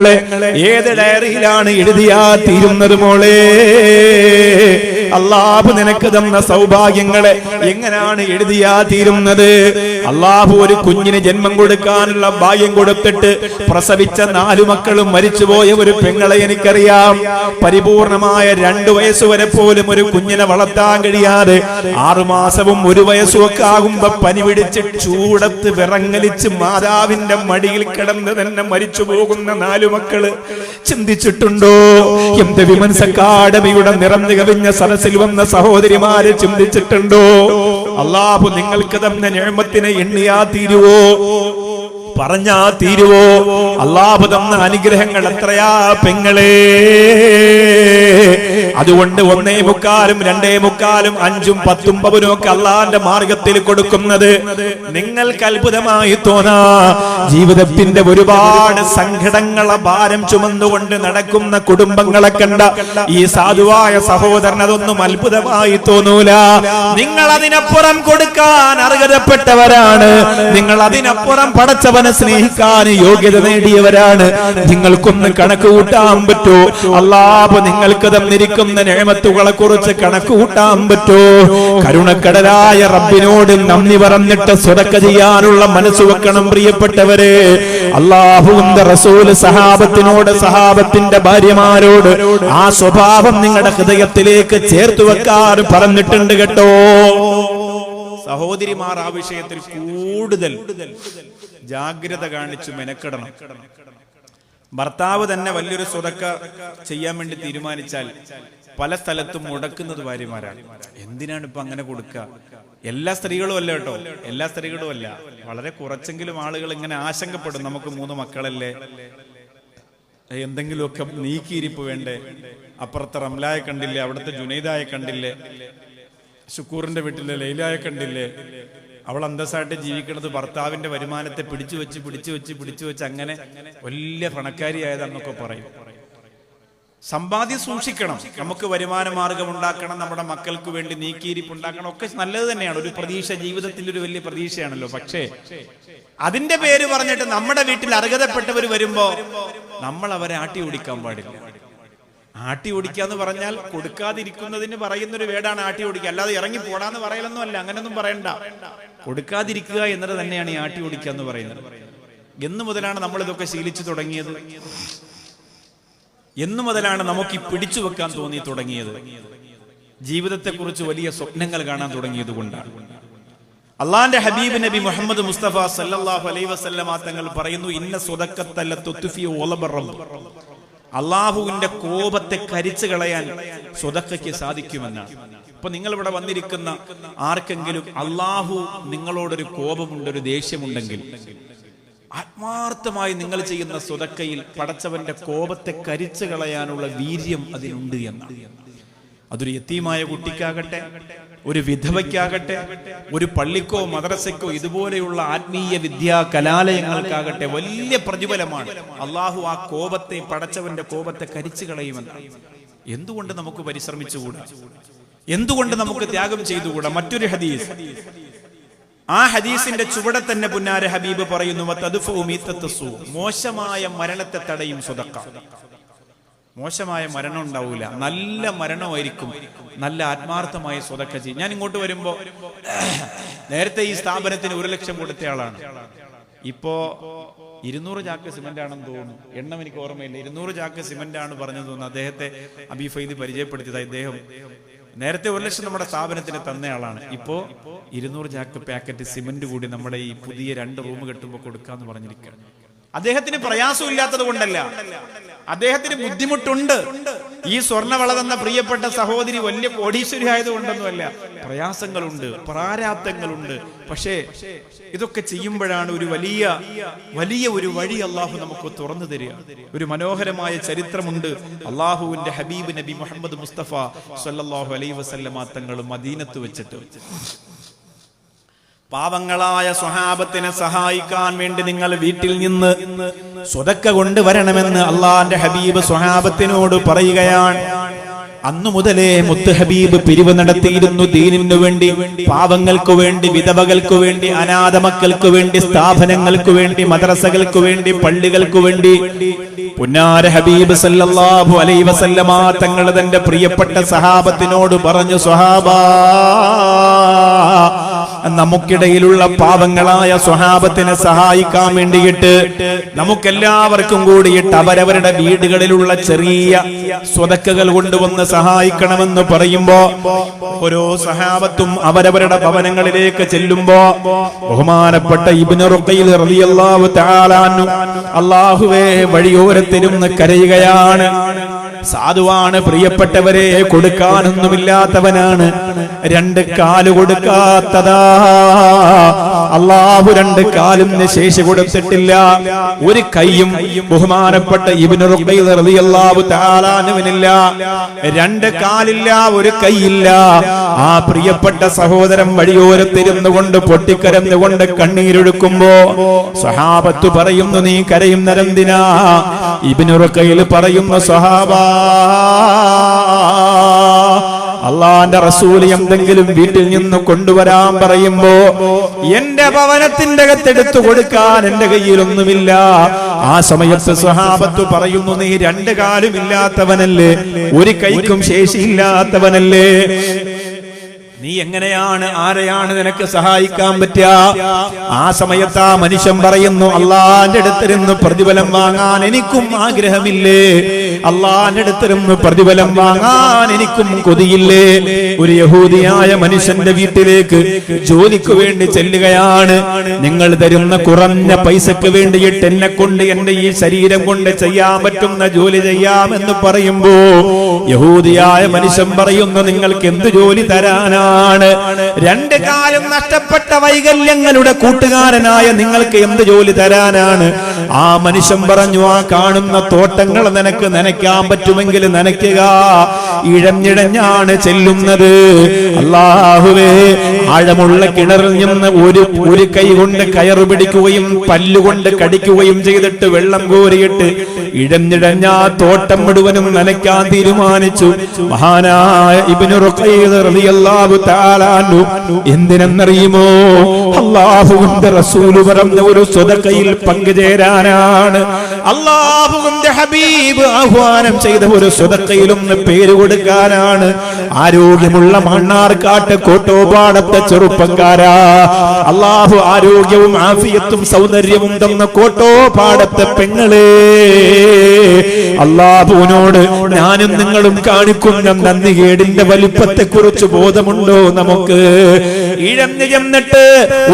ഏത് ഡയറിയിലാണ് എഴുതിയാ തീരുന്നത് മോളെ? അല്ലാഹു നിനക്ക് തന്ന സൗഭാഗ്യങ്ങളെ എങ്ങനെയാണ് എഴുതിയാ തീരുന്നത്? അല്ലാഹു ഒരു കുഞ്ഞിന് ജന്മം കൊടുക്കാനുള്ള ഭാഗ്യം കൊടുത്തിട്ട് പ്രസവിച്ച 4 മക്കളും മരിച്ചുപോയ ഒരു പെങ്ങളെ എനിക്കറിയാം. പരിപൂർണമായ 2 വയസ്സുവരെ പോലും ഒരു കുഞ്ഞിനെ വളർത്താൻ കഴിയാതെ 6 മാസവും 1 വയസ്സും ഒക്കെ ആകുമ്പോ പനി പിടിച്ച് ചൂടത്ത് വിറങ്ങലിച്ച് മാതാവിന്റെ മടിയിൽ കിടന്ന് തന്നെ മരിച്ചു പോകുന്ന 4 മക്കള് ചിന്തിച്ചിട്ടുണ്ടോ? എന്ത് വിമൻസ് അക്കാഡമിയുടെ നിറഞ്ഞു കവിഞ്ഞ സദസ്സിൽ വന്ന സഹോദരിമാരെ ചിന്തിച്ചിട്ടുണ്ടോ? അല്ലാഹു നിങ്ങൾക്ക് തന്ന നിഅമത്തിനെ എണ്ണിയാ തീരുവോ? പറഞ്ഞാ തീരുവോ? അല്ലാഹു തന്ന അനുഗ്രഹങ്ങൾ എത്രയാ പെങ്ങളെ. അതുകൊണ്ട് 1.25, 2.25, 5, 10 പവനൊക്കെ അള്ളാന്റെ മാർഗത്തിൽ കൊടുക്കുന്നത് നിങ്ങൾക്ക് അത്ഭുതമായി തോന്നാ. ജീവിതത്തിന്റെ ഒരുപാട് സങ്കടങ്ങളെ ഭാരം ചുമന്നുകൊണ്ട് നടക്കുന്ന കുടുംബങ്ങളെ കണ്ട ഈ സാധുവായ സഹോദരൻ അതൊന്നും അത്ഭുതമായി തോന്നൂല. നിങ്ങൾ അതിനപ്പുറം കൊടുക്കാൻ അർഹതപ്പെട്ടവരാണ്. നിങ്ങൾ അതിനപ്പുറം പടച്ചവനെ സ്നേഹിക്കാൻ യോഗ്യത നേടിയവരാണ്. നിങ്ങൾക്കൊന്ന് കണക്ക് കൂട്ടാൻ പറ്റോ? അല്ലാഹു നിങ്ങൾക്ക് തന്നിരിക്കുന്ന നിഅമത്തുകളെ കുറിച്ച് കണക്ക് കൂട്ടാൻ പറ്റോ? കരുണക്കടലായ റബ്ബിനോട് നന്ദി പറഞ്ഞിട്ട് സ്വതക്ക ചെയ്യാനുള്ള മനസ്സ് വെക്കണം പ്രിയപ്പെട്ടവരെ. അല്ലാഹുവിന്റെ റസൂൽ സഹാബത്തിനോട്, സഹാബത്തിന്റെ ഭാര്യമാരോട് ആ സ്വഭാവം നിങ്ങളുടെ ഹൃദയത്തിലേക്ക് ചേർത്ത് വെക്കാൻ പറഞ്ഞിട്ടുണ്ട് കേട്ടോ. സഹോദരിമാർ ആ വിഷയത്തിൽ കൂടുതൽ ജാഗ്രത കാണിച്ചു മെനക്കെടണം. ഭർത്താവ് തന്നെ വലിയൊരു സ്വതക്ക ചെയ്യാൻ വേണ്ടി തീരുമാനിച്ചാൽ പല സ്ഥലത്തും മുടക്കുന്നത് ഭാര്യമാരാണ്. എന്തിനാണ് ഇപ്പൊ അങ്ങനെ കൊടുക്കുക? എല്ലാ സ്ത്രീകളും അല്ല കേട്ടോ, എല്ലാ സ്ത്രീകളും അല്ല. വളരെ കുറച്ചെങ്കിലും ആളുകൾ ഇങ്ങനെ ആശങ്കപ്പെടും. നമുക്ക് 3 മക്കളല്ലേ, എന്തെങ്കിലുമൊക്കെ നീക്കിയിരിപ്പ് വേണ്ടേ? അപ്പുറത്തെ റംലായെ കണ്ടില്ലേ, അവിടുത്തെ ജുനൈദായെ കണ്ടില്ലേ, ശുക്കൂറിന്റെ വീട്ടിലെ ലൈലായെ കണ്ടില്ലേ? അവൾ അന്തസ്സായിട്ട് ജീവിക്കുന്നത് ഭർത്താവിന്റെ വരുമാനത്തെ പിടിച്ചു വെച്ച് അങ്ങനെ വലിയ പണക്കാരിയായതെന്നൊക്കെ പറയും. സമ്പാദ്യം സൂക്ഷിക്കണം, നമുക്ക് വരുമാന മാർഗം ഉണ്ടാക്കണം, നമ്മുടെ മക്കൾക്ക് വേണ്ടി നീക്കിയിരിപ്പ് ഉണ്ടാക്കണം, ഒക്കെ നല്ലത് തന്നെയാണ്. ഒരു പ്രതീക്ഷ ജീവിതത്തിന്റെ ഒരു വലിയ പ്രതീക്ഷയാണല്ലോ. പക്ഷേ അതിന്റെ പേര് പറഞ്ഞിട്ട് നമ്മുടെ വീട്ടിൽ അർഹതപ്പെട്ടവർ വരുമ്പോ നമ്മൾ അവരെ ആട്ടി ഓടിക്കാൻ പാടില്ല. ആട്ടി ഓടിക്കാന്ന് പറഞ്ഞാൽ കൊടുക്കാതിരിക്കുന്നതിന് പറയുന്നൊരു വേടാണ് ആട്ടി ഓടിക്കുക. അല്ലാതെ ഇറങ്ങി പോടാന്ന് പറയലൊന്നും അല്ല, അങ്ങനൊന്നും പറയണ്ട. കൊടുക്കാതിരിക്കുക എന്നത് തന്നെയാണ് ഈ ആട്ടി ഓടിക്കുക എന്ന് പറയുന്നത്. എന്നു മുതലാണ് നമ്മൾ ഇതൊക്കെ ശീലിച്ചു തുടങ്ങിയത്? എന്നു മുതലാണ് നമുക്ക് ഈ പിടിച്ചു വെക്കാൻ തോന്നി തുടങ്ങിയത്? ജീവിതത്തെക്കുറിച്ച് വലിയ സ്വപ്നങ്ങൾ കാണാൻ തുടങ്ങിയത് കൊണ്ടാണ്. അള്ളാന്റെ ഹബീബ് നബി മുഹമ്മദ് മുസ്തഫ സല്ലല്ലാഹു അലൈഹി വസല്ലമ തങ്ങൾ പറയുന്നു, ഇന്ന സ്വദഖത്തല്ല തുത്ഫി വലബർ റബ്ബ്. അള്ളാഹുവിന്റെ കോപത്തെ കരിച്ചു കളയാൻ സ്വതക്കയ്ക്ക് സാധിക്കുമെന്നാണ്. ഇപ്പൊ നിങ്ങൾ ഇവിടെ വന്നിരിക്കുന്ന ആർക്കെങ്കിലും അള്ളാഹു നിങ്ങളോടൊരു കോപമുണ്ട്, ഒരു ദേഷ്യമുണ്ടെങ്കിൽ ആത്മാർത്ഥമായി നിങ്ങൾ ചെയ്യുന്ന സ്വതക്കയിൽ പടച്ചവന്റെ കോപത്തെ കരിച്ചു കളയാനുള്ള വീര്യം അതിനുണ്ട് എന്നാണ്. അതൊരു യതീമായ കുട്ടിക്കാകട്ടെ, ഒരു വിധവയ്ക്കാകട്ടെ, ഒരു പള്ളിക്കോ മദ്രസയ്ക്കോ ഇതുപോലെയുള്ള ആത്മീയ വിദ്യാ കലാലയങ്ങൾക്കാകട്ടെ വലിയ പ്രതിഫലമാണ്. അള്ളാഹു ആ കോപത്തെ, പടച്ചവന്റെ കോപത്തെ കരിച്ചു കളയുമെന്നാണ്. എന്തുകൊണ്ട് നമുക്ക് പരിശ്രമിച്ചുകൂടാ? എന്തുകൊണ്ട് നമുക്ക് ത്യാഗം ചെയ്തുകൂടാ? മറ്റൊരു ഹദീസ്, ആ ഹദീസിന്റെ ചുവടെ തന്നെ പുന്നാര ഹബീബ് പറയുന്നു, മോശമായ മരണത്തെ തടയും സ്വതക്ക. മോശമായ മരണം ഉണ്ടാവൂല, നല്ല മരണമായിരിക്കും നല്ല ആത്മാർത്ഥമായ സ്വതക്ക ചെയ്യും. ഞാൻ ഇങ്ങോട്ട് വരുമ്പോ നേരത്തെ ഈ സ്ഥാപനത്തിന് 1 ലക്ഷം കൊടുത്ത ആളാണ്. ഇപ്പോ 200 ചാക്ക് സിമന്റ് ആണെന്ന് തോന്നുന്നു, എണ്ണം എനിക്ക് ഓർമ്മയില്ല. 200 ചാക്ക് സിമന്റ് ആണ് പറഞ്ഞു തോന്നുന്നു. അദ്ദേഹത്തെ അബീ ഫൈദി പരിചയപ്പെടുത്തിയത്. ഇദ്ദേഹം നേരത്തെ 1 ലക്ഷം നമ്മുടെ സ്ഥാപനത്തിന് തന്നയാളാണ്. ഇപ്പോ 200 ചാക്ക് പാക്കറ്റ് സിമന്റ് കൂടി നമ്മുടെ ഈ പുതിയ 2 റൂം കെട്ടുമ്പോൾ കൊടുക്കാന്ന് പറഞ്ഞിരിക്കുകയാണ്. അദ്ദേഹത്തിന് പ്രയാസമില്ലാത്തത് കൊണ്ടല്ല, അദ്ദേഹത്തിന് ബുദ്ധിമുട്ടുണ്ട്. ഈ സ്വർണ്ണവള തന്ന പ്രിയപ്പെട്ട സഹോദരി വലിയ കോടീശ്വരി ആയതുകൊണ്ടൊന്നുമല്ല, പ്രയാസങ്ങളുണ്ട്, പ്രാരാബ്ദങ്ങളുണ്ട്. പക്ഷേ ഇതൊക്കെ ചെയ്യുമ്പോഴാണ് ഒരു വലിയ ഒരു വഴി അള്ളാഹു നമുക്ക് തുറന്നു തരിക. ഒരു മനോഹരമായ ചരിത്രമുണ്ട്. അള്ളാഹുവിന്റെ ഹബീബ് നബി മുഹമ്മദ് മുസ്തഫ സല്ലല്ലാഹു അലൈഹി വസല്ലമ തങ്ങൾ മദീനത്ത് വെച്ചിട്ട് പാവങ്ങളായ സ്വഹാബത്തിനെ സഹായിക്കാൻ വേണ്ടി നിങ്ങൾ വീട്ടിൽ നിന്ന് സ്വതക്ക കൊണ്ടുവരണമെന്ന് അള്ളാന്റെ ഹബീബ് സ്വഹാബത്തിനോട് പറയുകയാണ്. അന്നു മുതലേ മുത്ത് ഹബീബ് പിരിവ് നടത്തിയിരുന്നു ദീനിനു വേണ്ടി, പാവങ്ങൾക്ക് വേണ്ടി, വിധവകൾക്ക് വേണ്ടി, അനാഥ മക്കൾക്ക് വേണ്ടി, സ്ഥാപനങ്ങൾക്ക് വേണ്ടി, മദ്രസകൾക്ക് വേണ്ടി, പള്ളികൾക്ക് വേണ്ടി. പുന്നാര ഹബീബ് സല്ലല്ലാഹു അലൈഹി വസല്ലമ തങ്ങൾ തന്റെ പ്രിയപ്പെട്ട സഹാബത്തിനോട് പറഞ്ഞു, സ്വഹാബാ, നമുക്കിടയിലുള്ള പാവങ്ങളായ സ്വഹാബത്തിനെ സഹായിക്കാൻ വേണ്ടിയിട്ട് നമുക്കെല്ലാവർക്കും കൂടിയിട്ട് അവരവരുടെ വീടുകളിലുള്ള ചെറിയ സ്വതക്കകൾ കൊണ്ടുവന്ന് സഹായിക്കണമെന്ന് പറയുമ്പോ ഓരോ സഹാബത്തും അവരവരുടെ ഭവനങ്ങളിലേക്ക് ചെല്ലുമ്പോ ബഹുമാനപ്പെട്ട ഇബ്നു റുഖൈൽ റളിയല്ലാഹു തആല അൻഹു അല്ലാഹുവേ വഴിയോരത്തിരുന്ന് കരയുകയാണ്. സാധുവാണ്, പ്രിയപ്പെട്ടവരെ, കൊടുക്കാനൊന്നുമില്ലാത്തവനാണ്, രണ്ട് കാല് കൊടുക്കാത്തതാ. അല്ലാഹു രണ്ട് കാലിന് ശേഷി കൊടുത്തിട്ടില്ല, ഒരു കൈയും ബഹുമാനപ്പെട്ട ഇബ്നു റുഖൈൽ റളിയല്ലാഹു തആല അൻഹുവിനില്ല, രണ്ട് കാലില്ല, ഒരു കൈയില്ല. ആ പ്രിയപ്പെട്ട സഹോദരൻ വഴിയോരത്തിരുന്നു കൊണ്ട് പൊട്ടിക്കരന്നുകൊണ്ട് കണ്ണീരൊഴുക്കുമ്പോ സ്വഹാബത്ത് പറയുന്നു, നീ കരയുന്നതെന്തിനാ? ഇബ്നു റുഖൈൽ പറയുന്നു, സ്വഹാബാ, അള്ളാന്റെ റസൂൽ എന്തെങ്കിലും വീട്ടിൽ നിന്ന് കൊണ്ടുവരാൻ പറയുമ്പോ എന്റെ ഭവനത്തിന്റെ അകത്തെടുത്തു കൊടുക്കാൻ എന്റെ കയ്യിലൊന്നുമില്ല. ആ സമയത്ത് സ്വഹാബത്ത് പറയുന്നു, നീ രണ്ട് കാലും ഇല്ലാത്തവനല്ലേ, ഒരു കൈക്കും ശേഷിയില്ലാത്തവനല്ലേ, നീ എങ്ങനെയാണ്, ആരെയാണ് നിനക്ക് സഹായിക്കാൻ പറ്റുക? ആ സമയത്ത് ആ മനുഷ്യൻ പറയുന്നു, അള്ളാന്റെ അടുത്തിരുന്ന് പ്രതിഫലം വാങ്ങാൻ എനിക്കും ആഗ്രഹമില്ലേ, അള്ളാന്റെ അടുത്തിരുന്ന് പ്രതിഫലം വാങ്ങാൻ എനിക്കും കൊതിയില്ലേ. ഒരു യഹൂദിയായ മനുഷ്യന്റെ വീട്ടിലേക്ക് ജോലിക്ക് വേണ്ടി ചെല്ലുകയാണ്. നിങ്ങൾ തരുന്ന കുറഞ്ഞ പൈസക്ക് വേണ്ടിയിട്ട് എന്നെ കൊണ്ട്, എന്റെ ഈ ശരീരം കൊണ്ട് ചെയ്യാൻ പറ്റുന്ന ജോലി ചെയ്യാമെന്ന് പറയുമ്പോ യഹൂദിയായ മനുഷ്യൻ പറയുന്നു, നിങ്ങൾക്ക് എന്ത് ജോലി തരാനാ? രണ്ട് കാലം നഷ്ടപ്പെട്ട വൈകല്യങ്ങളുടെ കൂട്ടുകാരനായ നിങ്ങൾക്ക് എന്ത് ജോലി തരാനാണ്? ആ മനുഷ്യൻ പറഞ്ഞു, ആ കാണുന്ന തോട്ടങ്ങൾ നിനക്ക് നനയ്ക്കാൻ പറ്റുമെങ്കിൽ നനയ്ക്കുക. ഇഴഞ്ഞിഴഞ്ഞാണ് ചെല്ലുന്നത്. അല്ലാഹുവേ, ആഴമുള്ള കിണറിൽ നിന്ന് ഒരു കൈ കൊണ്ട് കയറു പിടിക്കുകയും പല്ലുകൊണ്ട് കടിക്കുകയും ചെയ്തിട്ട് വെള്ളം കോരിയിട്ട് ഇഴഞ്ഞിഴഞ്ഞ തോട്ടം മുഴുവനും നനയ്ക്കാൻ തീരുമാനിച്ചു മഹാനായ ഇബ്നു റുഖൈൽ റളിയല്ലാഹു തആല അൻഹു. എന്തിനെന്നറിയുമോ? അല്ലാഹുവിന്റെ റസൂൽ പറഞ്ഞ ഒരു സ്വതക്കയിൽ പങ്കുചേരാനാണ്. അല്ലാഹുവിന്റെ ഹബീബ് ആഹ്വാനം ചെയ്ത ഒരു സ്വതക്കയിലൊന്ന് പേര് കൊടുക്കാനാണ്. ആരോഗ്യമുള്ള മണ്ണാർക്കാട്ട് കോട്ടോപാടത്തെ ചെറുപ്പക്കാരാ, അല്ലാഹു ആരോഗ്യവും ആഫിയത്തും സൗന്ദര്യവും തന്ന കോട്ടോപാടത്തെ പെങ്ങളെ, അല്ലാഹുവിനോട് ഞാനും നിങ്ങളും കാണിക്കുന്ന നന്ദികേടിന്റെ വലിപ്പത്തെ കുറിച്ച് ബോധമുണ്ടോ നമുക്ക്? ഇഴഞ്ഞു ചെന്നിട്ട്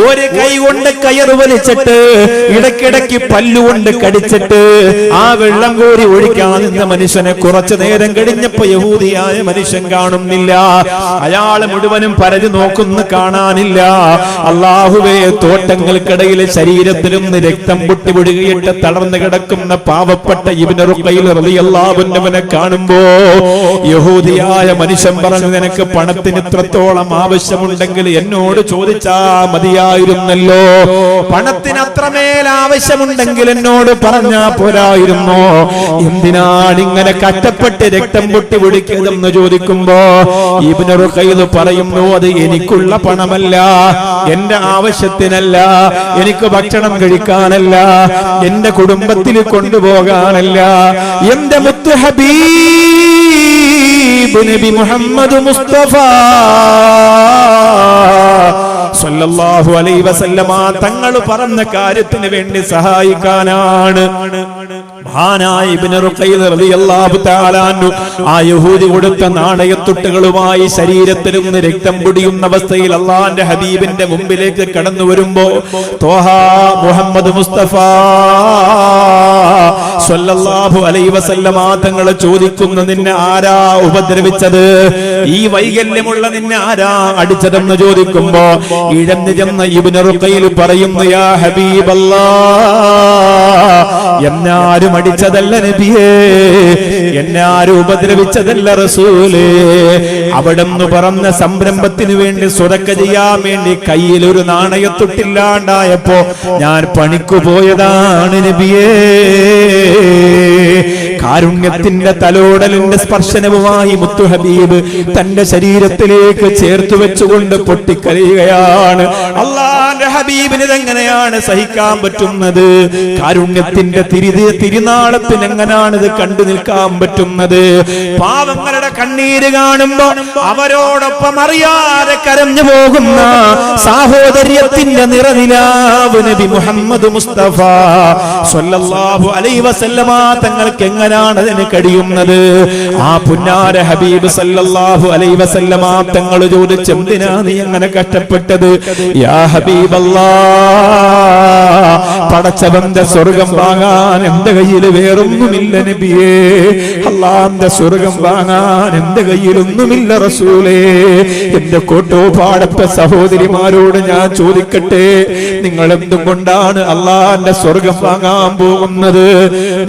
ഒരു കൈ കൊണ്ട് കയറ് വലിച്ചിട്ട് ഇടയ്ക്കിടയ്ക്ക് പല്ലുകൊണ്ട് കടിച്ചിട്ട് ആ വെള്ളം കോരി ഒഴിക്കാൻ നിന്ന മനുഷ്യനെ കുറച്ചു നേരം കഴിഞ്ഞപ്പോ യഹൂദിയായ മനുഷ്യൻ കാണുന്നില്ല. അയാള് മുഴുവനും പരതി നോക്കുന്നു, കാണാനില്ല. അല്ലാഹുവേ, തോട്ടങ്ങൾക്കിടയിലെ ശരീരത്തിലും രക്തം പൊട്ടിവിടുകയിട്ട് തളർന്നു കിടക്കുന്ന പാവപ്പെട്ട ഇബ്നു റുഖൈൽ റളിയല്ലാഹു അൻഹുവിനെ കാണുമ്പോ യഹൂദിയായ മനുഷ്യൻ പറഞ്ഞു, നിനക്ക് പണത്തിന് ഇത്രത്തോളം ആവശ്യമുണ്ടെങ്കിൽ എന്നോട് ചോദിച്ചാ മതിയായിരുന്നല്ലോ. പണത്തിന് അത്രമേൽ ആവശ്യമുണ്ടെങ്കിൽ എന്നോട് പറഞ്ഞാ പോരായിരുന്നോ? എന്തിനാണ് ഇങ്ങനെ കഷ്ടപ്പെട്ട് രക്തം പൊട്ടി പിടിക്കുന്നതെന്ന് ചോദിക്കുമ്പോ ഇബ്നു റുഖൈൽ പറയുന്നു, അത് എനിക്കുള്ള പണമല്ല, എന്റെ ആവശ്യത്തിനല്ല, എനിക്ക് ഭക്ഷണം കഴിക്കാനല്ല, എന്റെ കുടുംബത്തിൽ കൊണ്ടുപോകാനല്ല, എന്റെ മുത്ത് ഹബീബ് നബി മുഹമ്മദ് മുസ്തഫ സല്ലല്ലാഹു അലൈഹി വസല്ലമ തങ്ങൾ പറഞ്ഞ കാര്യത്തിന് വേണ്ടി സഹായിക്കാനാണ്. മഹാനായ ഇബ്നു റുഖൈൽ റളിയല്ലാഹു തആല അൻഹു ആ യഹൂദി കൊടുത്ത നാണയത്തുട്ടുകളുമായി ശരീരത്തിൽ നിന്ന് രക്തം പൊടിയുന്ന അവസ്ഥയിൽ അല്ലാഹുവിന്റെ ഹബീബിന്റെ മുമ്പിലേക്ക് കടന്നു വരുമ്പോ ത്വഹ മുഹമ്മദ് മുസ്തഫ സല്ലല്ലാഹു അലൈഹി വസല്ലമ തങ്ങൾ ചോദിക്കുന്നു, നിന്നെ ആരാ ഉപദ്രവിച്ചത്? ഈ വൈകല്യമുള്ള നിന്നെ ആരാ അടിച്ചതെന്ന് ചോദിക്കുമ്പോ ഇഴഞ്ഞു ചെന്ന ഇബ്നു റുഖൈൽ പറയുന്നു, യാ ഹബീബല്ലാഹ്, എന്നാരും അടിച്ചതല്ല നബിയേ, എന്നാരും ഉപദ്രവിച്ചതല്ല റസൂലേ. അവിടെന്ന് പറഞ്ഞ സംരംഭത്തിന് വേണ്ടി സ്വതക്ക ചെയ്യാൻ വേണ്ടി കയ്യിൽ ഒരു നാണയത്തൊട്ടില്ലാണ്ടായപ്പോ ഞാൻ പണിക്കു പോയതാണ് നബിയേ. കാരുണ്യത്തിന്റെ തലോടലിന്റെ സ്പർശനവുമായി മുത്തു ഹബീബ് തന്റെ ശരീരത്തിലേക്ക് ചേർത്ത് വെച്ചുകൊണ്ട് പൊട്ടിക്കരയുകയാണ്. അല്ലാഹുവിന്റെ ഹബീബിന് ഇതെങ്ങനെയാണ് സഹിക്കാൻ പറ്റുന്നത്? കാരുണ്യത്തിന്റെ തിരുനാളത്തിന് എങ്ങനെയാണ് ഇത് കണ്ടു നിൽക്കാൻ പറ്റുന്നത്? പാവങ്ങളുടെ കണ്ണീര് കാണുമ്പോ അവരോടൊപ്പം അറിയാതെ കരഞ്ഞു പോകുന്ന സാഹോദര്യത്തിന്റെ നിറനിലാവ് നബി മുഹമ്മദ് മുസ്തഫ സ്വല്ലല്ലാഹു അലൈഹി വസല്ലമ തങ്ങൾക്ക് എങ്ങനെയാണ് അതിന് കഴിയുന്നത്? ആ പുന്നാര ഹബീബ് സല്ലല്ലാഹു അലൈഹി വസല്ലമ തങ്ങൾ ചോദിച്ചു, എന്തിനാ നീ അങ്ങനെ കഷ്ടപ്പെട്ടത്? യാ ഹബീബല്ലാഹ്, പടച്ചവന്റെ സ്വർഗം വാങ്ങാൻ എന്റെ കയ്യിൽ വേറൊന്നുമില്ല നബിയേ. അല്ലാഹുവിന്റെ സ്വർഗം വാങ്ങാൻ എന്റെ കയ്യിലൊന്നുമില്ല റസൂലേ. എന്റെ കോട്ടോപാടത്തെ സഹോദരിമാരോട് ഞാൻ ചോദിക്കട്ടെ, നിങ്ങൾ എന്തും കൊണ്ടാണ് അല്ലാഹുവിന്റെ സ്വർഗം വാങ്ങാൻ പോകുന്നത്?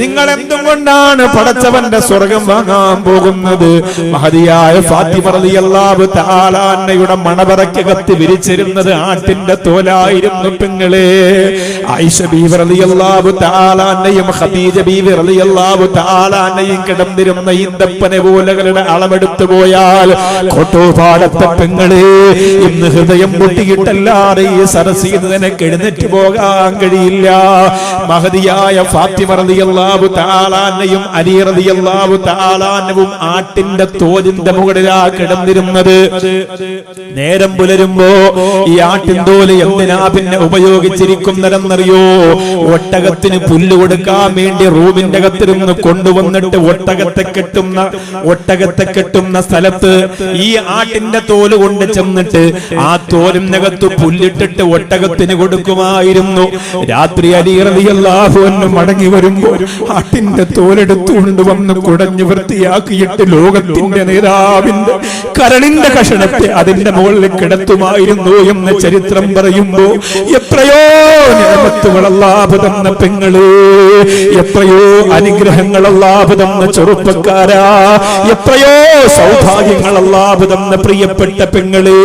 നിങ്ങൾ എന്തും കൊണ്ടാണ് പടച്ചവന്റെ സ്വർഗം വാങ്ങാൻ പോകുന്നത്? മഹദിയായ ഫാത്തിമ റളിയല്ലാഹു തആല അൻഹയുടെ മണവറക്കകത്ത് വിരിച്ചിരുന്നത് ആട്ടിന്റെ തോലായിരുന്നു പെങ്ങളെ. ആയിഷ ബീവി റളിയല്ലാഹു തആല അൻഹയും ഖദീജ ബീവി റളിയല്ലാഹു തആല അൻഹയും കിടന്നിരുന്ന ഈന്തപ്പനെ പോലെകളുടെ അളവെടുത്തു പോയാൽ കോട്ടോപാടത്തെ പെങ്ങളെ, ഇന്ന് ഹൃദയം പൊട്ടിയിട്ടല്ലാതെ ഈ സരസീൽ നിനക്ക് എഴുന്നേറ്റ് പോകാൻ കഴിയില്ല. മഹദിയായ ഫാത്തിമ റളിയല്ലാഹു തആല അൻഹയും അലി റളിയല്ലാഹു തആല അൻഹും ആട്ടിന്റെ തോലിന്റെ മുകളിലാ കിടന്നിരുന്നത്. നേരം പുലരുമ്പോ ഈ ആട്ടിൻ തോല് എന്തിനാ പിന്നെ ഉപയോഗിച്ചിരിക്കുന്നതെന്നറിയോ? ഒട്ടകത്തിന് പുല്ല് കൊടുക്കാൻ വേണ്ടി റൂമിന്റെ അകത്തിരുന്ന് കൊണ്ടുവന്നിട്ട് ഒട്ടകത്തെ കെട്ടുന്ന സ്ഥലത്ത് ഈ ആട്ടിന്റെ തോല് കൊണ്ട് ചെന്നിട്ട് ആ തോലിനകത്ത് പുല്ലിട്ടിട്ട് ഒട്ടകത്തിന് കൊടുക്കുമായിരുന്നു. രാത്രി അലി റളിയല്ലാഹു അൻഹു മടങ്ങി വരുമ്പോ ആട്ടിന്റെ തോലെടുത്തുകൊണ്ട് വന്ന് കുടഞ്ഞു വൃത്തിയാക്കിയിട്ട് ലോകത്തിന്റെ നേതാവിന്റെ കരളിന്റെ കഷണത്തെ അതിന്റെ മുകളിൽ കിടത്തുമായിരുന്നു എന്ന് ചരിത്രം പറയുമ്പോ, എത്രയോ നിഅമത്തുകൾ അല്ലാഹു തന്ന പെങ്ങള്, എത്രയോ അനുഗ്രഹങ്ങൾ അല്ലാഹു തന്ന ചെറുപ്പക്കാരാ, എത്രയോ സൗഭാഗ്യങ്ങൾ അല്ലാഹു തന്ന പ്രിയപ്പെട്ട പെങ്ങള്.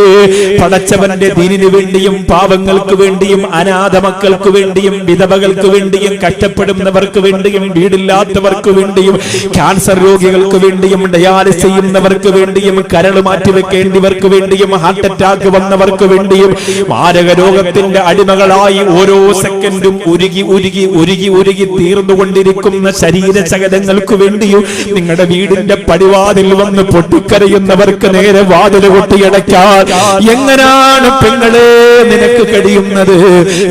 പടച്ചവന്റെ ദീനിനു വേണ്ടിയും പാവങ്ങൾക്ക് വേണ്ടിയും അനാഥ മക്കൾക്ക് വേണ്ടിയും വിധവകൾക്ക് വേണ്ടിയും കഷ്ടപ്പെടുന്നവർക്ക് വേണ്ടിയും വീടില്ലാത്തവർക്ക് വേണ്ടിയും ക്യാൻസർ രോഗികൾക്ക് വേണ്ടിയും ഡയാലിസ് ചെയ്യുന്നവർക്ക് വേണ്ടിയും കരൾ മാറ്റിവെക്കേണ്ടവർക്ക് വേണ്ടിയും ഹാർട്ട് അറ്റാക്ക് വന്നവർക്ക് വേണ്ടിയും മാരക രോഗത്തിന്റെ അടിമകളായി ഓരോ സെക്കൻഡും ഉരുകി ഉരുകി ഉരുകി ഉരുകി തീർന്നുകൊണ്ടിരിക്കുന്ന ശരീരചകലങ്ങൾക്ക് വേണ്ടിയും നിങ്ങളുടെ വീടിന്റെ പടിവാതിൽ വന്ന് പൊട്ടിക്കരയുന്നവർക്ക് നേരെ വാതിൽ കൊട്ടിയടയ്ക്കാൻ എങ്ങനാണ് പെങ്ങളെ നിനക്ക് കഴിയുന്നത്?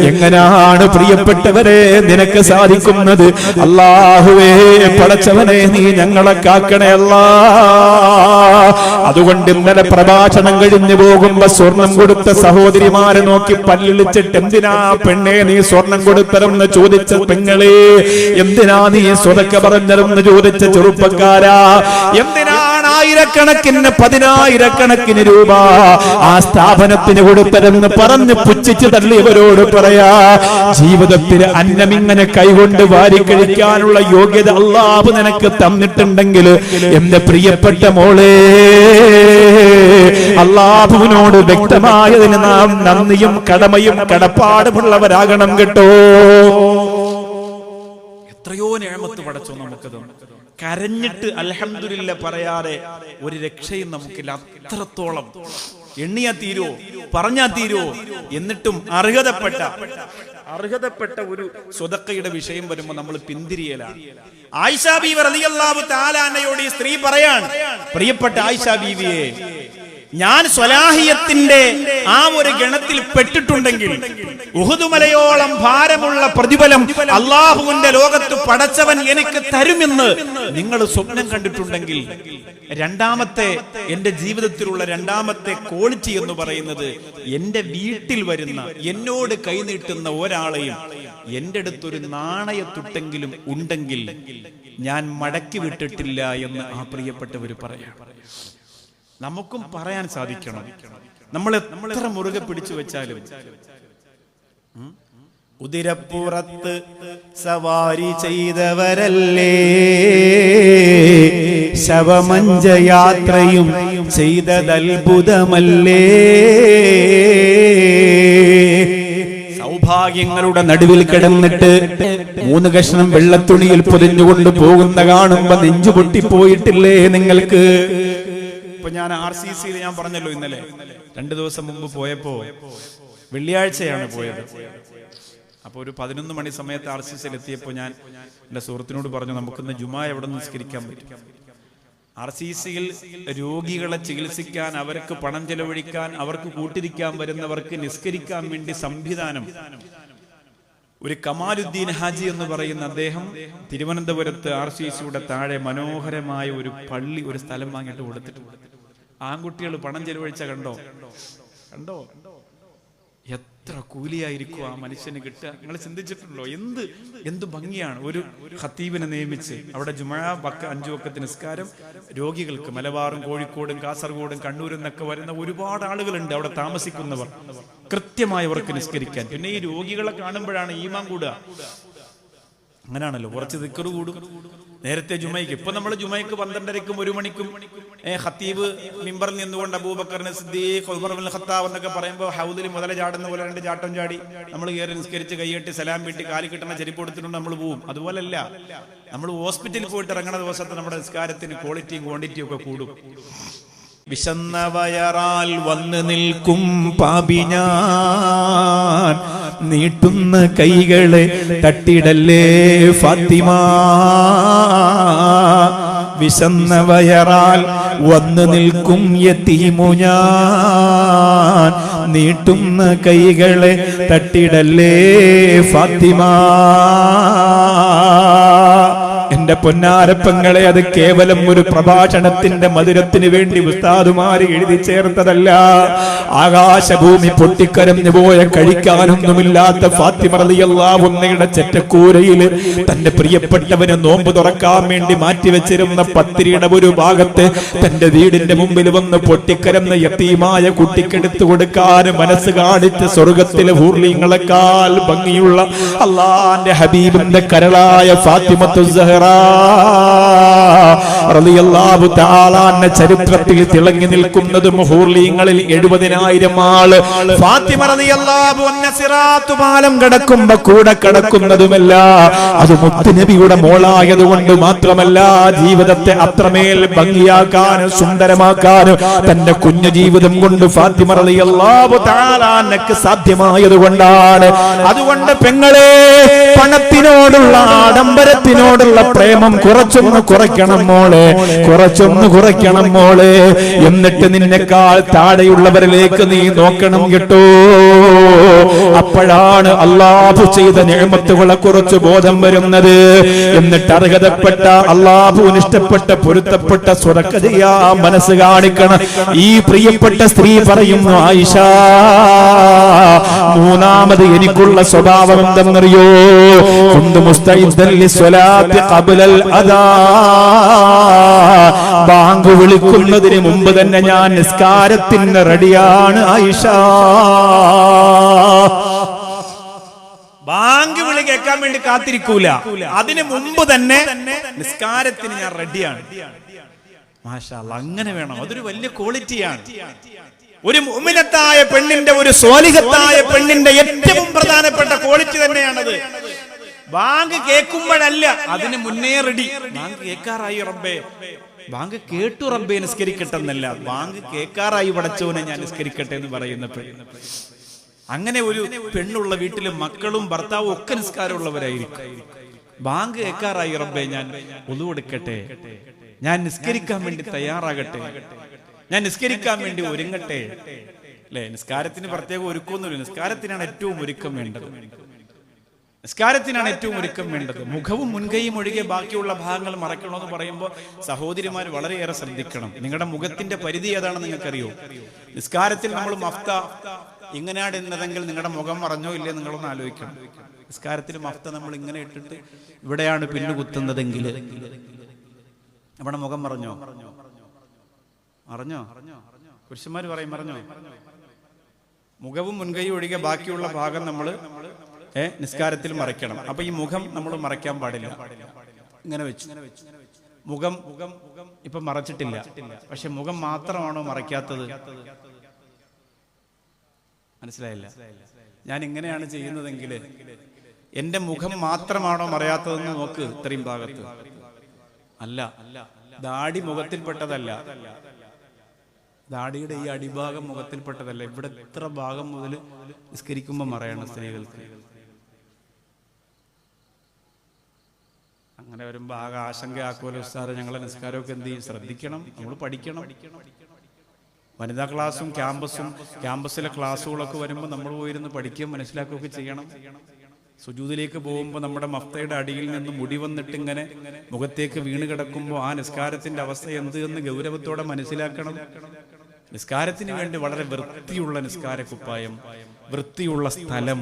എങ്ങനാണ് പ്രിയപ്പെട്ടവരെ നിനക്ക് സാധിക്കുന്നത്? അല്ലാഹുവേ, പടച്ചവനെ, നീ ഞങ്ങളെ കാക്കണേ അല്ലാ. അതുകൊണ്ട് ഇന്നലെ പ്രഭാഷണം കഴിഞ്ഞു പോകുമ്പോ സ്വർണം കൊടുത്ത സഹോദരിമാരെ നോക്കി പല്ലിളിച്ചിട്ട്, എന്തിനാ പെണ്ണെ നീ സ്വർണം കൊടുത്തതെന്ന് ചോദിച്ച പെങ്ങളെ, എന്തിനാ നീ സ്വതക്ക പറഞ്ഞതെന്ന് ചോദിച്ച ചെറുപ്പക്കാരാ, എന്തിനാണ് ആയിരക്കണക്കിന് പതിനായിരക്കണക്കിന് രൂപ ആ സ്ഥാപനത്തിന് കൊടുത്തതെന്ന് പറഞ്ഞ് പുച്ഛിച്ച് തള്ളിയവരോട് പറയാ, ജീവിതത്തിൽ അന്നമിങ്ങനെ കൈകൊണ്ട് വാരി കഴിക്കാനുള്ള യോഗ്യത അല്ലാഹു നിനക്ക് തന്നിട്ടുണ്ടെങ്കിൽ എന്റെ പ്രിയപ്പെട്ട മോളെ, അല്ലാഹുവിനോട് വ്യക്തമായതിന് നാം നന്ദിയും കടമയും കടപ്പാടുമുള്ളവരാകണം കേട്ടോ. എത്രയോ നിഅമത്ത് പടച്ചോ നമുക്കത്. കരഞ്ഞിട്ട് അൽഹംദുലില്ലാ പറയാതെ ഒരു രക്ഷയും നമുക്കില്ല. അത്രത്തോളം എണ്ണിയാ തീരോ, പറഞ്ഞാ തീരോ. എന്നിട്ടും അർഹതപ്പെട്ട ഒരു സ്വതക്കയുടെ വിഷയം വരുമ്പോ നമ്മൾ പിന്തിരിയലാണ്. ആയിഷ ബീവി റളിയല്ലാഹു തആല അൻഹയോട് ഈ സ്ത്രീ പറയാൻ, പ്രിയപ്പെട്ട ആയിഷ ബീവിയെ, ഞാൻ സ്വലാഹിയത്തിന്റെ ആ ഒരു ഗണത്തിൽ പെട്ടിട്ടുണ്ടെങ്കിൽ ഉഹുദ് മലയോളം ഭാരമുള്ള പ്രതിഫലം അല്ലാഹുവിന്റെ ലോകത്ത് പടച്ചവൻ എനിക്ക് തരുമെന്ന് നിങ്ങൾ സ്വപ്നം കണ്ടിട്ടുണ്ടെങ്കിൽ, രണ്ടാമത്തെ എന്റെ ജീവിതത്തിലുള്ള രണ്ടാമത്തെ ക്വാളിറ്റി എന്ന് പറയുന്നത്, എന്റെ വീട്ടിൽ വരുന്ന എന്നോട് കൈനീട്ടുന്ന ഒരാളെയും എന്റെ അടുത്തൊരു നാണയത്തുട്ടെങ്കിലും ഉണ്ടെങ്കിൽ ഞാൻ മടക്കി വിട്ടിട്ടില്ല എന്ന് ആ പ്രിയപ്പെട്ടവർ പറയാം. നമുക്കും പറയാൻ സാധിക്കണം. നമ്മൾ എത്ര മുറുകെ പിടിച്ചു വെച്ചാലും കുതിരപ്പുറത്ത് സവാരി ചെയ്തവരല്ലേ, ശവമഞ്ചയാത്രയും ചെയ്തതത്ഭുതമല്ലേ, നിർഭാഗ്യങ്ങളുടെ നടുവിൽ കിടന്നിട്ട് 3 കഷ്ണം വെള്ളത്തുണിയിൽ പൊതിഞ്ഞുകൊണ്ട് പോകുന്ന കാണുമ്പോ നെഞ്ചു പൊട്ടിപ്പോയിട്ടില്ലേ നിങ്ങൾക്ക്? ഇപ്പൊ ഞാൻ RCC ഞാൻ പറഞ്ഞല്ലോ ഇന്നലെ 2 ദിവസം മുമ്പ് പോയപ്പോ, വെള്ളിയാഴ്ചയാണ് പോയത്. അപ്പൊ ഒരു 11 മണി സമയത്ത് RCCയിൽ എത്തിയപ്പോ ഞാൻ എന്റെ സുഹൃത്തിനോട് പറഞ്ഞു, നമുക്കിന്ന് ജുമാ എവിടെ നിസ്കരിക്കാൻ പറ്റും? RCCയിൽ രോഗികളെ ചികിത്സിക്കാൻ, അവർക്ക് പണം ചെലവഴിക്കാൻ, അവർക്ക് കൂട്ടിരിക്കാൻ വരുന്നവർക്ക് നിസ്കരിക്കാൻ വേണ്ടി സംവിധാനം ഒരു കമാലുദ്ദീൻ ഹാജി എന്ന് പറയുന്ന അദ്ദേഹം തിരുവനന്തപുരത്ത് RCCയുടെ താഴെ മനോഹരമായ ഒരു പള്ളി, ഒരു സ്ഥലം വാങ്ങിയിട്ട് കൊടുത്തിട്ടുണ്ട്. ആൺകുട്ടികൾ പണം ചെലവഴിച്ച കണ്ടോ? എത്ര കൂലിയായിരിക്കും ആ മനുഷ്യന് കിട്ടുക? നിങ്ങൾ ചിന്തിച്ചിട്ടുണ്ടോ? എന്ത് ഭംഗിയാണ്. ഒരു ഖത്തീബിനെ നിയമിച്ച് അവിടെ ജുമാ 5 വഖത്ത് നിസ്കാരം, രോഗികൾക്ക് മലബാറും കോഴിക്കോടും കാസർഗോഡും കണ്ണൂരിൽ നിന്നൊക്കെ വരുന്ന ഒരുപാട് ആളുകളുണ്ട് അവിടെ താമസിക്കുന്നവർ, കൃത്യമായവർക്ക് നിസ്കരിക്കാൻ. പിന്നെ ഈ രോഗികളെ കാണുമ്പോഴാണ് ഈമാൻ കൂടുക. അങ്ങനെയാണല്ലോ, കുറച്ച് ദിക്ർ കൂടും. നേരത്തെ ജുമയ്ക്ക്, ഇപ്പൊ നമ്മൾ ജുമയ്ക്ക് 12:30ക്കും 1 മണിക്കും ഖത്തീബ് മിമ്പറിൽ നിന്നുകൊണ്ട് അബൂബക്കർ സിദ്ദീഖ്, ഉമർ ഇബ്നുൽ ഖത്താബ് എന്നൊക്കെ പറയുമ്പോൾ ഹൗദിൽ മുതല ചാടുന്ന പോലെ 2 ചാട്ടം ചാടി നമ്മൾ കയറി നിസ്കരിച്ച് കൈയ്യട്ടി സലാം വീട്ടി കാലി കിട്ടുന്ന ചെരിപ്പ് കൊടുത്തിട്ടുണ്ട് നമ്മൾ പോവും. അതുപോലല്ല, നമ്മൾ ഹോസ്പിറ്റലിൽ പോയിട്ട് ഇറങ്ങുന്ന ദിവസത്തെ നമ്മുടെ നിസ്കാരത്തിന് ക്വാളിറ്റിയും ക്വാണ്ടിറ്റിയും ഒക്കെ കൂടും. വിശന്ന വയറാൽ വന്ന് നിൽക്കും പാപി ഞാൻ, നീട്ടുന്ന കൈകളെ തട്ടിടല്ലേ ഫാത്തിമ. വിശന്ന വയറാൽ വന്ന് നിൽക്കും യതീമു ഞാൻ, നീട്ടുന്ന കൈകളെ തട്ടിടല്ലേ ഫാത്തിമ. എന്റെ പൊന്നാരപ്പങ്ങളെ, അത് കേവലം ഒരു പ്രഭാഷണത്തിന്റെ മധുരത്തിന് വേണ്ടി ഉസ്താദുമാര് എഴുതി ചേർത്തതല്ല. ആകാശഭൂമി പൊട്ടിക്കരഞ്ഞു പോയ, കഴിക്കാനൊന്നുമില്ലാത്ത ഫാത്തിമ റളിയല്ലാഹു അൻഹയുടെ ചെറ്റക്കൂരയിൽ തന്റെ പ്രിയപ്പെട്ടവന് നോമ്പ് തുറക്കാൻ വേണ്ടി മാറ്റിവെച്ചിരുന്ന പത്തിരിയുടെ ഒരു ഭാഗത്ത് തന്റെ വീടിന്റെ മുമ്പിൽ വന്ന് പൊട്ടിക്കരഞ്ഞ യതീമായ കുട്ടിക്കെടുത്തു കൊടുക്കാൻ മനസ്സ് കാണിച്ച സ്വർഗത്തിലെ ഹൂർലിങ്ങളെക്കാൾ ഭംഗിയുള്ള അല്ലാഹുവിന്റെ ഹബീബിന്റെ കരളായ ഫാത്തിമത്തു സഹറ റളിയല്ലാഹു തആല അൻഹ ചരിത്രത്തിൽ തിളങ്ങി നിൽക്കുന്നത് ഹൂർലിങ്ങളിൽ 70,000 ആള്. ഫാത്തിമ റളിയല്ലാഹു അൻഹ സിറാത്ത് പാലം കടക്കുമ്പോ കൂടെ കടക്കുന്നതുമല്ല, അത് മുത്തുനബിയുടെ മോളായതുകൊണ്ട് മാത്രമല്ല, ജീവിതത്തെ അത്രമേൽ ഭംഗിയാക്കാനും സുന്ദരമാക്കാനും തന്റെ കുഞ്ഞു ജീവിതം കൊണ്ട് ഫാത്തിമ റളിയല്ലാഹു തആല അൻഹക്ക് സാധ്യമായതുകൊണ്ടാണ്. അതുകൊണ്ട് പെങ്ങളെ, പണത്തിനോടുള്ള ആഡംബരത്തിനോടുള്ള പ്രേമം കുറച്ചൊന്ന് കുറയ്ക്കണം മോളെ, കുറച്ചൊന്ന് കുറയ്ക്കണം മോളെ. എന്നിട്ട് നിന്നെക്കാൾ താഴെയുള്ളവരിലേക്ക് നീ നോക്കണം കേട്ടോ. അപ്പോഴാണ് അല്ലാഹു ചെയ്ത നിഅമത്തുകളെ കുറിച്ച് ബോധം വരുന്നത്. എന്നിട്ട് അർഹതപ്പെട്ട, അല്ലാഹുവിന് ഇഷ്ടപ്പെട്ട, പൊരുത്തപ്പെട്ട സ്വതക്ക ചെയ്യാൻ മനസ്സ് കാണിക്കണം. ഈ പ്രിയപ്പെട്ട സ്ത്രീ പറയുന്നു, ആയിഷ, മൂന്നാമത് എനിക്കുള്ള സ്വഭാവം എന്തെന്നറിയോ? കുന്തു മുസ്തഇദ്ദൻ ലിസ്വലാത്തി ഖബ്ലൽ അദാ. ബാങ്ക് വിളിക്കുന്നതിന് മുമ്പ് തന്നെ ഞാൻ നിസ്കാരത്തിന് റെഡിയാണ് ആയിഷ. ബാങ്ക് വിളി കേൾക്കാൻ വേണ്ടി കാത്തിരിക്കൂല, അതിന് മുമ്പ് തന്നെ നിസ്കാരത്തിന് ഞാൻ റെഡിയാണ്. മാഷാ അല്ലാഹ്, അങ്ങനെ വേണം. അതൊരു വലിയ ക്വാളിറ്റിയാണ്. ഒരു മുഅ്മിനത്തായ പെണ്ണിന്റെ, ഒരു സ്വാലിഹത്തായ പെണ്ണിന്റെ ഏറ്റവും പ്രധാനപ്പെട്ട ക്വാളിറ്റി തന്നെയാണത്. ബാങ്ക് കേൾക്കുമ്പോഴല്ല, അതിന് മുന്നേ റെഡി. ബാങ്ക് കേൾക്കാറായി റബ്ബേ, ബാങ്ക് കേട്ടു റബ്ബേ നിസ്കരിക്കട്ടെ എന്നല്ല, ബാങ്ക് കേൾക്കാറായി പടച്ചവനെ ഞാൻ നിസ്കരിക്കട്ടെ എന്ന് പറയുന്ന പെണ്ണ്. അങ്ങനെ ഒരു പെണ്ണുള്ള വീട്ടില് മക്കളും ഭർത്താവും ഒക്കെ നിസ്കാരമുള്ളവരായിരിക്കും. ബാങ്ക് കേൾക്കാറായി റബ്ബേ, ഞാൻ ഒളു കൊടുക്കട്ടെ, ഞാൻ നിസ്കരിക്കാൻ വേണ്ടി തയ്യാറാകട്ടെ, ഞാൻ നിസ്കരിക്കാൻ വേണ്ടി ഒരുങ്ങട്ടെ. അല്ലെ, നിസ്കാരത്തിന് പ്രത്യേകം ഒരുക്കൊന്നുമില്ല. നിസ്കാരത്തിനാണ് ഏറ്റവും ഒരുക്കം വേണ്ടത്. നിസ്കാരത്തിനാണ് ഏറ്റവും ഒരുക്കം വേണ്ടത്. മുഖവും മുൻകൈയും ഒഴികെ ബാക്കിയുള്ള ഭാഗങ്ങൾ മറക്കണമെന്ന് പറയുമ്പോൾ സഹോദരിമാർ വളരെയേറെ ശ്രദ്ധിക്കണം. നിങ്ങളുടെ മുഖത്തിന്റെ പരിധി ഏതാണെന്ന് നിങ്ങൾക്കറിയോ? നിസ്കാരത്തിൽ നമ്മൾ മഫ്ത ഇങ്ങനെയാണ് എന്നതെങ്കിൽ നിങ്ങളുടെ മുഖം മറഞ്ഞോ ഇല്ലേ നിങ്ങളൊന്ന് ആലോചിക്കണം. നിസ്കാരത്തിൽ മഫ്ത നമ്മൾ ഇങ്ങനെ ഇട്ടിട്ട് ഇവിടെയാണ് പിന്നു കുത്തുന്നതെങ്കിൽ നമ്മുടെ മുഖം മറഞ്ഞോ? അറിഞ്ഞോ? പുരുഷന്മാർ പറയും മറഞ്ഞോ? മുഖവും മുൻകൈയും ഒഴികെ ബാക്കിയുള്ള ഭാഗം നമ്മൾ നിസ്കാരത്തിൽ മറയ്ക്കണം. അപ്പൊ ഈ മുഖം നമ്മൾ മറയ്ക്കാൻ പാടില്ല. ഇങ്ങനെ വെച്ചു മുഖം ഇപ്പൊ മറച്ചിട്ടില്ല, പക്ഷെ മുഖം മാത്രമാണോ മറയ്ക്കാത്തത്? മനസ്സിലായില്ല? ഞാൻ ഇങ്ങനെയാണ് ചെയ്യുന്നതെങ്കിൽ എന്റെ മുഖം മാത്രമാണോ മറയാത്തതെന്ന് നോക്ക്. ഇത്രയും ഭാഗത്ത് അല്ല, ദാടി മുഖത്തിൽപ്പെട്ടതല്ല, ദാടിയുടെ ഈ അടിഭാഗം മുഖത്തിൽപ്പെട്ടതല്ല. ഇവിടെ ഇത്ര ഭാഗം മുതൽ നിസ്കരിക്കുമ്പോൾ മറയണം സ്ത്രീകൾക്ക്. അങ്ങനെ വരുമ്പോൾ ആകെ ആശങ്കയാക്കുമല്ലോ ഉസ്താദേ, ഞങ്ങളെ നിസ്കാരമൊക്കെ എന്ത് ചെയ്യും? ശ്രദ്ധിക്കണം, നമ്മൾ പഠിക്കണം. വനിതാ ക്ലാസ്സും ക്യാമ്പസിലെ ക്ലാസ്സുകളൊക്കെ വരുമ്പോൾ നമ്മൾ പോയിരുന്ന് പഠിക്കുകയും മനസ്സിലാക്കുകയൊക്കെ ചെയ്യണം. സുജൂദിലേക്ക് പോകുമ്പോൾ നമ്മുടെ മഫ്തയുടെ അടിയിൽ നിന്ന് മുടി വന്നിട്ട് ഇങ്ങനെ മുഖത്തേക്ക് വീണ് കിടക്കുമ്പോൾ ആ നിസ്കാരത്തിന്റെ അവസ്ഥ എന്ത് എന്ന് ഗൗരവത്തോടെ മനസ്സിലാക്കണം. നിസ്കാരത്തിന് വേണ്ടി വളരെ വൃത്തിയുള്ള നിസ്കാര കുപ്പായം, വൃത്തിയുള്ള സ്ഥലം,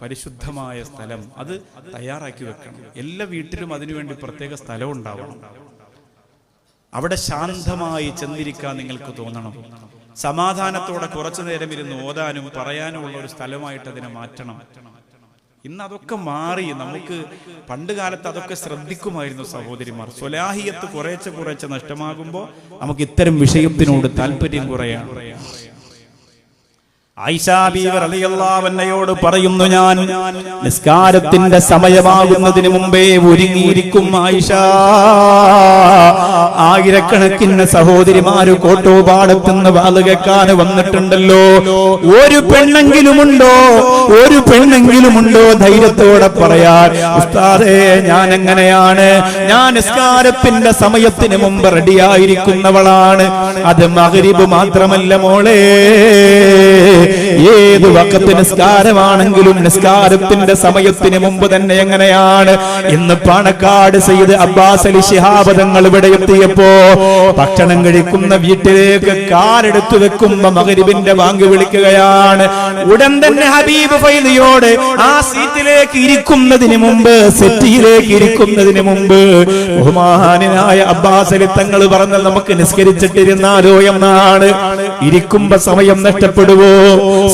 പരിശുദ്ധമായ സ്ഥലം അത് തയ്യാറാക്കി വെക്കണം. എല്ലാ വീട്ടിലും അതിനുവേണ്ടി പ്രത്യേക സ്ഥലം ഉണ്ടാവണം. അവിടെ ശാന്തമായി ചെന്നിരിക്കാൻ നിങ്ങൾക്ക് തോന്നണം. സമാധാനത്തോടെ കുറച്ചു നേരം ഇരുന്ന് ഓതാനും പറയാനും ഉള്ള ഒരു സ്ഥലമായിട്ട് അതിനെ മാറ്റണം. ഇന്ന് അതൊക്കെ മാറി. നമുക്ക് പണ്ട് കാലത്ത് അതൊക്കെ ശ്രദ്ധിക്കുമായിരുന്നു സഹോദരിമാർ. സ്വലാഹിയത്ത് കുറേശ്ശെ നഷ്ടമാകുമ്പോൾ നമുക്ക് ഇത്തരം വിഷയത്തിനോട് താല്പര്യം കുറയാണ്. ആയിഷ ബീവി റളിയല്ലാഹു അൻഹയോട് പറയുന്നു, ഞാൻ നിസ്കാരത്തിന്റെ സമയമാകുന്നതിന് മുമ്പേ ഒരുങ്ങിയിരിക്കും ആയിഷ. ആയിരക്കണക്കിന് സഹോദരിമാര് കോട്ടോപാടത്തുനിന്ന് വാള് കേൾക്കാൻ വന്നിട്ടുണ്ടല്ലോ. ഒരു പെണ്ണെങ്കിലുമുണ്ടോ ധൈര്യത്തോടെ പറയാൻ, ഉസ്താദേ ഞാൻ എങ്ങനെയാണ്, ഞാൻ നിസ്കാരത്തിന്റെ സമയത്തിന് മുമ്പ് റെഡിയായിരിക്കുന്നവളാണ്. അത് മഗ്രിബ് മാത്രമല്ല മോളെ, ഏത് വഖത്ത് നിസ്കാരമാണെങ്കിലും നിസ്കാരത്തിന്റെ സമയത്തിന് മുമ്പ് തന്നെ എങ്ങനെയാണ്. ഇന്ന് പാണക്കാട് സയ്യിദ് അബ്ബാസ് അലി ശിഹാബ് തങ്ങൾ ഇവിടെ എത്തിയപ്പോ ഭക്ഷണം കഴിക്കുന്ന വീട്ടിലേക്ക് കാലെടുത്തു വെക്കുമ്പോ മഗ്രിബിന്റെ ബാങ്ക് വിളിക്കുകയാണ്. ഉടൻ തന്നെ ഹബീബ് ഫൈദിയോട് ആ സീറ്റിലേക്ക് ഇരിക്കുന്നതിന് മുമ്പ്, സെറ്റിയിലേക്ക് ഇരിക്കുന്നതിന് മുമ്പ് ബഹുമാനായ അബ്ബാസ് അലി തങ്ങൾ പറഞ്ഞത് നമുക്ക് നിസ്കരിച്ചിട്ടിരുന്നാലോ എന്നാണ്. ഇരിക്കുമ്പോ സമയം നഷ്ടപ്പെടുവോ?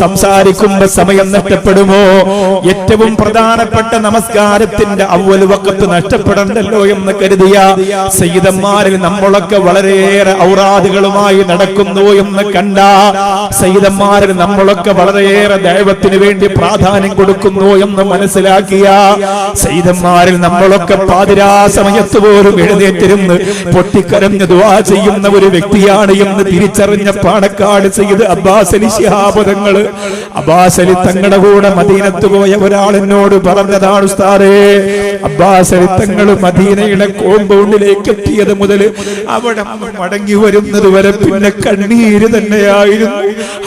സംസാരിക്കുമ്പോ സമയം നഷ്ടപ്പെടുമോ? ഏറ്റവും പ്രധാനപ്പെട്ട നമസ്കാരത്തിന്റെ അവ്വൽ വഖത്ത് നഷ്ടപ്പെടണ്ടല്ലോ എന്ന് കരുതിയ സയ്യിദന്മാരിൽ നമ്മളൊക്കെ വളരെയേറെ ഔറാദുകളുമായി നടക്കുന്നു എന്ന് കണ്ട സയ്യിദന്മാരിൽ നമ്മളൊക്കെ വളരെയേറെ ദൈവത്തിന് വേണ്ടി പ്രാധാന്യം കൊടുക്കുന്നു എന്ന് മനസ്സിലാക്കിയ സയ്യിദന്മാരിൽ നമ്മളൊക്കെ പാതിരാ സമയത്ത് പോലും എഴുന്നേറ്റിരുന്ന് പൊട്ടിക്കരഞ്ഞ് ദുആ ചെയ്യുന്ന ഒരു വ്യക്തിയാണ് എന്ന് തിരിച്ചറിഞ്ഞ പാണക്കാട് സയ്യിദ് അബ്ബാസ് അലി ശിഹാബ് തങ്ങൾ, അബ്ബാസ് അലി തങ്ങളുടെ കൂടെ മദീനത്ത് പോയ ഒരാൾ എന്നോട് പറഞ്ഞതാണ്, ഉസ്താദേ അബ്ബാസ് അലി തങ്ങൾ മദീനയുടെ കോമ്പൗണ്ടിലേക്ക് എത്തിയത് മുതൽ അവിടെ മടങ്ങി വരുന്നത് വരെ പിന്നെ കണ്ണീര് തന്നെയായിരുന്നു.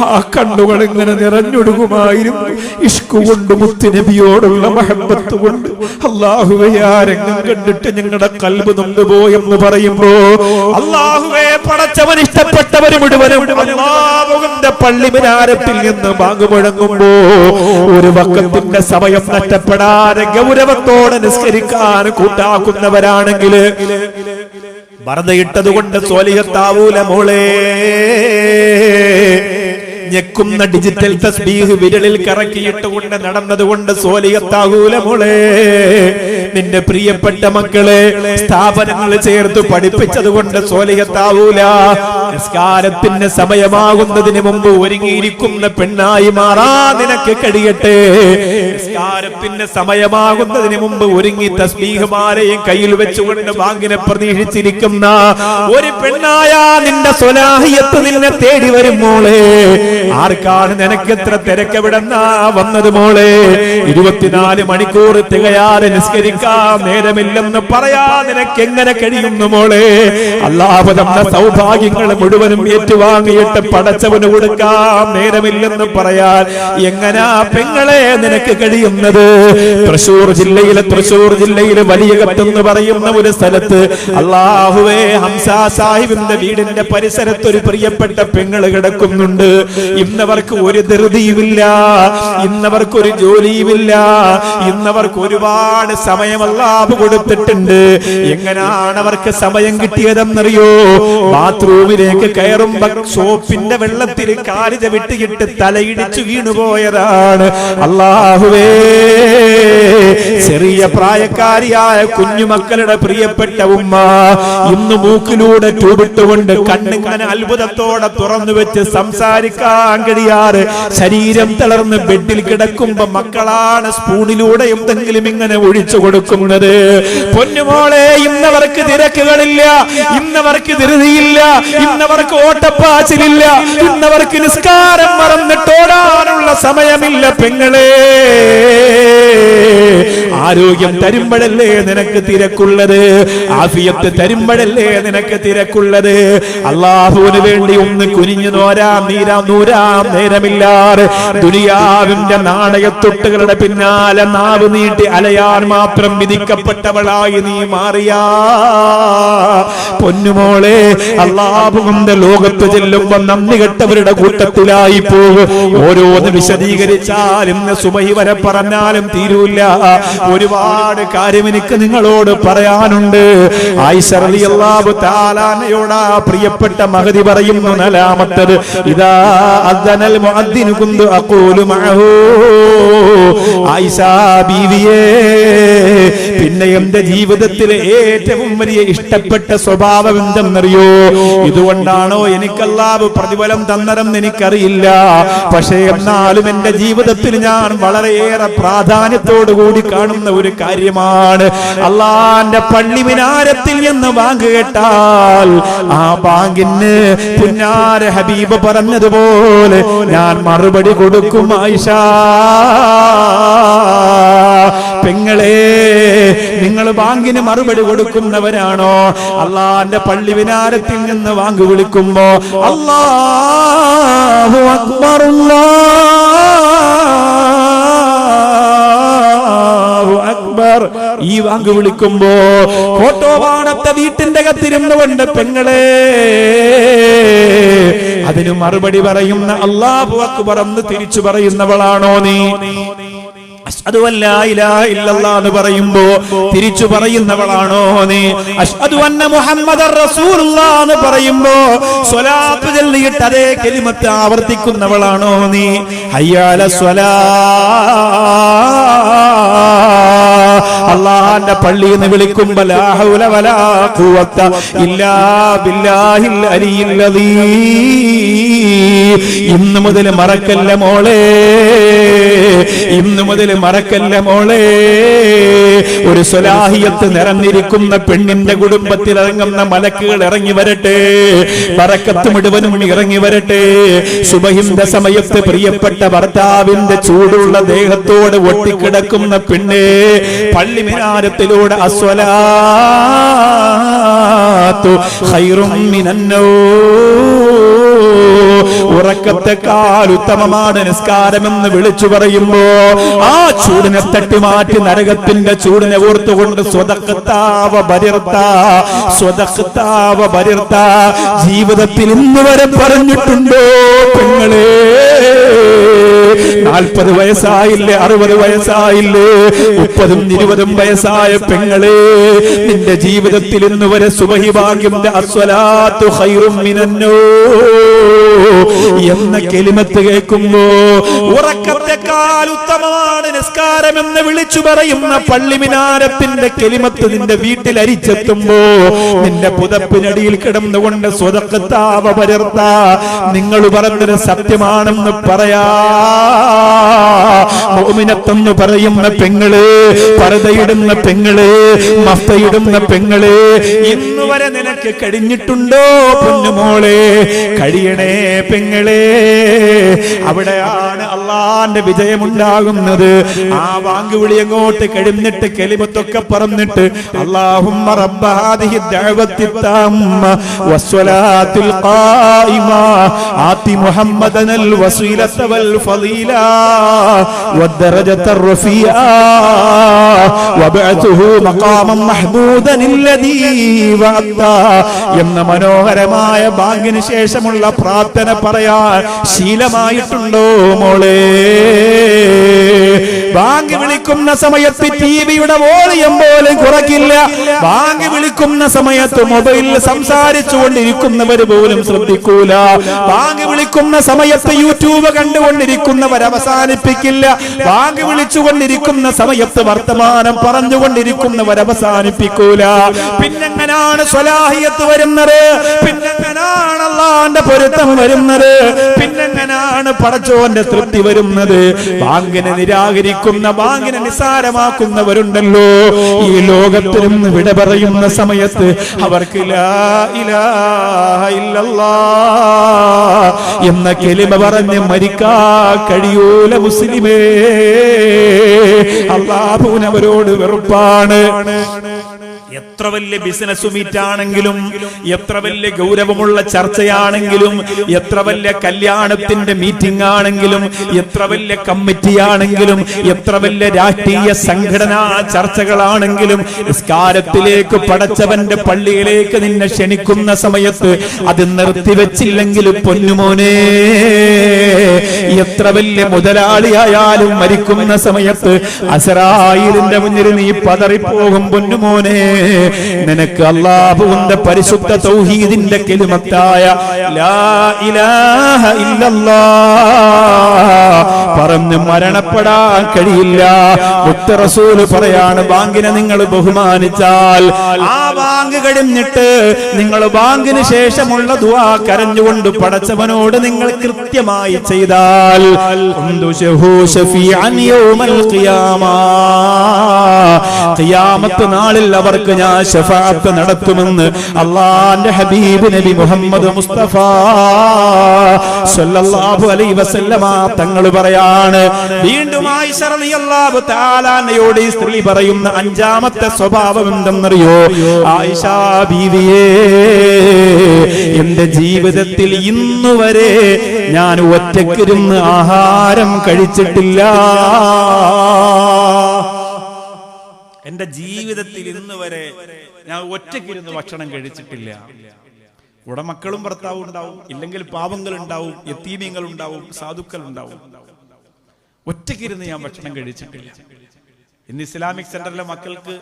ആ കണ്ണുകൾ ഇങ്ങനെ നിറഞ്ഞൊടുകുമായിരുന്നു. ഇഷ്ക് കൊണ്ട്, മുത്തുനബിയോടുള്ള മഹബത്ത് കൊണ്ട്. അല്ലാഹുവേ ആ രംഗം കണ്ടിട്ട് ഞങ്ങളുടെ ഖൽബ് നൊന്തുപോയെന്ന് പറയുമ്പോ, അല്ലാഹുവേ പടച്ചവൻ ഇഷ്ടപ്പെട്ടവര് മുഴുവനും അല്ലാഹുവിന്റെ പള്ളി മിനാരത്തിൽ നിന്ന് ബാങ്ക് മുഴങ്ങുമ്പോ ഒരു വഖത്തിന്റെ സമയം നഷ്ടപ്പെടാതെ ഗൗരവത്തോടെ നിസ്കരിക്കാൻ കൂട്ടാക്കുന്നവരാണെങ്കിൽ ബർദയിട്ടത് കൊണ്ട് സ്വാലിഹത്താവൂല മോളെ. ഞെക്കുന്ന ഡിജിറ്റൽ തസ്ബീഹ് വിരലിൽ കറക്കിയിട്ടുകൊണ്ട് നടന്നതുകൊണ്ട് സ്വാലിഹത്താവൂല മോളെ. നിന്റെ പ്രിയപ്പെട്ട മക്കളെ സ്ഥാപനങ്ങൾ ചേർത്ത് പഠിപ്പിച്ചത് കൊണ്ട് സ്വാലിഹത്താവൂല. നിസ്കാരത്തിന് സമയമാകുന്നതിന് മുമ്പ് ഒരുങ്ങിയിരിക്കുന്ന പെണ്ണായി മാറാ നിനക്ക് കഴിയട്ടെ. നിസ്കാരത്തിന് സമയമാകുന്നതിന് മുമ്പ് ഒരുങ്ങി തസ്ബീഹ് മാലയും കയ്യിൽ വെച്ചുകൊണ്ട് ബാങ്കിനെ പ്രതീക്ഷിച്ചിരിക്കുന്ന ഒരു പെണ്ണായ നിന്റെ സ്വലാഹിയത്ത് നിന്നെ തേടി വരും മോളെ. ആർക്കാണ് നിനക്ക് എത്ര തിരക്കെവിടെന്നാ വന്നത് മോളെ? 24 മണിക്കൂർ തികയാതെ നിസ്കരിക്കാൻ നേരമില്ലെന്ന് പറയാ നിനക്ക് എങ്ങനെ കഴിയുന്നു മോളെ? അല്ലാഹു തന്ന സൗഭാഗ്യങ്ങൾ മുഴുവനും ഏറ്റുവാങ്ങിയിട്ട് പടച്ചവന് കൊടുക്കാൻ നേരമില്ലെന്ന് പറയാൻ എങ്ങനാ പെങ്ങളെ നിനക്ക് കഴിയുന്നത്? തൃശൂർ ജില്ലയിലെ വലിയകത്തെന്ന് പറയുന്ന ഒരു സ്ഥലത്ത് അല്ലാഹുവേ ഹംസ സാഹിബിന്റെ വീടിന്റെ പരിസരത്ത് ഒരു പ്രിയപ്പെട്ട പെങ്ങള് കിടക്കുന്നുണ്ട്. ഇന്നവർക്ക് ഒരു ധൃതിയുമില്ല, ഇന്നവർക്ക് ഒരു ജോലിയുമില്ല, ഇന്നവർക്ക് ഒരുപാട് സമയം അല്ലാഹു കൊടുത്തിട്ടുണ്ട്. എങ്ങനെയാണ് അവർക്ക് സമയം കിട്ടിയതെന്നറിയോ? ബാത്റൂമിലേക്ക് കയറുമ്പോ സോപ്പിന്റെ വെള്ളത്തിൽ കാല് ചവിട്ടിയിട്ട് തലയിടിച്ചു വീണുപോയതാണ്. അല്ലാഹുവേ ചെറിയ പ്രായക്കാരിയായ കുഞ്ഞുമക്കളുടെ പ്രിയപ്പെട്ട ഉമ്മ ഇന്ന് മൂക്കിലൂടെ ട്യൂബിട്ടുകൊണ്ട് കണ്ണിങ്ങനെ അത്ഭുതത്തോടെ തുറന്നു വെച്ച് സംസാരിക്കാൻ കഴിക്കാൻ കഴിയാറ് ശരീരം തളർന്ന് ബെഡിൽ കിടക്കുമ്പോ മക്കളാണ് സ്പൂണിലൂടെ എന്തെങ്കിലും ഇങ്ങനെ ഒഴിച്ചു കൊടുക്കുന്നത്. പൊന്നുമോളെ, ഇന്നവർക്ക് തിരക്കുകളില്ല, ഇന്നവർക്ക് ധൃതിയില്ല, ഇന്നവർക്ക് ഓട്ടപ്പാച്ചിലില്ല, ഇന്നവർക്ക് നിസ്കാരം മറന്നിട്ടോടാനുള്ള സമയമില്ല. പെങ്ങളെ, ആരോഗ്യം തരുമ്പോഴല്ലേ നിനക്ക് തിരക്കുള്ളത്, ആഫിയത്ത് തരുമ്പോഴല്ലേ നിനക്ക് തിരക്കുള്ളത്. അല്ലാഹുവിന് വേണ്ടി ഒന്ന് കുനിഞ്ഞു നൂരാം നേരമില്ലാതെ ദുനിയാവിന്റെ നാണയത്തൊട്ടുകളുടെ പിന്നാലെ നാവ് നീട്ടി അലയാൻ മാത്രം വിധിക്കപ്പെട്ടവളായി നീ മാറിയാ പൊന്നുമോളെ, അല്ലാഹുവിന്റെ ലോകത്ത് ചെല്ലുമ്പോ നന്ദി കെട്ടവരുടെ കൂട്ടത്തിലായി പോകും. ഓരോന്ന് വിശദീകരിച്ചാലും ഇന്ന് സുബഹി വരെ പറഞ്ഞാലും തീരൂല്ല. ഒരുപാട് കാര്യം എനിക്ക് നിങ്ങളോട് പറയാനുണ്ട്. ആയിഷ റളിയല്ലാഹു തആല അൻഹയോടാ പ്രിയപ്പെട്ട മഹദി പറയുന്നു, നാലാമത്തേത്, ഇദാ അദ്ദനൽ മുഅദ്ദിനു കുന്തു അഖൂലു മഅഹു. ആയിഷ ബീവിയേ, പിന്നെ എന്റെ ജീവിതത്തിലെ ഏറ്റവും വലിയ ഇഷ്ടപ്പെട്ട സ്വഭാവം എന്തെന്നറിയോ? ഇതുകൊണ്ടാണോ എനിക്ക് അല്ലാഹു പ്രതിഫലം തന്നതെന്ന് എനിക്കറിയില്ല. പക്ഷേ എന്നാലും എന്റെ ജീവിതത്തിൽ ഞാൻ വളരെയേറെ പ്രാധാന്യത്തോടു കൂടി കാണുന്ന ഒരു കാര്യമാണ്, അള്ളാന്റെ പള്ളി മിനാരത്തിൽ എന്ന് ബാങ്ക് കേട്ടാൽ ആ ബാങ്കിന് പുന്നാര ഹബീബ് പറഞ്ഞതുപോലെ ഞാൻ മറുപടി കൊടുക്കും. ആയിഷ പെങ്ങളെ, നിങ്ങൾ ബാങ്കിന് മറുപടി കൊടുക്കുന്നവരാണോ? അള്ളാന്റെ പള്ളി വിനാരത്തിൽ നിന്ന് ബാങ്ക് വിളിക്കുമ്പോ അല്ലാഹു അക്ബർ അല്ലാഹു അക്ബർ ഈ ബാങ്ക് വിളിക്കുമ്പോ കോട്ടോവാണത്തെ വീട്ടിന്റെ കത്തിരുന്നുകൊണ്ട് പെങ്ങളെ അതിന് മറുപടി പറയുന്ന അല്ലാഹു അക്ബർ എന്ന് തിരിച്ചു പറയുന്നവളാണോ നീ? അശ്ഹദു അല്ലാ ഇലാഹ ഇല്ലല്ലാഹ് എന്ന് പറയുമ്പോ തിരിച്ചു പറയുന്നവളാണോ നീ? അശ്ഹദു അന്ന മുഹമ്മദർ റസൂലുള്ളാഹ് എന്ന് പറയുമ്പോ സ്വലാത്ത് ചൊല്ലിയിട്ട് അതേ കലിമത്ത് ആവർത്തിക്കുന്നവളാണോ നീ? ഹയ്യ അലസ് സ്വലാത്ത് അല്ലാഹുവിന്റെ പള്ളിയിൽ നിന്ന് വിളിക്കുമ്പോ ലാ ഹൗല വലാ ഖുവത ഇല്ലാ ബില്ലാഹിൽ അലിയിൽ അദീം. ഇന്നു മുതൽ മറക്കല്ല മോളെ, ഇന്നു മുതൽ മറക്കല്ല മോളെ. ഒരു സ്വലാഹിയത്ത് നിറഞ്ഞിരിക്കുന്ന പെണ്ണിന്റെ കുടുംബത്തിൽ ഇറങ്ങുന്ന മലക്കുകൾ ഇറങ്ങി വരട്ടെ, ബറക്കത്ത് മുഴുവനും ഇറങ്ങി വരട്ടെ. സുബഹിന്റെ സമയത്ത് പ്രിയപ്പെട്ട ഭർത്താവിന്റെ ചൂടുള്ള ദേഹത്തോട് ഒട്ടിക്കിടക്കുന്ന പെണ്ണ് പള്ളി മിനാരത്തിലൂടെ അസ്വലാത്തു ഖൈറും മിനന്നൗം, ഉറക്കത്തെക്കാൾ ഉത്തമമാണ് നിസ്കാരമെന്ന് വിളിച്ചു പറയുമ്പോ ആ ചൂടിനെ തട്ടിമാറ്റി നരകത്തിന്റെ ചൂടിനെ ഓർത്തുകൊണ്ട് സ്വതഖത്താവ ബരിർത്ത ജീവിതത്തിൽ ഇന്ന് വരെ പറഞ്ഞിട്ടുണ്ടോ പെങ്ങളെ? 40 വയസ്സായില്ലേ, 60 വയസ്സായില്ലേ, 30ഉം 20ഉം വയസ്സായ പെങ്ങളെ, നിന്റെ ജീവിതത്തിൽ ഇന്ന് വരെ സുബഹി ഭാഗ്യന്റെ അസ്വലാത്തു ഖൈറും മിനന്നൗം എന്ന കലിമത്ത് കേൾക്കുമ്പോ ഉറക്കത്തെക്കാൾ ഉത്തമമാണ് നിസ്കാരമെന്ന് വിളിച്ചു പറയുന്ന പള്ളി മിനാരത്തിന്റെ കലിമത്ത് നിന്റെ വീട്ടിൽ അരിച്ചെത്തുമ്പോ നിന്റെ പുതപ്പിനടിയിൽ കിടന്നുകൊണ്ട് സ്വതഖത്താവ ബരിർത്ത നിങ്ങൾ പറഞ്ഞത് സത്യമാണെന്ന് പറയാ മുഅ്മിനത്തെന്ന് പറയുന്ന പെങ്ങള്, പർദയിടുന്ന പെങ്ങള്, മഫ്തയിടുന്ന പെങ്ങള്, ഇന്നുവരെ നിനക്ക് കഴിഞ്ഞിട്ടുണ്ടോ പൊന്നുമോളെ? കഴിയണേ പെങ്ങളെ. അവിടെയാണ് അള്ളാന്റെ വിജയമുണ്ടാകുന്നത്. ആ വാങ്കുവിളി അങ്ങോട്ട് കഴിഞ്ഞിട്ട് കലിമത്തൊക്കെ പറഞ്ഞിട്ട് അല്ലാഹുമ്മ റബ്ബ ഹാദിഹി ദഅവത്തി തമ്മ വസ്സലാത്തുൽ ഖായിമ ആതി മുഹമ്മദനൽ വസീലത വൽ ഫളീല വദ്ദറജതർ റഫീഅ വബഅതുഹു മഖാമൻ മഹ്മൂദൻ അല്ലദീ വഅത്ത എന്ന മനോഹരമായ ബാങ്കിന് ശേഷമുള്ള പ്രാർത്ഥന പറയാൻ ശീലമായിട്ടുണ്ടോ മോളെ? ബാങ്ക് വിളിക്കും വിളിക്കുന്ന സമയത്ത് ടിവിയുടെ വോളിയം പോലും കുറയ്ക്കില്ല. ബാങ്ക് വിളിക്കുന്ന സമയത്ത് മൊബൈലിൽ സംസാരിച്ചു കൊണ്ടിരിക്കുന്നവർ പോലും ശ്രദ്ധിക്കൂല. ബാങ്ക് വിളിക്കുന്ന സമയത്ത് യൂട്യൂബ് കണ്ടുകൊണ്ടിരിക്കുന്നവർ അവസാനിപ്പിക്കില്ല. ബാങ്ക് വിളിച്ചുകൊണ്ടിരിക്കുന്ന സമയത്ത് വർത്തമാനം പറഞ്ഞുകൊണ്ടിരിക്കുന്നവർ അവസാനിപ്പിക്കൂല. പിന്നെങ്ങനാണ് സ്വലാഹിയത്ത് വരുന്നത്? പിന്നെങ്ങനാണ് അല്ലാഹുവിന്റെ പൊരുത്തം വരുന്നത്? പിന്നെങ്ങനാണ് പടച്ചോന്റെ തൃപ്തി വരുന്നത്? ബാങ്കിനെ നിരാകരിക്കുന്ന, ബാങ്കിനെ നിസ്സാരമാക്കുന്നവരുണ്ടല്ലോ, ഈ ലോകത്തിൽ നിന്ന് വിട പറയുന്ന സമയത്ത് അവർക്ക് ലാ ഇലാഹ ഇല്ലല്ലാഹ് എന്ന കലിമ പറഞ്ഞ് മരിക്കാൻ കഴിയൂല മുസ്ലിമേ. അല്ലാഹുവിനവരോട് വെറുപ്പാണ്. എത്ര വലിയ ബിസിനസ് മീറ്റ് ആണെങ്കിലും, എത്ര വലിയ ഗൗരവമുള്ള ചർച്ചയാണെങ്കിലും, എത്ര വലിയ കല്യാണത്തിന്റെ മീറ്റിംഗ് ആണെങ്കിലും, എത്ര വലിയ കമ്മിറ്റി ആണെങ്കിലും, എത്ര വലിയ രാഷ്ട്രീയ സംഘടനാ ചർച്ചകളാണെങ്കിലും, നിസ്കാരത്തിലേക്ക് പടച്ചവന്റെ പള്ളിയിലേക്ക് നിന്നെ ക്ഷണിക്കുന്ന സമയത്ത് അത് നിർത്തിവെച്ചില്ലെങ്കിൽ പൊന്നുമോനെ, എത്ര വലിയ മുതലാളിയായാലും മരിക്കുന്ന സമയത്ത് അസ്റായീലിന്റെ മുന്നിൽ നീ പതറിപ്പോകും പൊന്നുമോനെ. നിനക്ക് അല്ലാഹുവിന്റെ പരിശുദ്ധ തൗഹീദിന്റെ കലിമത്തായ ലാ ഇലാഹ ഇല്ലല്ലാഹ് പറഞ്ഞ് മരണപ്പെടാൻ കഴിയില്ല. മുത്ത് റസൂൽ പറയാണ്, ബാങ്കിനെ നിങ്ങൾ ബഹുമാനിച്ചാൽ, ആ ബാങ്ക് കഴിഞ്ഞിട്ട് നിങ്ങൾ ബാങ്കിന് ശേഷമുള്ള ദുആ കരഞ്ഞുകൊണ്ട് പടച്ചവനോട് നിങ്ങൾ കൃത്യമായി ചെയ്താൽ ഖിയാമത്ത് നാളിൽ അവർക്ക് ഞാൻ ശഫാഅത്ത് നടത്തുമെന്ന് അല്ലാഹുവിന്റെ ഹബീബ് നബി മുഹമ്മദ് മുസ്തഫ സല്ലല്ലാഹു അലൈഹി വസല്ലമ തങ്ങൾ പറയാണ്. വീണ്ടും ആയിഷ റളിയല്ലാഹു തആല അൻഹയോട് ഈ സ്ത്രീ പറയുന്ന അഞ്ചാമത്തെ സ്വഭാവം എന്തെന്നറിയോ? ആയിഷ ബീവിയേ, എന്റെ ജീവിതത്തിൽ ഇന്നുവരെ ഞാൻ ഒറ്റയ്ക്കിരുന്ന് ആഹാരം കഴിച്ചിട്ടില്ല. എന്റെ ജീവിതത്തിൽ ഇന്ന് വരെ ഞാൻ ഒറ്റയ്ക്കിരുന്ന് ഭക്ഷണം കഴിച്ചിട്ടില്ല. കൂടെ മക്കളും ഭർത്താവും ഉണ്ടാവും, ഇല്ലെങ്കിൽ പാവങ്ങൾ ഉണ്ടാവും, യതീമീങ്ങൾ ഉണ്ടാവും, സാധുക്കൾ ഉണ്ടാവും. ഒറ്റയ്ക്കിരുന്ന് ഞാൻ ഭക്ഷണം കഴിച്ചിട്ടില്ല. ഇന്ന് ഇസ്ലാമിക് സെന്ററിലെ മക്കൾക്ക്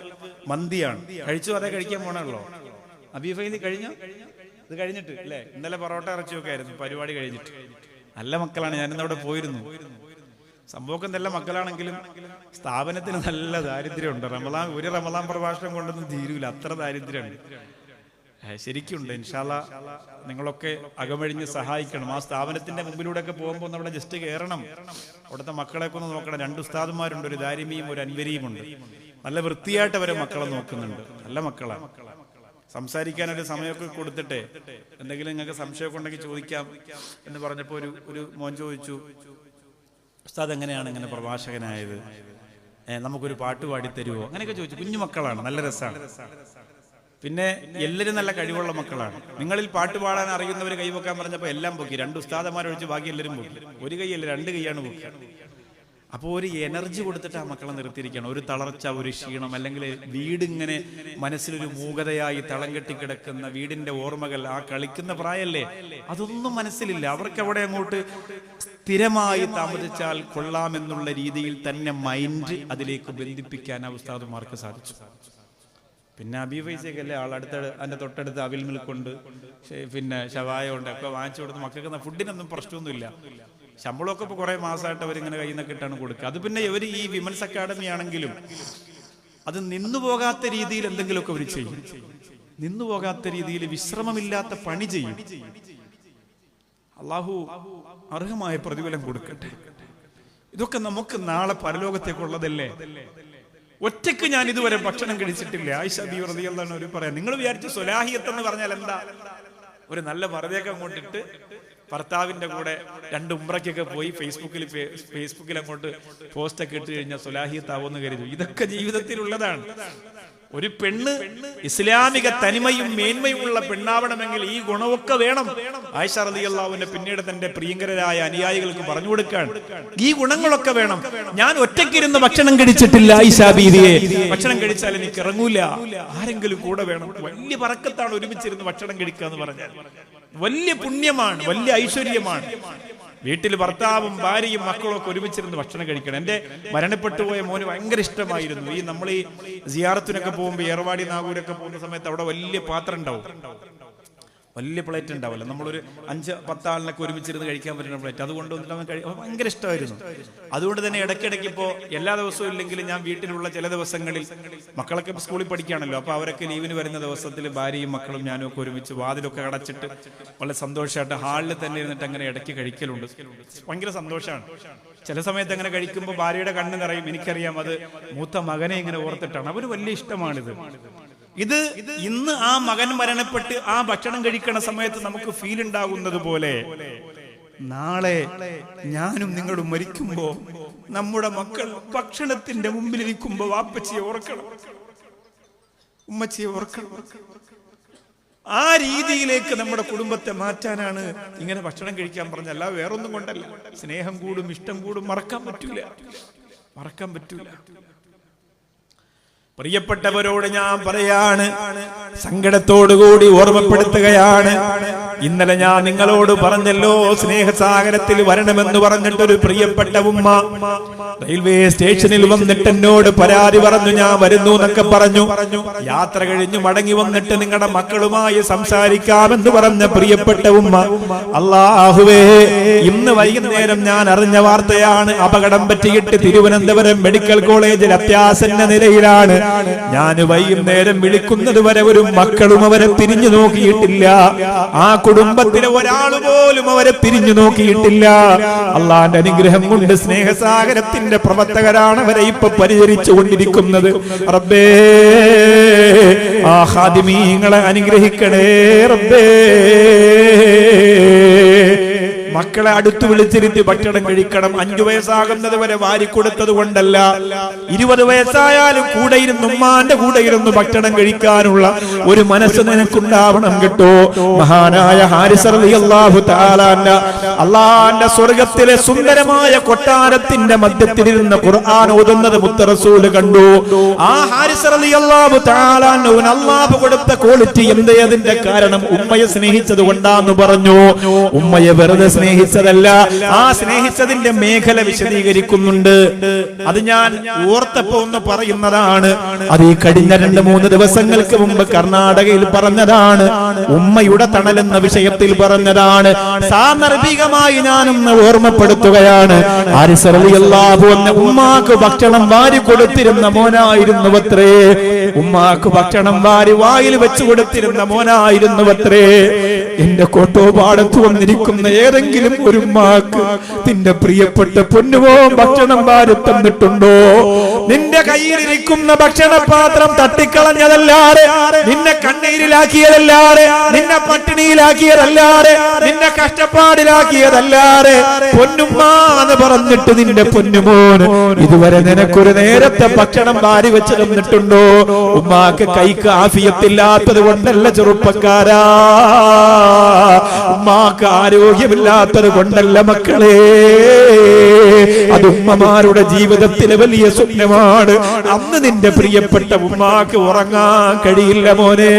മന്തിയാണ്. കഴിച്ചു അതേ കഴിക്കാൻ പോണല്ലോ. അബീഫൈനി കഴിഞ്ഞോ? ഇത് കഴിഞ്ഞിട്ട് അല്ലേ? ഇന്നലെ പൊറോട്ട ഇറച്ചിയൊക്കെ ആയിരുന്നു പരിപാടി കഴിഞ്ഞിട്ട്. നല്ല മക്കളാണ്, ഞാനിന്നവിടെ പോയിരുന്നു. സംഭവം നല്ല മക്കളാണെങ്കിലും സ്ഥാപനത്തിന് നല്ല ദാരിദ്ര്യമുണ്ട്. ഒരു റമദാൻ പ്രഭാഷണം കൊണ്ടൊന്നും തീരൂല, അത്ര ദാരിദ്ര്യമുണ്ട്. ശരിക്കുണ്ട്. ഇൻഷാ അല്ലാഹ് നിങ്ങളൊക്കെ അകമഴിഞ്ഞ് സഹായിക്കണം. ആ സ്ഥാപനത്തിന്റെ മുമ്പിലൂടെ ഒക്കെ പോകുമ്പോൾ നമ്മുടെ ജസ്റ്റ് കയറണം. അവിടുത്തെ മക്കളെയൊക്കെ ഒന്ന് നോക്കണം. 2 ഉസ്താദുമാരുണ്ട്, ഒരു ദാരിമിയും ഒരു അൻവരിയും ഉണ്ട്. നല്ല വൃത്തിയായിട്ട് അവരെ മക്കളെ നോക്കുന്നുണ്ട്. നല്ല മക്കളാണ്. സംസാരിക്കാൻ ഒരു സമയമൊക്കെ കൊടുത്തിട്ട് എന്തെങ്കിലും നിങ്ങൾക്ക് സംശയമൊക്കെ ഉണ്ടെങ്കിൽ ചോദിക്കാം എന്ന് പറഞ്ഞപ്പോൾ ഒരു മോൻ ചോദിച്ചു, ഉസ്താദ് എങ്ങനെയാണ് ഇങ്ങനെ പ്രഭാഷകനായത്? നമുക്കൊരു പാട്ട് പാടിത്തരുമോ? അങ്ങനെയൊക്കെ ചോദിച്ചു. കുഞ്ഞു മക്കളാണ്, നല്ല രസമാണ്. പിന്നെ എല്ലാവരും നല്ല കഴിവുള്ള മക്കളാണ്. നിങ്ങളിൽ പാട്ട് പാടാൻ അറിയുന്നവർ കൈവക്കാൻ പറഞ്ഞപ്പോൾ എല്ലാം പൊക്കി. 2 ഉസ്താദന്മാരൊഴിച്ച് ബാക്കി എല്ലാവരും പൊക്കി. ഒരു കൈയല്ല 2 കൈയാണ് പൊക്കി. അപ്പോൾ ഒരു എനർജി കൊടുത്തിട്ട് ആ മക്കളെ നിർത്തിയിരിക്കണം. ഒരു തളർച്ച, ഒരു ക്ഷീണം, അല്ലെങ്കിൽ വീടിങ്ങനെ മനസ്സിലൊരു മൂകതയായി തളം കെട്ടിക്കിടക്കുന്ന വീടിന്റെ ഓർമ്മകൾ, ആ കളിക്കുന്ന പ്രായല്ലേ, അതൊന്നും മനസ്സിലില്ല. അവർക്ക് അവിടെ അങ്ങോട്ട് സ്ഥിരമായി താമസിച്ചാൽ കൊള്ളാമെന്നുള്ള രീതിയിൽ തന്നെ മൈൻഡ് അതിലേക്ക് ബന്ധിപ്പിക്കാൻ ആ ഉസ്താദുമാർക്ക് സാധിച്ചു. പിന്നെ അബീഫൈസൊക്കെ ആളടുത്ത് അതിന്റെ തൊട്ടടുത്ത് അവിൽ മിൽക്കുണ്ട്, പിന്നെ ഷവായ ഉണ്ട്, ഒക്കെ വാങ്ങിച്ചു കൊടുത്ത് മക്കൾക്ക് ഫുഡിനൊന്നും പ്രശ്നമൊന്നുമില്ല. ശമ്പളമൊക്കെ ഇപ്പോൾ കുറേ മാസമായിട്ട് അവരിങ്ങനെ കയ്യിൽ നിന്നൊക്കെ ഇട്ടാണ് കൊടുക്കുക. അത് പിന്നെ ഇവർ ഈ വിമൻസ് അക്കാഡമി ആണെങ്കിലും അത് നിന്നു പോകാത്ത രീതിയിൽ എന്തെങ്കിലുമൊക്കെ അവർ ചെയ്യും. നിന്നു പോകാത്ത രീതിയിൽ വിശ്രമമില്ലാത്ത പണി ചെയ്യും. അള്ളാഹു അർഹമായ പ്രതിഫലം കൊടുക്കട്ടെ. ഇതൊക്കെ നമുക്ക് നാളെ പരലോകത്തേക്കുള്ളതല്ലേ. ഒറ്റയ്ക്ക് ഞാൻ ഇതുവരെ ഭക്ഷണം കഴിച്ചിട്ടില്ല. ആയിഷ ബീവി റളിയല്ലാഹു അൻഹ പറയാം, നിങ്ങൾ വിചാരിച്ചു സ്വലാഹിയത്ത് എന്ന് പറഞ്ഞാൽ എന്താ? ഒരു നല്ല വെറുതെയൊക്കെ അങ്ങോട്ടിട്ട് ഭർത്താവിന്റെ കൂടെ 2 ഉംറയ്ക്കൊക്കെ പോയി ഫേസ്ബുക്കിൽ അങ്ങോട്ട് പോസ്റ്റൊക്കെ ഇട്ട് കഴിഞ്ഞാൽ സ്വലാഹിയത്താവെന്ന് കരുതി. ഇതൊക്കെ ജീവിതത്തിലുള്ളതാണ്. ഒരു പെണ്ണ് ഇസ്ലാമിക തനിമയും മേന്മയും ഉള്ള പെണ്ണാവണമെങ്കിൽ ഈ ഗുണമൊക്കെ വേണം. ആയിഷ റളിയല്ലാഹു അൻഹ പിന്നീട് തന്റെ പ്രിയങ്കരായ അനുയായികൾക്ക് പറഞ്ഞു കൊടുക്കാൻ ഈ ഗുണങ്ങളൊക്കെ വേണം. ഞാൻ ഒറ്റയ്ക്കിരുന്ന് ഭക്ഷണം കഴിച്ചിട്ടില്ല ആയിഷ ബീവിയെ. ഭക്ഷണം കഴിച്ചാൽ എനിക്ക് ഇറങ്ങൂല, ആരെങ്കിലും കൂടെ വേണം. വലിയ ബറക്കത്താണ് ഒരുമിച്ചിരുന്ന് ഭക്ഷണം കഴിക്കുക എന്ന് പറഞ്ഞാൽ. വലിയ പുണ്യമാണ്, വലിയ ഐശ്വര്യമാണ്. വീട്ടിൽ ഭർത്താവും ഭാര്യയും മക്കളും ഒക്കെ ഒരുമിച്ചിരുന്ന് ഭക്ഷണം കഴിക്കണം. എൻ്റെ മരണപ്പെട്ടു പോയ മോന് ഭയങ്കര ഇഷ്ടമായിരുന്നു. നമ്മൾ ഈ സിയാറത്തിനൊക്കെ പോകുമ്പോൾ ഏർവാടി നാഗൂരൊക്കെ പോകുന്ന സമയത്ത് അവിടെ വലിയ പാത്രം ഉണ്ടാവും, വലിയ പ്ലേറ്റ് ഉണ്ടാവില്ല. നമ്മളൊരു 5-10 ആളിനൊക്കെ ഒരുമിച്ചിരുന്ന് കഴിക്കാൻ പറ്റുന്ന പ്ലേറ്റ്, അതുകൊണ്ട് ഭയങ്കര ഇഷ്ടമായിരുന്നു. അതുകൊണ്ട് തന്നെ ഇടയ്ക്കിടയ്ക്ക് ഇപ്പോൾ എല്ലാ ദിവസവും ഇല്ലെങ്കിലും ഞാൻ വീട്ടിലുള്ള ചില ദിവസങ്ങളിൽ, മക്കളൊക്കെ സ്കൂളിൽ പഠിക്കുകയാണല്ലോ, അപ്പോൾ അവരൊക്കെ ലീവിന് വരുന്ന ദിവസത്തിൽ ഭാര്യയും മക്കളും ഞാനും ഒക്കെ ഒരുമിച്ച് വാതിലൊക്കെ അടച്ചിട്ട് വളരെ സന്തോഷമായിട്ട് ഹാളിൽ തന്നെ ഇരുന്നിട്ട് അങ്ങനെ ഇടയ്ക്ക് കഴിക്കലുണ്ട്. ഭയങ്കര സന്തോഷമാണ്. ചില സമയത്ത് അങ്ങനെ കഴിക്കുമ്പോൾ ഭാര്യയുടെ കണ്ണ് നിറയും. എനിക്കറിയാം അത് മൂത്ത മകനെ ഇങ്ങനെ ഓർത്തിട്ടാണ്. അവർ വലിയ ഇഷ്ടമാണിത്. ഇത് ഇന്ന് ആ മകൻ മരണപ്പെട്ട് ആ ഭക്ഷണം കഴിക്കണ സമയത്ത് നമുക്ക് ഫീൽ ഉണ്ടാകുന്നത് പോലെ നാളെ ഞാനും നിങ്ങളും മരിക്കുമ്പോ നമ്മുടെ മക്കൾ ഭക്ഷണത്തിന്റെ മുമ്പിലിരിക്കുമ്പോ വാപ്പച്ചിയെ ഓർക്കണം, ഉമ്മച്ചിയെ ഓർക്കണം. ആ രീതിയിലേക്ക് നമ്മുടെ കുടുംബത്തെ മാറ്റാനാണ് ഇങ്ങനെ ഭക്ഷണം കഴിക്കാൻ പറഞ്ഞല്ല, വേറൊന്നും കൊണ്ടല്ല. സ്നേഹം കൂടും, ഇഷ്ടം കൂടും. മറക്കാൻ പറ്റൂല. പ്രിയപ്പെട്ടവരോട് ഞാൻ പറയാണ്, സങ്കടത്തോടുകൂടി ഓർമ്മപ്പെടുത്തുകയാണ്. ഇന്നലെ ഞാൻ നിങ്ങളോട് പറഞ്ഞല്ലോ, സ്നേഹസാഗരത്തിൽ വരണമെന്ന് പറഞ്ഞിട്ടൊരു പ്രിയപ്പെട്ട ഉമ്മ റെയിൽവേ സ്റ്റേഷനിൽ വന്നിട്ട് എന്നോട് പരാതി പറഞ്ഞു, ഞാൻ വരുന്നു എന്നൊക്കെ പറഞ്ഞു. യാത്ര കഴിഞ്ഞു മടങ്ങി വന്നിട്ട് നിങ്ങളുടെ മക്കളുമായി സംസാരിക്കാമെന്ന് പറഞ്ഞ പ്രിയപ്പെട്ട ഉമ്മ, അല്ലാഹുവേ, ഇന്ന് വൈകുന്നേരം ഞാൻ അറിഞ്ഞ വാർത്തയാണ്. അപകടം പറ്റിയിട്ട് തിരുവനന്തപുരം മെഡിക്കൽ കോളേജിൽ അത്യാസന്ന നിലയിലാണ്. ഞാൻ വൈകുന്നേരം വിളിക്കുന്നത് വരെ ഒരു മക്കളും അവരെ തിരിഞ്ഞു നോക്കിയിട്ടില്ല. ആ കുടുംബത്തിലെ ഒരാൾ പോലും അവരെ തിരിഞ്ഞു നോക്കിയിട്ടില്ല. അള്ളാന്റെ അനുഗ്രഹം കൊണ്ട് സ്നേഹസാഗരത്തിന്റെ പ്രവർത്തകരാണ് അവരെ ഇപ്പൊ പരിചരിച്ചു കൊണ്ടിരിക്കുന്നത്. റബ്ബേ, ആ ഖാദിമീങ്ങളെ അനുഗ്രഹിക്കണേ റബ്ബേ. മക്കളെ അടുത്ത് വിളിച്ചിരുത്തി ഭക്ഷണം കഴിക്കണം. 5 വയസ്സാകുന്നത് വരെ വാരിക്കൊടുത്തത് കൊണ്ടല്ല, 20 വയസ്സായാലും കൂടെ ഇരുന്ന്, ഉമ്മാന്റെ കൂടെ ഇരുന്ന് ഭക്ഷണം കഴിക്കാനുള്ള ഒരു മനസ്സ് നിനക്കുണ്ടാവണം കേട്ടോ. മഹാനായ ഹാരിസ് റളിയല്ലാഹു തആല അല്ലാഹുവിന്റെ സ്വർഗ്ഗത്തിലെ സുന്ദരമായ കൊട്ടാരത്തിന്റെ മധ്യത്തിലിരുന്ന് ഖുർആൻ ഓതുന്നത് മുത്ത് റസൂൽ കണ്ടു. ആ ഹാരിസ് റളിയല്ലാഹു തആല അല്ലാഹു കൊടുത്ത ക്വാളിറ്റി എന്തേ? അതിന്റെ കാരണം ഉമ്മയെ സ്നേഹിച്ചത് കൊണ്ടാന്ന് പറഞ്ഞു. ഉമ്മയെ വെറുതെ സ്നേഹിച്ചതല്ല, ആ സ്നേഹിച്ചതിന്റെ മേഖല വിശദീകരിക്കുന്നുണ്ട്. അത് ഞാൻ ഓർത്തപ്പോ ഒന്ന് പറയുന്നതാണ്. അത് ഈ കഴിഞ്ഞ 2-3 ദിവസങ്ങൾക്ക് മുമ്പ് കർണാടകയിൽ പറഞ്ഞതാണ്. ഉമ്മയുടെ തണൽ എന്ന വിഷയത്തിൽ പറഞ്ഞതാണ്. സാന്ദർഭികമായി ഞാനൊന്ന് ഓർമ്മപ്പെടുത്തുകയാണ്. ഹാരിസ് റളിയല്ലാഹു അൻഹു ഉമ്മാക്ക് ഭക്ഷണം വാരി കൊടുത്തിരുന്ന മോനായിരുന്നുവത്രേ. ഉമ്മാക്ക് ഭക്ഷണം വാരി വായിൽ വെച്ചു കൊടുത്തിരുന്ന മോനായിരുന്നുവത്രേ. എന്റെ കോട്ടോപാടത്ത് വന്നിരിക്കുന്ന ഏതെങ്കിലും ഒരു ഉമ്മാക്ക് നിന്റെ പ്രിയപ്പെട്ട പൊന്നുമോ ഭക്ഷണം വാരി തന്നിട്ടുണ്ടോ? നിന്റെ കയ്യിലിരിക്കുന്ന ഭക്ഷണപാത്രം തട്ടിക്കളഞ്ഞതല്ലാതെ, നിന്നെ കണ്ണീരിലാക്കിയതല്ലാതെ, നിന്നെ പട്ടിണിയിലാക്കിയതല്ലാതെ, നിന്നെ കഷ്ടപ്പാടിലാക്കിയതല്ലാതെ, പൊന്നുമ്മ എന്ന് പറഞ്ഞിട്ട് നിന്റെ പൊന്നുമോന് ഇതുവരെ നിനക്കൊരു നേരത്തെ ഭക്ഷണം വാരി വെച്ച് തന്നിട്ടുണ്ടോ? ഉമ്മാക്ക് കൈക്ക് ആഫിയത്തില്ലാത്തത് കൊണ്ടല്ല ചെറുപ്പക്കാരാ, ഉമ്മാക്ക് ആരോഗ്യമില്ലാത്തത് കൊണ്ടല്ല മക്കളെ. അത് ഉമ്മമാരുടെ ജീവിതത്തിലെ വലിയ സ്വപ്നമാണ്. അന്ന് നിന്റെ പ്രിയപ്പെട്ട ഉമ്മാക്ക് ഉറങ്ങാൻ കഴിയില്ല മോനെ.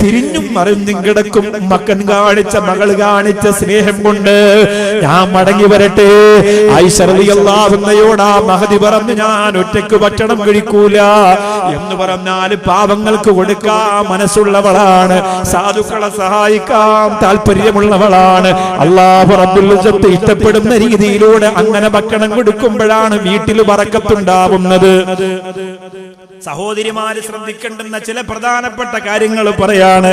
തിരിഞ്ഞും മറിഞ്ഞും കിടക്കും. മകൻ കാണിച്ച, മകൾ കാണിച്ച സ്നേഹം കൊണ്ട് ഞാൻ മടങ്ങി വരട്ടെ. ആയിഷ റളിയല്ലാഹു അൻഹയോട് ആ മഹദി പറഞ്ഞു, ഞാൻ ഒറ്റയ്ക്ക് ഭക്ഷണം കഴിക്കൂല എന്ന് പറഞ്ഞാൽ പാവങ്ങൾക്ക് കൊടുക്കാൻ മനസ്സുള്ളവളാണ്, സാധുക്കളെ സഹായിക്കാൻ താല്പര്യമുള്ളവളാണ്. അല്ലാഹു റബ്ബുൽ ഇസ്സത്ത് ഇഷ്ടപ്പെടുന്ന രീതിയിലൂടെ അങ്ങനെ ഭക്ഷണം കൊടുക്കുമ്പോഴാണ് വീട്ടിൽ ബറക്കത്തുണ്ടാവുന്നത്. സഹോദരിമാര് ശ്രദ്ധിക്കേണ്ടുന്ന ചില പ്രധാനപ്പെട്ട കാര്യങ്ങൾ പറയാണ്.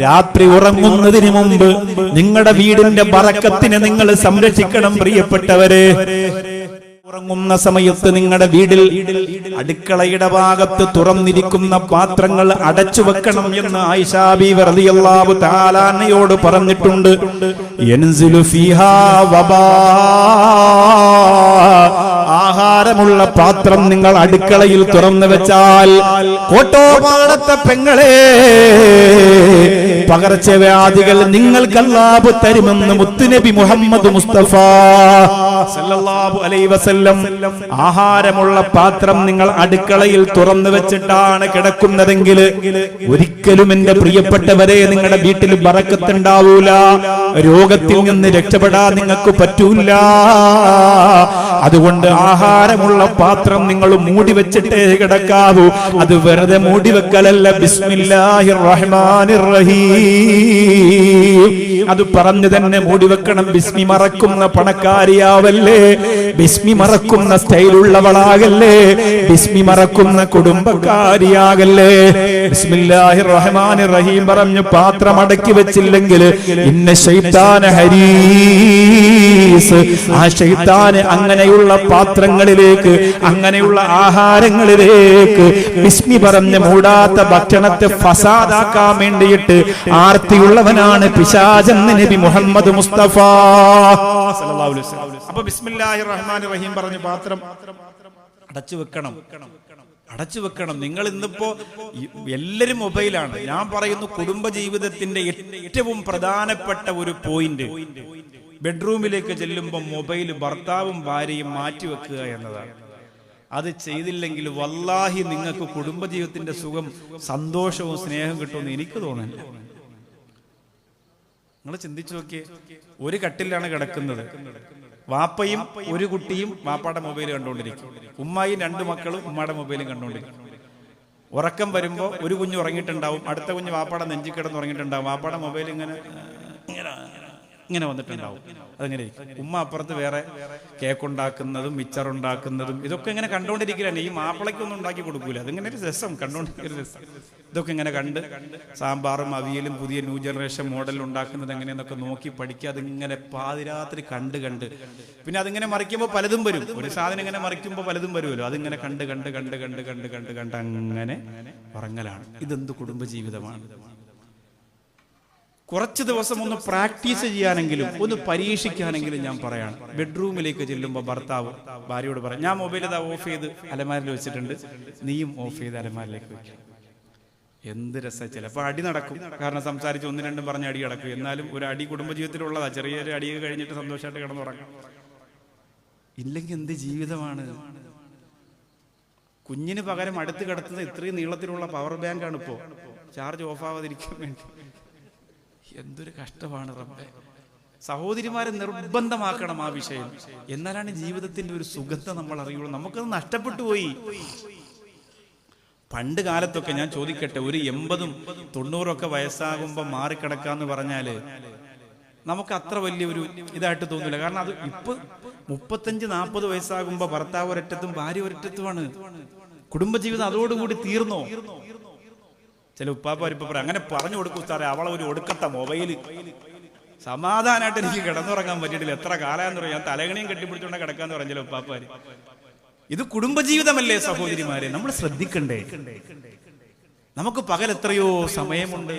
രാത്രി ഉറങ്ങുന്നതിന് മുമ്പ് നിങ്ങളുടെ വീടിന്റെ ബറക്കത്തിനെ നിങ്ങൾ സംരക്ഷിക്കണം പ്രിയപ്പെട്ടവരെ. ഉറങ്ങുന്ന സമയത്ത് നിങ്ങളുടെ വീട്ടിൽ അടുക്കളയുടെ ഭാഗത്ത് തുറന്നിരിക്കുന്ന പാത്രങ്ങൾ അടച്ചു വെക്കണം എന്ന് ആയിഷ ബീവി റളിയല്ലാഹു തആല അൻഹയോട് പറഞ്ഞിട്ടുണ്ട്. യൻസിലു ഫീഹാ വബാ, ആഹാരമുള്ള പാത്രം നിങ്ങൾ അടുക്കളയിൽ തുറന്നു വെച്ചാൽ, കോട്ടോപാടത്തെ പെങ്ങളെ, പകർച്ചവ്യാധികൾ നിങ്ങൾക്ക് അല്ലാഹു തരുമെന്ന് മുത്തുനബി മുഹമ്മദ് മുസ്തഫ സല്ലല്ലാഹു അലൈഹി വസല്ലം. ആഹാരമുള്ള പാത്രം നിങ്ങൾ അടുക്കളയിൽ തുറന്നു വെച്ചിട്ടാണ് കിടക്കുന്നതെങ്കിൽ ഒരിക്കലും എന്റെ പ്രിയപ്പെട്ടവരെ നിങ്ങളുടെ വീട്ടിൽ ബറക്കത്തുണ്ടാവൂല, രോഗത്തിൽ നിന്ന് രക്ഷപ്പെടാൻ നിങ്ങൾക്ക് പറ്റൂല. അതുകൊണ്ട് ആഹാരമുള്ള പാത്രം നിങ്ങൾ മൂടി വെച്ചിട്ടേ കിടക്കാവൂ. അത് വെറുതെ മൂടി വെക്കലല്ല, ബിസ്മില്ലാഹിർ റഹ്മാനിർ റഹീം അത് പറഞ്ഞു തന്നെ മൂടി വെക്കണം. ബിസ്മി മറക്കുന്ന പണക്കാരിയാവല്ലേ, ബിസ്മി മറക്കുന്ന സ്റ്റൈലുള്ളവളാകല്ലേ, ബിസ്മി മറക്കുന്ന കുടുംബക്കാരിയാകല്ലേ. ബിസ്മില്ലാഹിർ റഹ്മാനിർ റഹീം പറഞ്ഞു പാത്രം അടക്കി വെച്ചില്ലെങ്കിൽ ഇന്ന ശൈത്താന ഹരീസ്, ആ ശൈത്താന് അങ്ങനെയുള്ള പാത്രങ്ങളിലേക്ക്, അങ്ങനെയുള്ള ആഹാരങ്ങളിലേക്ക് ബിസ്മി പറഞ്ഞ് മൂടാത്ത ഭക്ഷണത്തെ ഫസാദാക്കാൻ വേണ്ടിയിട്ട് ആർത്തിയുള്ളവനാണ് പിശാചെന്ന് നബി മുഹമ്മദ് മുസ്തഫ സല്ലല്ലാഹു അലൈഹി വസല്ലം. അപ്പൊ ബിസ്മില്ലാഹിർ റഹ്മാനിർ റഹീം പറഞ്ഞ് പാത്രം അടച്ചു വെക്കണം, അടച്ചു വെക്കണം. നിങ്ങൾ ഇന്നിപ്പോ എല്ലാരും മൊബൈലാണ്. ഞാൻ പറയുന്നു കുടുംബജീവിതത്തിന്റെ ഏറ്റവും പ്രധാനപ്പെട്ട ഒരു പോയിന്റ് ബെഡ്റൂമിലേക്ക് ചെല്ലുമ്പോൾ മൊബൈൽ ഭർത്താവും ഭാര്യയും മാറ്റിവെക്കുക എന്നതാണ്. അത് ചെയ്തില്ലെങ്കിൽ വല്ലാഹി നിങ്ങൾക്ക് കുടുംബജീവിതത്തിന്റെ സുഖം, സന്തോഷവും സ്നേഹവും കിട്ടുമെന്ന് എനിക്ക് തോന്നുന്നില്ല. നിങ്ങൾ ചിന്തിച്ചു നോക്കിയേ, ഒരു കട്ടിലാണ് കിടക്കുന്നത്, വാപ്പയും ഒരു കുട്ടിയും വാപ്പാടെ മൊബൈൽ കണ്ടുകൊണ്ടിരിക്കും, ഉമ്മായും 2 മക്കളും ഉമ്മാടെ മൊബൈലും കണ്ടുകൊണ്ടിരിക്കും. ഉറക്കം വരുമ്പോ ഒരു കുഞ്ഞ് ഉറങ്ങിയിട്ടുണ്ടാവും, അടുത്ത കുഞ്ഞ് വാപ്പാടെ നെഞ്ചി കിടന്ന് ഉറങ്ങിയിട്ടുണ്ടാവും, വാപ്പാടെ മൊബൈൽ ഇങ്ങനെ ഇങ്ങനെ വന്നിട്ടുണ്ടാവും. അതങ്ങനെ ഉമ്മ അപ്പുറത്ത് വേറെ കേക്ക് ഉണ്ടാക്കുന്നതും മിച്ചറുണ്ടാക്കുന്നതും ഇതൊക്കെ ഇങ്ങനെ കണ്ടുകൊണ്ടിരിക്കുകയാണ്. ഈ മാപ്പിളയ്ക്കൊന്നും ഉണ്ടാക്കി കൊടുക്കൂല, അതിങ്ങനെ ഒരു രസം, കണ്ടുകൊണ്ടിരിക്കുന്ന രസം. ഇതൊക്കെ ഇങ്ങനെ കണ്ട് സാമ്പാറും അവിയലും പുതിയ ന്യൂ ജനറേഷൻ മോഡൽ ഉണ്ടാക്കുന്നത് എങ്ങനെയെന്നൊക്കെ നോക്കി പഠിക്കുക. അതിങ്ങനെ പാതിരാത്രി കണ്ട് പിന്നെ അതിങ്ങനെ മറിക്കുമ്പോൾ പലതും വരും. ഒരു സാധനം ഇങ്ങനെ മറിക്കുമ്പോൾ പലതും വരുമല്ലോ, അതിങ്ങനെ കണ്ട് അങ്ങനെ ഉറങ്ങലാണ്. ഇതെന്ത് കുടുംബജീവിതമാണ്? കുറച്ച് ദിവസം ഒന്ന് പ്രാക്ടീസ് ചെയ്യാനെങ്കിലും, ഒന്ന് പരീക്ഷിക്കാനെങ്കിലും ഞാൻ പറയാണ്. ബെഡ്റൂമിലേക്ക് ചെല്ലുമ്പോൾ ഭർത്താവ് ഭാര്യയോട് പറയാം, ഞാൻ മൊബൈൽ ഇതാ ഓഫ് ചെയ്ത് അലമാരിൽ വെച്ചിട്ടുണ്ട്, നീയും ഓഫ് ചെയ്ത് അലമാരിലേക്ക് വെക്കും. എന്ത് രസം! ചിലപ്പോൾ അടി നടക്കും, കാരണം സംസാരിച്ച് 1-2 പറഞ്ഞ അടി നടക്കും. എന്നാലും ഒരു അടി കുടുംബജീവിതത്തിലുള്ളതാ. ചെറിയൊരു അടിയൊക്കെ കഴിഞ്ഞിട്ട് സന്തോഷമായിട്ട് കിടന്നുറങ്ങാം. ഇല്ലെങ്കിൽ എന്ത് ജീവിതമാണ്? കുഞ്ഞിന് പകരം അടുത്ത് കിടത്തുന്നത് ഇത്രയും നീളത്തിലുള്ള പവർ ബാങ്കാണ് ഇപ്പോ, ചാർജ് ഓഫ് ആവാതിരിക്കാൻ വേണ്ടി. എന്തൊരു കഷ്ടമാണ് റബ്ബേ. സഹോദരിമാരെ നിർബന്ധമാക്കണം ആ വിഷയം, എന്നാലാണ് ജീവിതത്തിന്റെ ഒരു സുഖത്തെ നമ്മൾ അറിയുള്ളൂ. നമുക്കത് നഷ്ടപ്പെട്ടു പോയി. പണ്ട് കാലത്തൊക്കെ ഞാൻ ചോദിക്കട്ടെ, ഒരു 80-90 വയസ്സാകുമ്പോൾ മാറിക്കിടക്കാന്ന് പറഞ്ഞാല് നമുക്ക് അത്ര വലിയൊരു ഇതായിട്ട് തോന്നില്ല. കാരണം അത് ഇപ്പൊ 35-40 വയസ്സാകുമ്പോ ഭർത്താവ് ഒരറ്റത്തും ഭാര്യ ഒരറ്റത്തുമാണ്. കുടുംബജീവിതം അതോടുകൂടി തീർന്നോ? ചില ഉപ്പാപ്പരിപ്പ അങ്ങനെ പറഞ്ഞു കൊടുക്കും, സാറേ അവളെ ഒരു ഒടുക്കത്ത മൊബൈല്, സമാധാനമായിട്ട് എനിക്ക് കിടന്നുറങ്ങാൻ പറ്റിയിട്ടില്ല, എത്ര കാലമാന്ന് പറയാം, ഞാൻ തലകണിയും കെട്ടിപ്പിടിച്ചോണ്ട് കിടക്കാന്ന് പറഞ്ഞ ചില ഉപ്പാപ്പാര്. ഇത് കുടുംബജീവിതമല്ലേ സഹോദരിമാരെ? നമ്മൾ ശ്രദ്ധിക്കണ്ടേ? നമുക്ക് പകൽ എത്രയോ സമയമുണ്ട്.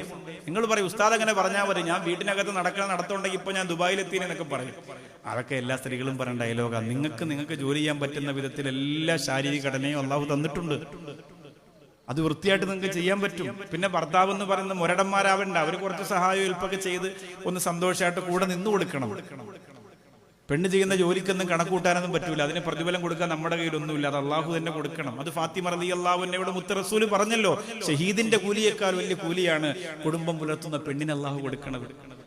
നിങ്ങൾ പറയും, ഉസ്താദ് അങ്ങനെ പറഞ്ഞാൽ മതി, ഞാൻ വീട്ടിനകത്ത് നടത്തുണ്ടെങ്കിൽ ഇപ്പൊ ഞാൻ ദുബായിലെത്തിയെന്നൊക്കെ പറയും. അതൊക്കെ എല്ലാ സ്ത്രീകളും പറയേണ്ട ഡയലോഗാണ്. നിങ്ങൾക്ക് ജോലി ചെയ്യാൻ പറ്റുന്ന വിധത്തിൽ എല്ലാ ശാരീരിക ഘടനയും അള്ളാഹു തന്നിട്ടുണ്ട്. അത് വൃത്തിയായിട്ട് നിങ്ങൾക്ക് ചെയ്യാൻ പറ്റും. പിന്നെ ഭർത്താവ് എന്ന് പറയുന്ന മുരടന്മാരാവണ്ട, അവർ കുറച്ച് സഹായം ഹെൽപ്പൊക്കെ ചെയ്ത് ഒന്ന് സന്തോഷമായിട്ട് കൂടെ നിന്ന് കൊടുക്കണം. പെണ്ണ് ചെയ്യുന്ന ജോലിക്കൊന്നും കണക്കൂട്ടാനൊന്നും പറ്റൂല, അതിന് പ്രതിഫലം കൊടുക്കാൻ നമ്മുടെ കയ്യിലൊന്നുമില്ല, അത് അള്ളാഹു തന്നെ കൊടുക്കണം. അത് ഫാത്തിമ റളിയല്ലാഹു അൻഹയുടെ മുത്ത് റസൂൽ പറഞ്ഞല്ലോ, ഷഹീദിന്റെ കൂലിയേക്കാൾ വലിയ കൂലിയാണ് കുടുംബം പുലർത്തുന്ന പെണ്ണിന് അള്ളാഹു കൊടുക്കണത്.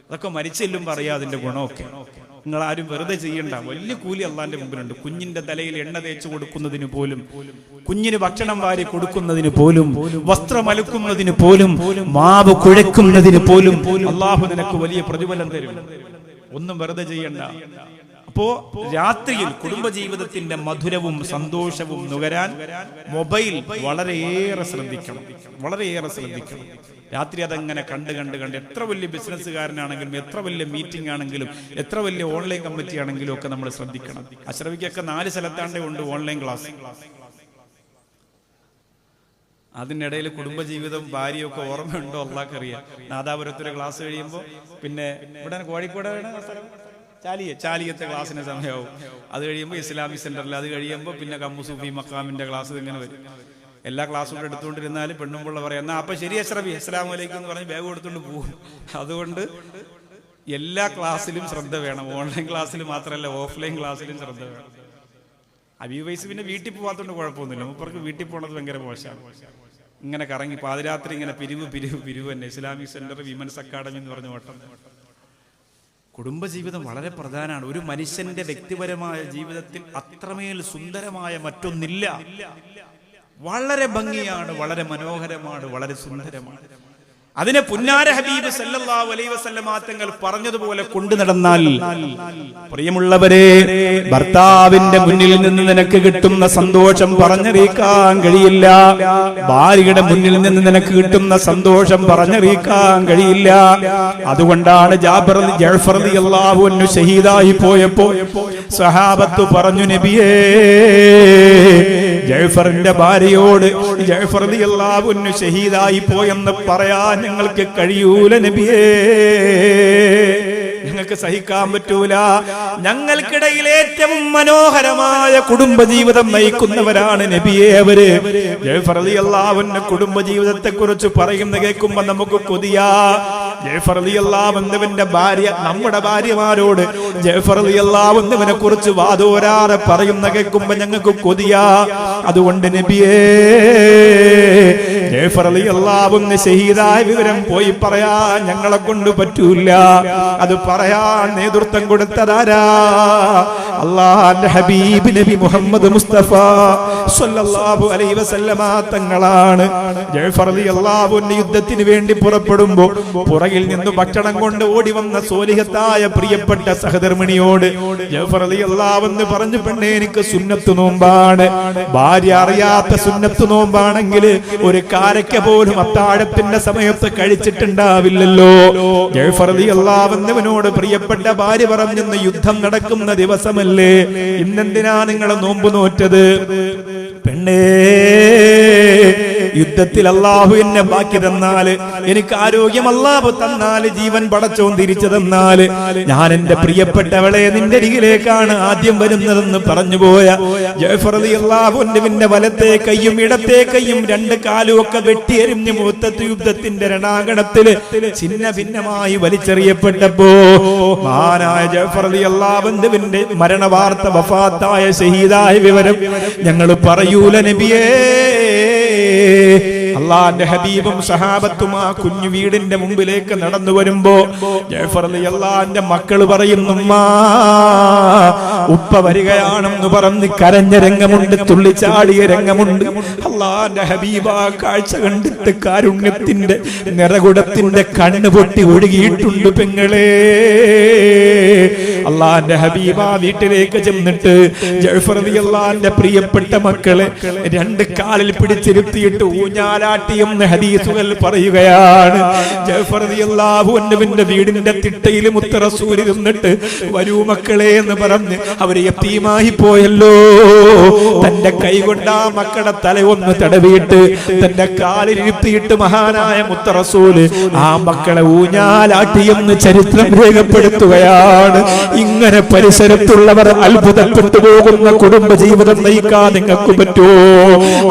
അതൊക്കെ മരിച്ചെല്ലും പറയാ അതിന്റെ ഗുണമൊക്കെ. നിങ്ങൾ ആരും വെറുതെ ചെയ്യണ്ട, വലിയ കൂലി അള്ളാന്റെ മുമ്പിലുണ്ട്. കുഞ്ഞിന്റെ തലയിൽ എണ്ണ തേച്ച് കൊടുക്കുന്നതിന് പോലും, കുഞ്ഞിന് ഭക്ഷണം വാരി കൊടുക്കുന്നതിന് പോലും, വസ്ത്രം അലക്കുന്നതിന് പോലും, മാവ് കുഴക്കുന്നതിന് പോലും അള്ളാഹു നിനക്ക് വലിയ പ്രതിഫലം തരും. ഒന്നും വെറുതെ ചെയ്യണ്ട. അപ്പോ രാത്രിയിൽ കുടുംബജീവിതത്തിന്റെ മധുരവും സന്തോഷവും നുകരാൻ മൊബൈൽ വളരെയേറെ ശ്രദ്ധിക്കണം, വളരെയേറെ ശ്രദ്ധിക്കണം. രാത്രി അതങ്ങനെ കണ്ട് എത്ര വലിയ ബിസിനസ്സുകാരനാണെങ്കിലും, എത്ര വലിയ മീറ്റിംഗ് ആണെങ്കിലും, എത്ര വലിയ ഓൺലൈൻ കമ്മിറ്റി ആണെങ്കിലും ഒക്കെ നമ്മൾ ശ്രദ്ധിക്കണം. അഷ്റഫിക്കൊക്കെ 4 സ്ഥലത്താണ്ടേ ഉണ്ട് ഓൺലൈൻ ക്ലാസ്. അതിനിടയിൽ കുടുംബജീവിതം ഭാര്യയൊക്കെ ഓർമ്മയുണ്ടോ അള്ളാഹ്ക്കറിയാം. നാദാപുരത്തൊരു ക്ലാസ് കഴിയുമ്പോൾ പിന്നെ ഇവിടെ കോഴിക്കോട് ചാലിയത്തെ ക്ലാസ്സിന് സമയമാവും. അത് കഴിയുമ്പോൾ ഇസ്ലാമിക് സെന്ററിൽ, അത് കഴിയുമ്പോൾ പിന്നെ കമ്മു സൂഫി മക്കാമിന്റെ ക്ലാസ് ഇങ്ങനെ വരും. എല്ലാ ക്ലാസ്സും കൂടെ എടുത്തുകൊണ്ടിരുന്നാലും പെണ്ണുമ്പിള്ള പറയാം എന്നാ അപ്പൊ ശരി അഷ്റഫി അസ്സലാമു അലൈക്കും എന്ന് പറഞ്ഞ് ബാഗ് കൊടുത്തുകൊണ്ട് പോകും. അതുകൊണ്ട് എല്ലാ ക്ലാസ്സിലും ശ്രദ്ധ വേണം. ഓൺലൈൻ ക്ലാസ്സിൽ മാത്രമല്ല, ഓഫ്ലൈൻ ക്ലാസ്സിലും ശ്രദ്ധ വേണം. അബീബ് വൈസ് പിന്നെ വീട്ടിൽ പോകാത്തതുകൊണ്ട് കുഴപ്പമൊന്നുമില്ല. മൂപ്പർക്ക് വീട്ടിൽ പോകണത് ഭയങ്കര മോശമാണ്. ഇങ്ങനെ കറങ്ങി പാതിരാത്രി ഇങ്ങനെ പിരിവ് തന്നെ. ഇസ്ലാമിക് സെന്റർ, വിമൻസ് അക്കാഡമി എന്ന് പറഞ്ഞ ഓട്ടം. കുടുംബജീവിതം വളരെ പ്രധാനമാണ്. ഒരു മനുഷ്യന്റെ വ്യക്തിപരമായ ജീവിതത്തിൽ അത്രമേൽ സുന്ദരമായ മറ്റൊന്നില്ല. വളരെ ഭംഗിയാണ്, വളരെ മനോഹരമാണ്, വളരെ സുന്ദരമാണ്. അതിനെ പുന്നാര ഹബീബ് സല്ലല്ലാഹു അലൈഹി വസല്ലമ തങ്ങൾ പറഞ്ഞതുപോലെ കൊണ്ടു നടന്നാൽ, പ്രിയമുള്ളവരെ, ഭർത്താവിന്റെ മുന്നിൽ നിന്ന് നിനക്ക് കിട്ടുന്ന സന്തോഷം പറഞ്ഞറിയിക്കാൻ കഴിയില്ല. ഭാര്യയുടെ മുന്നിൽ നിന്ന് നിനക്ക് കിട്ടുന്ന സന്തോഷം പറഞ്ഞറിയിക്കാൻ കഴിയില്ല. അതുകൊണ്ടാണ് ജഅഫർ റളിയല്ലാഹു അൻഹു ഷഹീദായി പോയപ്പോ സഹാബത്ത് പറഞ്ഞു, നബിയേ, ജഅഫറിന്റെ ഭാര്യയോട് ജഅഫർ റളിയല്ലാഹു അൻഹു ഷഹീദായി പോയെന്ന് പറയാൻ ഞങ്ങൾക്ക് കഴിയൂല നബിയേ, ഞങ്ങൾക്ക് സഹിക്കാൻ പറ്റൂല. ഞങ്ങൾക്കിടയിൽ ഏറ്റവും മനോഹരമായ കുടുംബജീവിതം നയിക്കുന്നവരാണ് നബിയെ അവര്. ജഅഫർ റളിയല്ലാഹു അൻഹു കുടുംബജീവിതത്തെ കുറിച്ച് പറയുന്ന കേൾക്കുമ്പോ നമുക്ക് കൊതിയാ. ജഅഫർ റളിയല്ലാഹു അൻഹുവിന്റെ ഭാര്യ നമ്മുടെ ഭാര്യമാരോട് ജഅഫർ റളിയല്ലാഹു അൻഹുവിനെ കുറിച്ച് വാദോരാതെ പറയുന്ന കേൾക്കുമ്പോ ഞങ്ങൾക്ക് കൊതിയാ. അതുകൊണ്ട് നബിയേ, ജഅഫർ റളിയല്ലാഹു അൻഹു ഷഹീദായ വിവരം പോയി പറയാ ഞങ്ങളെ കൊണ്ട് പറ്റൂല. അത് പറയാൻ നേതൃത്വം കൊടുത്തതാരാ? അല്ലാഹുവിന്റെ ഹബീബ് നബി മുഹമ്മദ് മുസ്തഫ സ്വല്ലല്ലാഹു അലൈഹി വസല്ലമ തങ്ങളാണ്. ജഅഫർ റളിയല്ലാഹു അൻഹു യുദ്ധത്തിന് വേണ്ടി പുറപ്പെടുമ്പോൾ പുറകിൽ നിന്ന് ഭക്ഷണം കൊണ്ട് ഓടി വന്ന സോലിഹത്തായ പ്രിയപ്പെട്ട സഹധർമ്മിണിയോട് ജഅഫർ റളിയല്ലാഹു അൻഹു പറഞ്ഞു, പെണ്ണേ, എനിക്ക് സുന്നത്ത് നോമ്പാണ്. ഭാര്യ അറിയാത്ത സുന്നത്ത് നോമ്പാണെങ്കിൽ ഒരു കാരക്ക പോലും അത്താഴത്തിന്റെ സമയത്ത് കഴിച്ചിട്ടുണ്ടാവില്ലല്ലോ. ജഅഫർ റളിയല്ലാഹു അൻഹുവിനോട് പ്രിയപ്പെട്ട ഭാര്യ പറഞ്ഞെന്ന്, യുദ്ധം നടക്കുന്ന ദിവസമല്ലേ, ഇന്നെന്തിനാ നിങ്ങൾ നോമ്പ് നോറ്റത്? പെണ്ണേ, യുദ്ധത്തിൽ അല്ലാഹു എന്നെ ബാക്കി തന്നാല്, എനിക്ക് ആരോഗ്യം അല്ലാഹു തന്നാല്, ജീവൻ പടച്ചോൻ തിരിച്ചു തന്നാല്, ഞാൻ എന്റെ പ്രിയപ്പെട്ടവളെ നിന്റെ അരികിലേക്കാണ് ആദ്യം വരുന്നതെന്ന് പറഞ്ഞു പോയ ജഅഫർ റളിയല്ലാഹു അൻഹുവിന്റെ വലത്തെ കൈയും ഇടത്തെ കൈയും രണ്ട് കാലും ഒക്കെ വെട്ടിയെരിഞ്ഞ് മുഅത്തത്ത് യുദ്ധത്തിന്റെ രണാങ്കണത്തില് ഛിന്ന ഭിന്നമായി വലിച്ചെറിയപ്പെട്ടപ്പോ മഹാനായ ജഅഫർ റളിയല്ലാഹു അൻഹുവിന്റെ മരണവാർത്ത, വഫാത്തായ ഷഹീദായ വിവരം ഞങ്ങൾ പറയൂല നബിയേ. അല്ലാഹുവിന്റെ ഹബീബും സഹാബത്തും ആ കുഞ്ഞു വീടിന്റെ മുമ്പിലേക്ക് നടന്നു വരുമ്പോ ജഅഫർ റളിയല്ലാഹുവിന്റെ മക്കള് പറയുന്നു, ഉപ്പ വരികയാണെന്ന് പറഞ്ഞ് കരഞ്ഞ രംഗമുണ്ട്, തുള്ളിച്ചാടിയ രംഗമുണ്ട്. അല്ലാഹുവിന്റെ ഹബീബ് ആ കാഴ്ച കണ്ടിട്ട് കാരുണ്യത്തിന്റെ നിറകുടത്തിന്റെ കണ്ണ് പൊട്ടി ഒഴുകിയിട്ടുണ്ട് പെങ്ങളെ. അല്ലാഹുവിന്റെ ഹബീബ് ആ വീട്ടിലേക്ക് ചെന്നിട്ട് ജഅഫർ റളിയല്ലാഹുവിന്റെ പ്രിയപ്പെട്ട മക്കളെ രണ്ട് കാലിൽ പിടിച്ചിരുത്തിയിട്ട് ഊഞ്ഞാലാട്ടിയെന്ന് ഹദീസുകൾ പറയുകയാണ്. ജഅഫർ റളിയല്ലാഹു അൻഹുവിന്റെ വീടിന്റെ തിട്ടയിൽ മുത്ത് റസൂൽ ഇരുന്നിട്ട്, വരൂ മക്കളെ എന്ന് പറഞ്ഞ് അവര് യതീമായി പോയല്ലോ. തന്റെ കൈകൊണ്ട് ആ മക്കളുടെ തല ഒന്ന് തടവിയിട്ട് തന്റെ കാലിൽ ഇരുത്തിയിട്ട് മഹാനായ മുത്ത് റസൂല് ആ മക്കളെ ഊഞ്ഞാലാട്ടിയെന്ന് ചരിത്രം രേഖപ്പെടുത്തുകയാണ്. ഇങ്ങനെ പരിസരത്തുള്ളവർ അത്ഭുതപ്പെട്ടു പോകുന്ന കുടുംബജീവിതം നയിക്കാൻ നിങ്ങൾക്ക് പറ്റുമോ?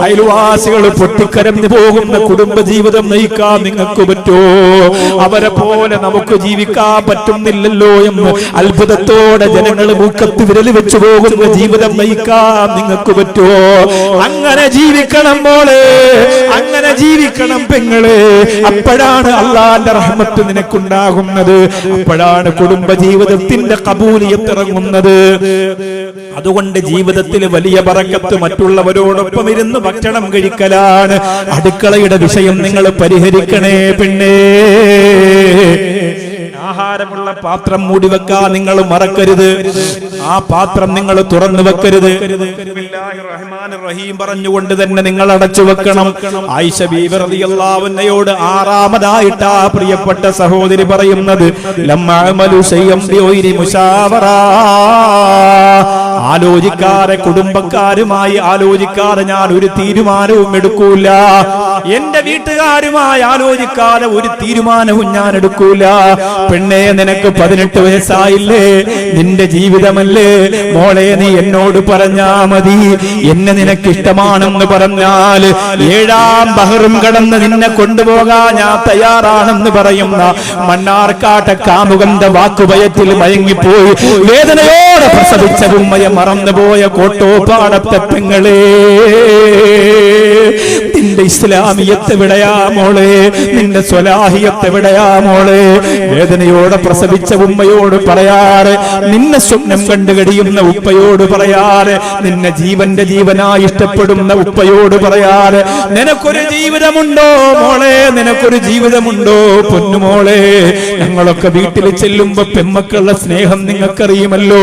അയൽവാസികൾ പൊട്ടിക്കരഞ്ഞു പോകുന്ന കുടുംബജീവിതം നയിക്കാൻ നിങ്ങൾക്ക് പറ്റുമോ? അവരെ പോലെ നമുക്ക് ജീവിക്കാൻ പറ്റുന്നില്ലല്ലോ എന്ന് അത്ഭുതത്തോടെ ജനങ്ങൾ മൂക്കത്ത് വിരൽ വെച്ചു പോകുന്ന ജീവിതം നയിക്കാൻ നിങ്ങൾക്ക് പറ്റുമോ? അങ്ങനെ ജീവിക്കണം മോളെ, അങ്ങനെ ജീവിക്കണം പെങ്ങളെ. അപ്പോഴാണ് അല്ലാഹുവിന്റെ റഹ്മത്ത് നിനക്കുണ്ടാകുന്നത്, അപ്പോഴാണ് കുടുംബജീവിതത്തിന്റെ ഖബൂലിയത്ത് ഇറങ്ങുന്നത്. അതുകൊണ്ട് ജീവിതത്തിൽ വലിയ ബറക്കത്ത് മറ്റുള്ളവരോടൊപ്പം ഇരുന്ന് ഭക്ഷണം കഴിക്കലാണ്. അടുക്കളയുടെ വിഷയം നിങ്ങൾ പരിഹരിക്കണേ പെണ്ണേ. ആഹാരമുള്ള പാത്രം മൂടി വെക്കാൻ നിങ്ങൾ മറക്കരുത്. ആ പാത്രം നിങ്ങൾ തുറന്നു വെക്കരുത്. ബിസ്മില്ലാഹിർ റഹ്മാനിർ റഹീം പറഞ്ഞുകൊണ്ട് തന്നെ നിങ്ങൾ അടച്ചു വെക്കണം. ആയിഷ ബീവി റളിയല്ലാഹു അൻഹയോട് ആറാമതായിട്ട് ആ പ്രിയപ്പെട്ട സഹോദരി പറയുന്നത്, ലമ്മഅമലു ശൈഅൻ ബിഗൈരി മുശാവറ, ആലോചിക്കാതെ, കുടുംബക്കാരുമായി ആലോചിക്കാതെ ഞാൻ ഒരു തീരുമാനവും എടുക്കൂല. എന്റെ വീട്ടുകാരുമായി ആലോചിക്കാതെ ഒരു തീരുമാനവും ഞാൻ എടുക്കൂല. പെണ്ണേ നിനക്ക് 18 വയസ്സായില്ലേ, നിന്റെ ജീവിതമല്ലേ മോളെ, നീ എന്നോട് പറഞ്ഞാ മതി, എന്നെ നിനക്ക് ഇഷ്ടമാണെന്ന് പറഞ്ഞാൽ 7-ാം ബഹറും കടന്ന് നിന്നെ കൊണ്ടുപോകാൻ ഞാൻ തയ്യാറാണെന്ന് പറയുന്ന മണ്ണാർക്കാട്ടെ കാമുകന്റെ വാക്കുഭയത്തിൽ മയങ്ങിപ്പോയി വേദനയോടെ പ്രസവിച്ച ഉമ്മയെ മറന്നുപോയ കോട്ടോപ്പാടത്തെ പെങ്ങളെ, നിന്റെ ഇസ്ലാമിയത്ത് എവിടെയാ മോളെ, നിന്റെ സ്വലാഹിയത്ത് എവിടെയാ മോളെ? വേദനയോടെ പ്രസവിച്ച ഉമ്മയോട് പറയാറ്, നിന്നെ സ്വപ്നം കണ്ടു കഴിയുന്ന ഉപ്പയോട് പറയാറ്, നിന്നെ ജീവന്റെ ജീവനായി ഇഷ്ടപ്പെടുന്ന ഉപ്പയോട് പറയാറ്, നിനക്കൊരു ജീവിതമുണ്ടോ മോളെ, നിനക്കൊരു ജീവിതമുണ്ടോ പൊന്നുമോളെ? ഞങ്ങളൊക്കെ വീട്ടിൽ ചെല്ലുമ്പോ പെമ്മക്കളുടെ സ്നേഹം നിങ്ങൾക്കറിയുമല്ലോ.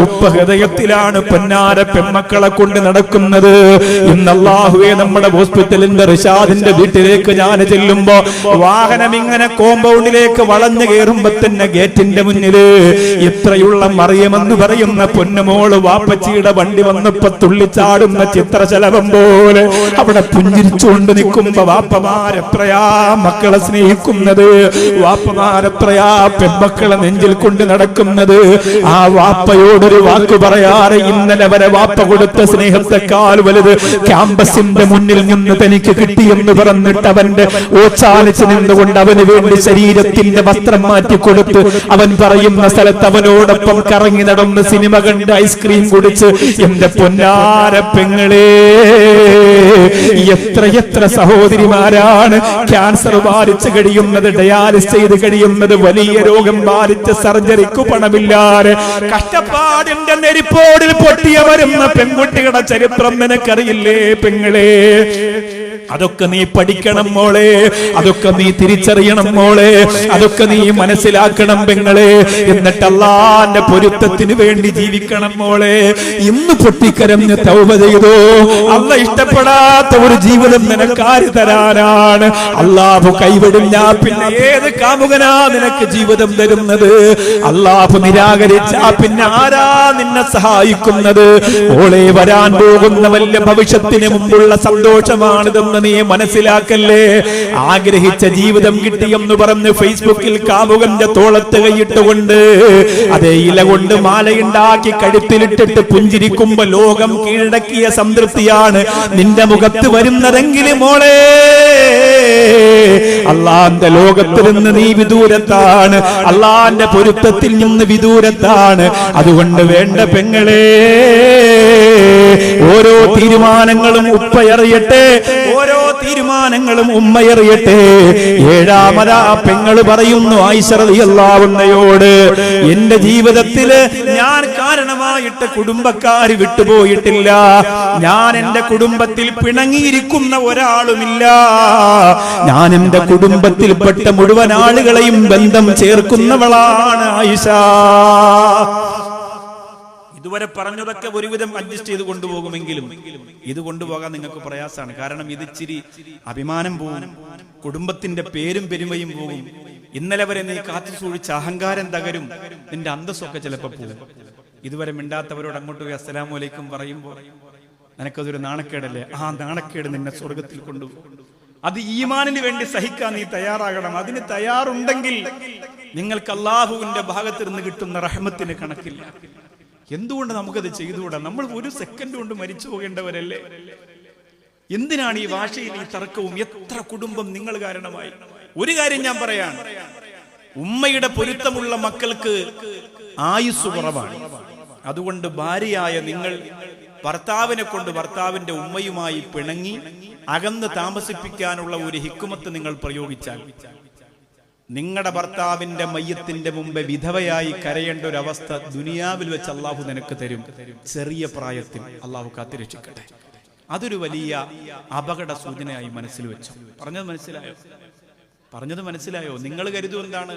ഉപ്പ ഹൃദയത്തിലാണ് പൊന്നാര പെമ്മക്കളെ കൊണ്ട് നടക്കുന്നത്. ഇന്ന് അല്ലാഹുവേ, നമ്മുടെ ഹോസ്പിറ്റലിന്റെ റിഷാദിന്റെ വീട്ടിലേക്ക് ഞാൻ ചെല്ലുമ്പോ വാഹനം ഇങ്ങനെ കോമ്പൗണ്ടിലേക്ക് വളഞ്ഞു കയറുമ്പോ തന്നെ ഗേറ്റിന്റെ മുന്നില് ഇത്രയുള്ള മറിയമെന്ന് പറയുന്ന പൊന്നുമോള് വാപ്പച്ചിയുടെ വണ്ടി വന്നപ്പോ തുള്ളിച്ചാടുന്ന ചിത്രശലഭം പോലെ അവിടെ പുഞ്ചിരിച്ചുകൊണ്ട് നിൽക്കുമ്പോ വാപ്പമാരെത്രയാ മക്കളെ സ്നേഹിക്കുന്നത്, വാപ്പമാരെത്രയാ പെൺമക്കളെ നെഞ്ചിൽ കൊണ്ട് നടക്കുന്നത്. ആ വാപ്പയോടൊരു വാക്ക് പറയാറ്, ഇന്നലെ വരെ വാപ്പ കൊടുത്ത സ്നേഹത്തെക്കാൾ വലുത് ക്യാമ്പസിന്റെ മുന്നിൽ നിന്ന് തനിക്ക് കിട്ടിയെന്ന് പറഞ്ഞിട്ട് അവന്റെ ഓച്ചാലിച്ച് നിന്നുകൊണ്ട് അവന് വേണ്ടി ശരീരത്തിന്റെ വസ്ത്രം മാറ്റി കൊടുത്ത് അവൻ പറയുന്ന സ്ഥലത്ത് അവനോടൊപ്പം കറങ്ങി നടന്ന് സിനിമ കണ്ട് ഐസ്ക്രീം കുടിച്ച് എന്റെ പൊന്നാര പെങ്ങളെ, എത്ര സഹോദരിമാരാണ് ക്യാൻസർ ബാധിച്ച് കഴിയുന്നത്, ഡയാലിസ് ചെയ്ത് കഴിയുന്നത്, വലിയ രോഗം ബാധിച്ച സർജറിക്ക് പണമില്ലാതെ കഷ്ടപ്പാടിന്റെ നെരിപ്പോടിൽ പൊട്ടിയ വരുന്ന പെൺകുട്ടികളുടെ ചരിത്രം നിനക്കറിയില്ലേ പെങ്ങളെ? അതൊക്കെ നീ പഠിക്കണം മോളെ, അതൊക്കെ നീ തിരിച്ചറിയണം മോളെ, അതൊക്കെ നീ മനസ്സിലാക്കണം പെങ്ങളെ. എന്നിട്ട് അല്ലാഹുവിന്റെ പൊരുത്തത്തിന് വേണ്ടി ജീവിക്കണം മോളെ. ഇന്ന് പൊട്ടിക്കരഞ്ഞ് തൗബ ചെയ്തോ, അല്ലാഹ് ഇഷ്ടപ്പെടാത്ത ഒരു ജീവിതം നിനക്കാര് തരാനാണ്? അല്ലാഹു കൈവിടില്ല, പിന്നെ ഏത് കാമുകനാ നിനക്ക് ജീവിതം തരുന്നത്? അല്ലാഹു നിരാകരിച്ചാ പിന്നെ ആരാ നിന്നെ സഹായിക്കുന്നത്? മോളെ, വരാൻ പോകുന്ന വലിയ ഭവിഷ്യത്തിന് മുമ്പുള്ള സന്തോഷമാണിതെന്ന് നീ മനസ്സിലാക്കല്ലേ. ആഗ്രഹിച്ച ജീവിതം കിട്ടിയെന്ന് പറഞ്ഞ് ഫേസ്ബുക്കിൽ കാമുകന്റെ തോളത്ത് കൈയിട്ടുകൊണ്ട് അതേ ഇല കൊണ്ട് മാലയുണ്ടാക്കി കഴുത്തിലിട്ടിട്ട് പുഞ്ചിരിക്കുമ്പോ ലോകം കീഴടക്കിയ സംതൃപ്തിയാണ് നിന്റെ മുഖത്ത് വരുന്നതെങ്കിലും മോളെ, അള്ളാന്റെ ലോകത്തിൽ നിന്ന് നീ വിദൂരത്താണ്, അള്ളാന്റെ പൊരുത്തത്തിൽ നിന്ന് വിദൂരത്താണ്. അതുകൊണ്ട് വേണ്ട പെങ്ങളെ, ഓരോ തീരുമാനങ്ങളും ഉപ്പയറിയട്ടെ, ഓരോ തീരുമാനങ്ങളും ഉമ്മയറിയട്ടെ. 7-ാമതാ പെങ്ങള് പറയുന്നു ആയിഷ റളിയല്ലാഹു അൻഹയോട്, എന്റെ ജീവിതത്തില് ഞാൻ കാരണമായിട്ട് കുടുംബക്കാര് വിട്ടുപോയിട്ടില്ല, ഞാൻ എന്റെ കുടുംബത്തിൽ പിണങ്ങിയിരിക്കുന്ന ഒരാളുമില്ല, ഞാൻ എന്റെ കുടുംബത്തിൽപ്പെട്ട മുഴുവൻ ആളുകളെയും ബന്ധം ചേർക്കുന്നവളാണ് ആയിഷ. ഇതുവരെ പറഞ്ഞതൊക്കെ ഒരുവിധം അഡ്ജസ്റ്റ് ചെയ്ത് കൊണ്ടുപോകുമെങ്കിലും ഇത് കൊണ്ടുപോകാൻ നിങ്ങൾക്ക് പ്രയാസമാണ്. കാരണം ഇത് ഇച്ചിരി അഭിമാനം പോകും, കുടുംബത്തിന്റെ പേരും പെരുമയും പോകും. ഇന്നലെ വരെ നീ കാത്തു സൂക്ഷിച്ച അഹങ്കാരം തകരും, നിന്റെ അന്തസ്സൊക്കെ ചിലപ്പോൾ പോകും. ഇതുവരെ മിണ്ടാത്തവരോട് അങ്ങോട്ട് പോയി അസ്സലാമു അലൈക്കും പറയുമ്പോൾ നിനക്കതൊരു നാണക്കേടല്ലേ? ആ നാണക്കേട് നിന്നെ സ്വർഗത്തിൽ കൊണ്ടുപോകും. അത് ഈമാനിന് വേണ്ടി സഹിക്കാൻ നീ തയ്യാറാകണം. അതിന് തയ്യാറുണ്ടെങ്കിൽ നിങ്ങൾക്ക് അല്ലാഹുവിന്റെ ഭാഗത്ത് നിന്ന് കിട്ടുന്ന റഹ്മത്തിന് കണക്കില്ല. എന്തുകൊണ്ട് നമുക്കത് ചെയ്തുകൂടാ? നമ്മൾ ഒരു സെക്കൻഡ് കൊണ്ട് മരിച്ചു പോകേണ്ടവരല്ലേ? എന്തിനാണ് ഈ ഭാഷയിൽ ഈ തർക്കവും? എത്ര കുടുംബം നിങ്ങൾ കാരണമായി? ഒരു കാര്യം ഞാൻ പറയാം, ഉമ്മയുടെ പൊരുത്തമുള്ള മക്കൾക്ക് ആയുസ് കുറവാണ്. അതുകൊണ്ട് ഭാര്യയായ നിങ്ങൾ ഭർത്താവിനെ കൊണ്ട് ഭർത്താവിന്റെ ഉമ്മയുമായി പിണങ്ങി അകന്ന് താമസിപ്പിക്കാനുള്ള ഒരു ഹിക്മത്ത് നിങ്ങൾ പ്രയോഗിച്ചാൽ നിങ്ങളുടെ ഭർത്താവിന്റെ മയ്യത്തിന്റെ മുമ്പ് വിധവയായി കരയേണ്ട ഒരു അവസ്ഥ ദുനിയാവിൽ വെച്ച് അള്ളാഹു നിനക്ക് തരും. ചെറിയ പ്രായത്തിൽ അള്ളാഹു കാത്തിരക്ഷിക്കട്ടെ. അതൊരു വലിയ അപകട സൂചനയായി മനസ്സിൽ വെച്ചു. പറഞ്ഞത് മനസ്സിലായോ? നിങ്ങൾ കരുതും എന്താണ്?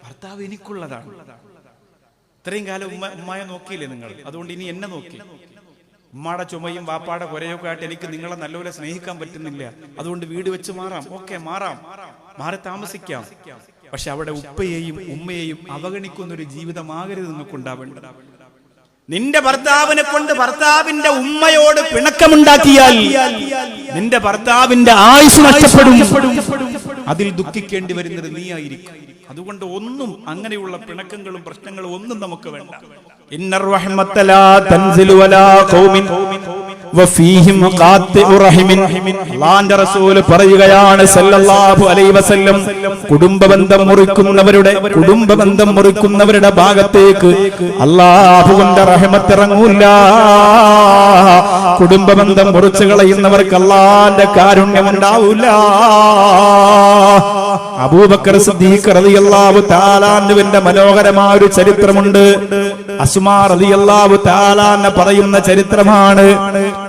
ഭർത്താവ് എനിക്കുള്ളതാണ്. ഇത്രയും കാലം ഉമ്മയെ നോക്കിയില്ലേ നിങ്ങൾ? അതുകൊണ്ട് ഇനി എന്നെ നോക്കി. ഉമ്മയുടെ ചുമയും വാപ്പാടെ കുരയൊക്കെ ആയിട്ട് എനിക്ക് നിങ്ങളെ നല്ലപോലെ സ്നേഹിക്കാൻ പറ്റുന്നില്ല. അതുകൊണ്ട് വീട് വെച്ച് മാറാം. ഓക്കെ, മാറി താമസിക്കാം. പക്ഷെ അവിടെ ഉപ്പയെയും ഉമ്മയെയും അവഗണിക്കുന്ന ഒരു ജീവിതമാകരുത് നിങ്ങൾക്കുണ്ടാവേണ്ടത്. നിന്റെ ഭർത്താവിനെ കൊണ്ട് ഭർത്താവിന്റെ ഉമ്മയോട് പിണക്കമുണ്ടാക്കിയാൽ നിന്റെ ഭർത്താവിന്റെ ആയുസ് നഷ്ടപ്പെടും. അതിൽ ദുഃഖിക്കേണ്ടി വരുന്നത് നീയായിരിക്കും. അതുകൊണ്ട് ഒന്നും അങ്ങനെയുള്ള പിണക്കങ്ങളും പ്രശ്നങ്ങളും ഒന്നും നമുക്ക് വേണ്ട. ഇന്നർ റഹ്മത ലാ തൻസിലു വലാ ഖൗമിൻ വഫീഹിം ഖാത്തിഉ റഹിമിൻ. അല്ലാഹുവിന്റെ റസൂൽ പറയുകയാണ് സല്ലല്ലാഹു അലൈഹി വസല്ലം, കുടുംബബന്ധം മുറിക്കുന്നവരുടെ ഭാഗത്തേക്ക് അല്ലാഹുവിന്റെ റഹ്മത്ത് ഇറങ്ങൂല. കുടുംബബന്ധം മുറിച്ചു കളയുന്നവർക്ക് അല്ലാഹുവിന്റെ കാരുണ്യം ഉണ്ടാവില്ല. അബൂബക്കർ സിദ്ദീഖ് റളിയല്ലാഹു തആല അൻഹുവിന്റെ മനോഹരമായ ഒരു ചരിത്രമുണ്ട്. അസ്മാ റളിയല്ലാഹു തആല അൻഹ പറയുന്ന ചരിത്രമാണ്.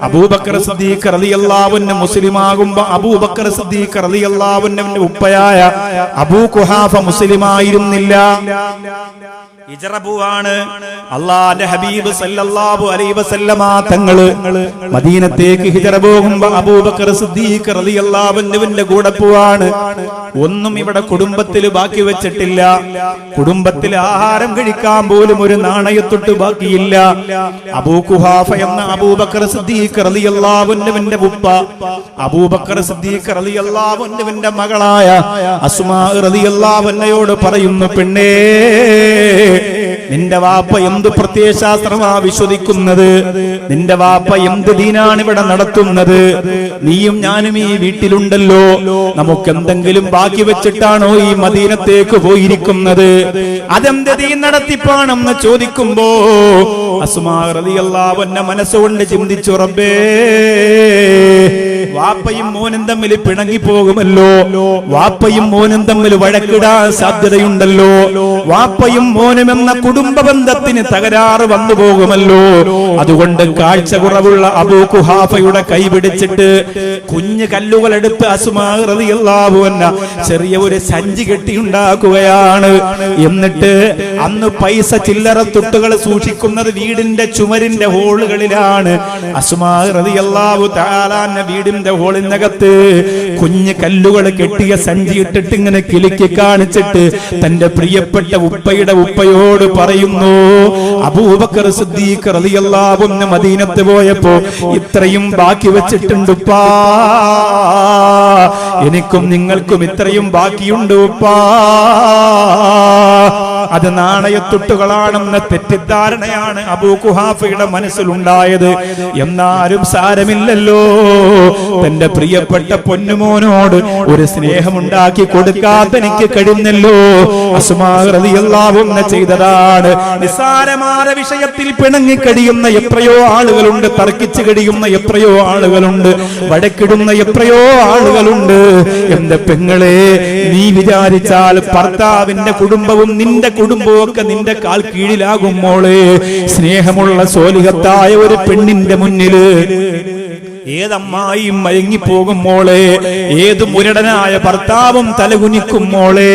അബൂബക്കർ സിദ്ദീഖ് റളിയല്ലാഹു അൻഹു മുസ്ലിമാകുമ്പോൾ അബൂബക്കർ സിദ്ദീഖ് റളിയല്ലാഹു അൻഹുവിന്റെ ഉപ്പയായ അബൂ ഖുഹാഫ മുസ്ലിമായിരുന്നില്ല. ഹിജ്റ പോവാണ്. അല്ലാഹുവിന്റെ ഹബീബ് സല്ലല്ലാഹു അലൈഹി വസല്ലമ തങ്ങള് മദീനത്തേക്ക് ഹിജ്റ പോകുമ്പോൾ അബൂബക്കർ സിദ്ദീഖ് റളിയല്ലാഹു അൻഹുവിന്റെ കൂടെ പോവാണ്. ഒന്നും ഇവിടെ കുടുംബത്തിൽ ബാക്കി വെച്ചിട്ടില്ല. കുടുംബത്തിൽ ആഹാരം കഴിക്കാൻ പോലും ഒരു നാണയത്തൊട്ട് ബാക്കിയില്ല. അബൂ ഖുഹാഫ എന്ന അബൂബക്കർ സിദ്ദീഖ് റളിയല്ലാഹു അൻഹുവിന്റെ ഉപ്പ അബൂബക്കർ സിദ്ദീഖ് റളിയല്ലാഹു അൻഹുവിന്റെ മകളായ അസ്മാ റളിയല്ലാഹു അൻഹയോട് പറയുന്നു, പെണ്ണേ, നിന്റെ വാപ്പ എന്ത് പ്രത്യയശാസ്ത്രമാ വിശ്വസിക്കുന്നത്? നിന്റെ വാപ്പ എന്ത് ദീനാണ് ഇവിടെ നടത്തുന്നത്? നീയും ഞാനും ഈ വീട്ടിലുണ്ടല്ലോ, നമുക്ക് എന്തെങ്കിലും ബാക്കി വെച്ചിട്ടാണോ ഈ മദീനത്തേക്ക് പോയിരിക്കുന്നത്? അതെന്ത് ദീൻ നടത്തിപ്പാണെന്ന് ചോദിക്കുമ്പോ അസ്മാ റളിയല്ലാഹു അൻഹ മനസ്സുകൊണ്ട് ചിന്തിച്ചു, റബ്ബേ, വാപ്പയും മോനും തമ്മിൽ പിണങ്ങി പോകുമല്ലോ, വാപ്പയും മോനും തമ്മിൽ വഴക്കിടാൻ സാധ്യതയുണ്ടല്ലോ, വാപ്പയും മോനും എന്ന കുടുംബ ബന്ധത്തിന് തകരാറ് വന്നു പോകുമല്ലോ. അതുകൊണ്ട് കാഴ്ച കുറവുള്ള അബൂ ഖുഹാഫയുടെ കൈ പിടിച്ചിട്ട് കുഞ്ഞു കല്ലുകൾ എടുത്ത് അസ്മാ റളിയല്ലാഹു അൻഹ ചെറിയ ഒരു സഞ്ചി കെട്ടിയുണ്ടാക്കുകയാണ്. എന്നിട്ട് അന്ന് പൈസ ചില്ലറ തുട്ടുകൾ സൂക്ഷിക്കുന്നത് വീടിന്റെ ചുമരിന്റെ ഹോളുകളിലാണ്. അസ്മാ റളിയല്ലാഹു തആല അൻഹ വീടിന്റെ ഹോളിനകത്ത് കുഞ്ഞു കല്ലുകൾ കെട്ടിയ സഞ്ചി ഇട്ടിട്ട് ഇങ്ങനെ കിലുക്കി കാണിച്ചിട്ട് തന്റെ പ്രിയപ്പെട്ട ഉപ്പയോട് പറയുന്നു, അബൂബക്കർ സിദ്ദീഖ് റളിയല്ലാഹു അൻഹു മദീനത്ത് പോയപ്പോ ഇത്രയും ബാക്കി വെച്ചിട്ടുണ്ട് ഉപ്പാ, എനിക്കും നിങ്ങൾക്കും ഇത്രയും ബാക്കിയുണ്ട് ഉപ്പാ. അത് നാണയത്തുട്ടുകളാണെന്ന തെറ്റിദ്ധാരണയാണ് അബൂ ഖുഹാഫയുടെ മനസ്സിലുണ്ടായത്. എന്നാലും സാരമില്ലല്ലോ, തന്റെ പ്രിയപ്പെട്ട പൊന്നുമോനോട് ഒരു സ്നേഹമുണ്ടാക്കി കൊടുക്കാത്ത എനിക്ക് കഴിഞ്ഞല്ലോ. അസ്മാ റളിയല്ലാഹു അൻഹ ചെയ്തതാണ്. നിസ്സാരമായ വിഷയത്തിൽ പിണങ്ങി കഴിയുന്ന എത്രയോ ആളുകളുണ്ട്, തർക്കിച്ച് കഴിയുന്ന എത്രയോ ആളുകളുണ്ട്, വഴക്കിടുന്ന എത്രയോ ആളുകളുണ്ട്. എന്റെ പെങ്ങളെ, നീ വിചാരിച്ചാൽ ഭർത്താവിന്റെ കുടുംബവും നിന്റെ കുടുംബവും ഒക്കെ നിന്റെ കാൽ കീഴിലാകും മോളെ. സ്നേഹമുള്ള സോലിഹത്തായ ഒരു പെണ്ണിന്റെ മുന്നില് ഏതമ്മായിയും മയങ്ങിപ്പോകും മോളെ, ഏത് മുരടനായ ഭർത്താവും തലകുനിക്കും മോളെ,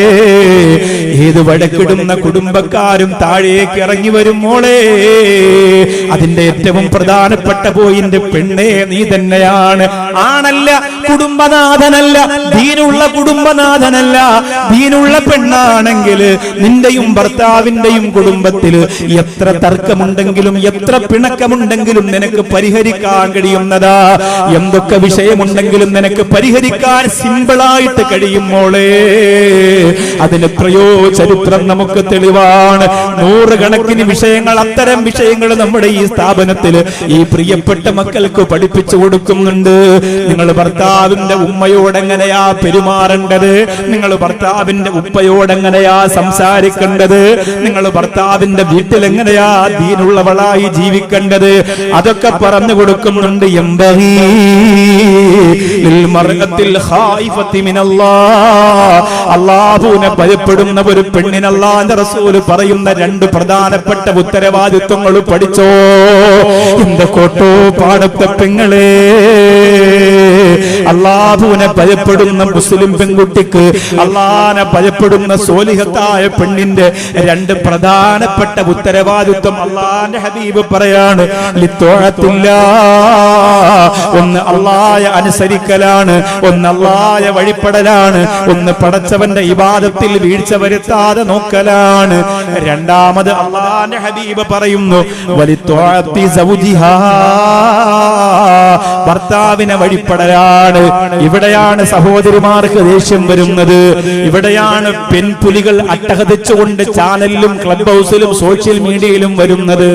ഏത് വഴക്കിടുന്ന കുടുംബക്കാരും താഴേക്ക് ഇറങ്ങി വരും മോളെ. അതിന്റെ ഏറ്റവും പ്രധാനപ്പെട്ട പോയിന്റ് പെണ്ണേ നീ തന്നെയാണ്. ആണല്ല, കുടുംബനാഥനല്ല, ദീനുള്ള കുടുംബനാഥനല്ല, ദീനുള്ള പെണ്ണാണെങ്കിൽ നിന്റെയും ഭർത്താവിന്റെയും കുടുംബത്തിൽ എത്ര തർക്കമുണ്ടെങ്കിലും എത്ര പിണക്കമുണ്ടെങ്കിലും നിനക്ക് പരിഹരിക്കാൻ കഴിയുന്നതാ. എന്തൊക്കെ വിഷയമുണ്ടെങ്കിലും നിനക്ക് പരിഹരിക്കാൻ സിമ്പിളായിട്ട് കഴിയും മോളെ. അതിന് എത്രയോ ചരിത്രം നമുക്ക് തെളിവാണ്. നൂറുകണക്കിന് വിഷയങ്ങൾ, അത്തരം വിഷയങ്ങൾ നമ്മുടെ ഈ സ്ഥാപനത്തിൽ ഈ പ്രിയപ്പെട്ട മക്കൾക്ക് പഠിപ്പിച്ചു കൊടുക്കുന്നുണ്ട്. നിങ്ങൾ ഭർത്താവിന്റെ ഉമ്മയോടെങ്ങനെയാ പെരുമാറേണ്ടത്, നിങ്ങൾ ഭർത്താവിന്റെ ഉപ്പയോടെങ്ങനെയാ സംസാരിക്കേണ്ടത്, നിങ്ങൾ ഭർത്താവിന്റെ വീട്ടിൽ എങ്ങനെയാ ദീനുള്ളവളായി ജീവിക്കേണ്ടത്, അതൊക്കെ പറഞ്ഞു കൊടുക്കുന്നുണ്ട്. അല്ലാഹുവിനെ ഭയപ്പെടുന്ന ഒരു പെണ്ണിന് അല്ലാഹുവിന്റെ റസൂൽ പറയുന്ന രണ്ട് പ്രധാനപ്പെട്ട ഉത്തരവാദിത്വങ്ങൾ പഠിച്ചോ. എന്റെ കോട്ടോ പാടത്തെ പെങ്ങളെ, അല്ലാഹുവിനെ ഭയപ്പെടുന്ന മുസ്ലിം പെൺകുട്ടിക്ക്, അല്ലാഹുവിനെ ഭയപ്പെടുന്ന സോലിഹത്തായ പെണ്ണിന്റെ രണ്ട് പ്രധാനപ്പെട്ട ഉത്തരവാദിത്വം അല്ലാഹുവിന്റെ ഹബീബ് പറയാണ്. ഒന്ന് അല്ലാഹയെ അനുസരിക്കലാണ്, ഒന്ന് അല്ലാഹയെ വഴിപ്പെടലാണ്, ഒന്ന് പടച്ചവന്റെ ഇബാദത്ത് ഭാഗത്തിൽ വീഴ്ച വരുത്താതെ നോക്കലാണ്. രണ്ടാമത് അല്ലാഹുവിന്റെ ഹബീബ് പറയുന്നു വലിത്വാഅത്തി സൗജിഹാ, ഭർത്താവിനെ വഴിപ്പെടലാണ്. ഇവിടെയാണ് സഹോദരിമാർക്ക് ദേഷ്യം വരുന്നത്. ഇവിടെയാണ് പെൺപുലികൾ അട്ടഹദിച്ചുകൊണ്ട് ചാനലിലും ക്ലബ് ഹൗസിലും സോഷ്യൽ മീഡിയയിലും വരുന്നത്.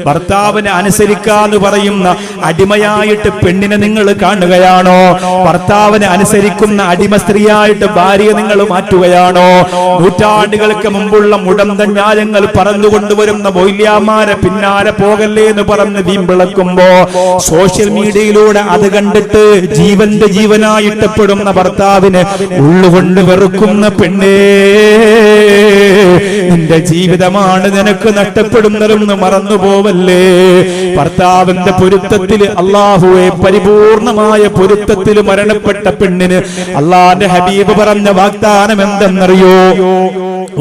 ഭർത്താവിനെ അനുസരിക്കാന്ന് പറയുന്ന അടിമയായിട്ട് പെണ്ണിനെ നിങ്ങൾ കാണുകയാണോ? ഭർത്താവിനെ അനുസരിക്കുന്ന അടിമ സ്ത്രീയായിട്ട് ഭാര്യയെ നിങ്ങൾ മാറ്റുകയാണോ? നൂറ്റാണ്ടുകൾക്ക് മുമ്പുള്ള മുടന്ത ന്യായങ്ങൾ പറഞ്ഞുകൊണ്ടുവരുന്ന മൗല്യാമാരെ പിന്നാലെ പോകല്ലേ എന്ന് പറഞ്ഞ് വീമ്പിളക്കുമ്പോ സോഷ്യൽ മീഡിയയിലൂടെ അത് കണ്ടിട്ട് ജീവന്റെ ജീവനായിട്ടപ്പെടുന്ന ഭർത്താവിനെ ഉള്ളുകൊണ്ട് വെറുക്കുന്ന പെണ്ണേ, നിന്റെ ജീവിതമാണ് നിനക്ക് നഷ്ടപ്പെടുന്നതെന്ന് മറന്നു പോവല്ലേ. ഭർത്താവിന്റെ പൊരുത്തത്തിൽ, അള്ളാഹുവെ പരിപൂർണമായ പൊരുത്തത്തിൽ മരണപ്പെട്ട പെണ്ണിന് അള്ളാന്റെ ഹബീബ് പറഞ്ഞ വാഗ്ദാനം എന്തെന്നറിയോ?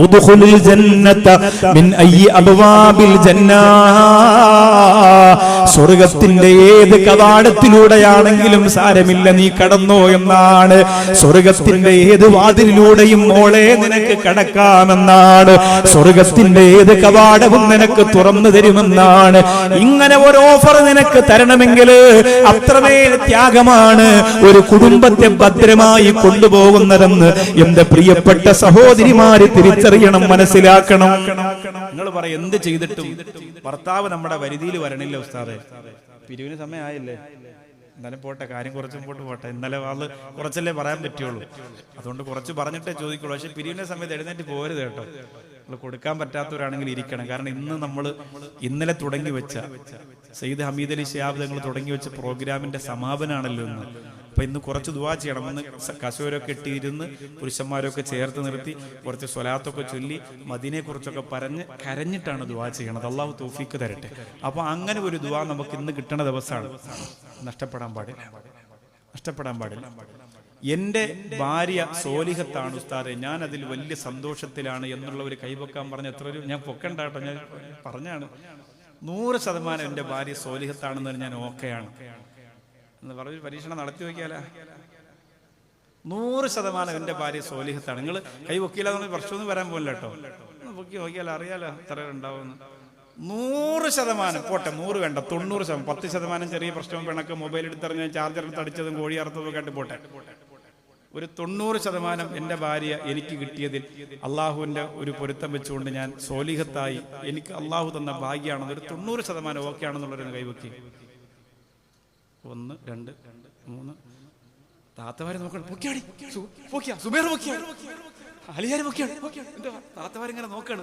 ഉദ്ഖുലുൽ ജന്നത മിൻ അയ്യി അബ്വാബിൽ ജന്ന, സ്വർഗ്ഗത്തിന്റെ ഏത് കവാടത്തിലൂടെയാണെങ്കിലും സാരമില്ല, നീ കടന്നോ എന്നാണ്. സ്വർഗ്ഗത്തിന്റെ ഏത് വാതിലിലൂടെയും മോളെ നിനക്ക് കടക്കാമെന്നാണ്. സ്വർഗ്ഗത്തിന്റെ ഏത് കവാടവും നിനക്ക് തുറന്നു തരുമെന്നാണ്. ഇങ്ങനെ ഒരു ഓഫർ നിനക്ക് തരണമെങ്കിൽ അത്രമേൽ ത്യാഗമാണ് ഒരു കുടുംബത്തെ ഭദ്രമായി കൊണ്ടുപോകുന്നതെന്ന് എന്റെ പ്രിയപ്പെട്ട സഹോദരിമാര് തിരിച്ചറിയണം, മനസ്സിലാക്കണം. നിങ്ങൾ പറയും എന്ത് ചെയ്തിട്ടും ഭർത്താവ് നമ്മുടെ വരുതിയിൽ വരണില്ല ഉസ്താദേ. പിരിവിന് സമയമായില്ലേ, എന്നാലും പോട്ടെ, കാര്യം കുറച്ചും പോട്ട് പോട്ടെ. ഇന്നലെ വാള് കുറച്ചല്ലേ പറയാൻ പറ്റുള്ളൂ, അതുകൊണ്ട് കുറച്ച് പറഞ്ഞിട്ടേ ചോദിക്കുള്ളൂ. പക്ഷെ പിരിവിന്റെ സമയത്ത് എഴുന്നേറ്റ് പോരുത് കേട്ടോ. നമ്മൾ കൊടുക്കാൻ പറ്റാത്തവരാണെങ്കിൽ ഇരിക്കണം. കാരണം ഇന്നലെ തുടങ്ങി വെച്ച സയ്യിദ് ഹമീദ് അലി ശിഹാബ് തങ്ങൾ തുടങ്ങി വെച്ച പ്രോഗ്രാമിന്റെ സമാപനാണല്ലോ ഇന്ന്. അപ്പൊ ഇന്ന് കുറച്ച് ദുആ ചെയ്യണം. ഇന്ന് കസൂരൊക്കെ ഇട്ടിരുന്ന് പുരുഷന്മാരൊക്കെ ചേർത്ത് നിർത്തി കുറച്ച് സ്വലാത്തൊക്കെ ചൊല്ലി മദീനയെ കുറിച്ചൊക്കെ പറഞ്ഞ് കരഞ്ഞിട്ടാണ് ദുആ ചെയ്യണത്. അള്ളാഹു തൗഫീക്ക് തരട്ടെ. അപ്പൊ അങ്ങനെ ഒരു ദുആ നമുക്ക് ഇന്ന് കിട്ടുന്ന ദിവസമാണ്. നഷ്ടപ്പെടാൻ പാടില്ല. എന്റെ ഭാര്യ സോലിഹത്താണ് ഉസ്താദെ, ഞാൻ അതിൽ വലിയ സന്തോഷത്തിലാണ് എന്നുള്ള ഒരു കൈപൊക്കാൻ പറഞ്ഞ എത്ര ഒരു ഞാൻ പൊക്കണ്ടാട്ടോ, ഞാൻ പറഞ്ഞാണ് 100% എന്റെ ഭാര്യ സോലിഹത്താണെന്ന് ഞാൻ ഓക്കെയാണ് എന്ന് പറഞ്ഞൊരു പരീക്ഷണം നടത്തി നോക്കിയാലോ. 100% എന്റെ ഭാര്യ സോലിഹത്താണ്. നിങ്ങൾ കൈ പൊക്കിയില്ല നമ്മൾ പ്രശ്നമൊന്നും വരാൻ പോകില്ല കേട്ടോ. പൊക്കി നോക്കിയാലോ, അറിയാലോ എത്ര ഉണ്ടാവുമെന്ന്. 100% പോട്ടെ, 100 വേണ്ട, 90%, 10% ചെറിയ പ്രശ്നവും പിണക്ക്, മൊബൈൽ എടുത്തെറിഞ്ഞ ചാർജർ എടുത്ത് അടിച്ചതും കോഴി അറുത്തതും ഒക്കെ ആയിട്ട് പോട്ടെ. ഒരു 90% എന്റെ ഭാര്യ എനിക്ക് കിട്ടിയതിൽ അള്ളാഹുവിന്റെ ഒരു പൊരുത്തം വെച്ചുകൊണ്ട് ഞാൻ സോലിഹത്തായി, എനിക്ക് അള്ളാഹു തന്ന ഭാഗ്യമാണെന്ന് ഒരു 90% ഓക്കെ ആണെന്നുള്ളൊരു കൈവക്കി. 1 2 3 താത്തമാരെ നോക്കണം. താത്തമാരിങ്ങനെ നോക്കാണ്.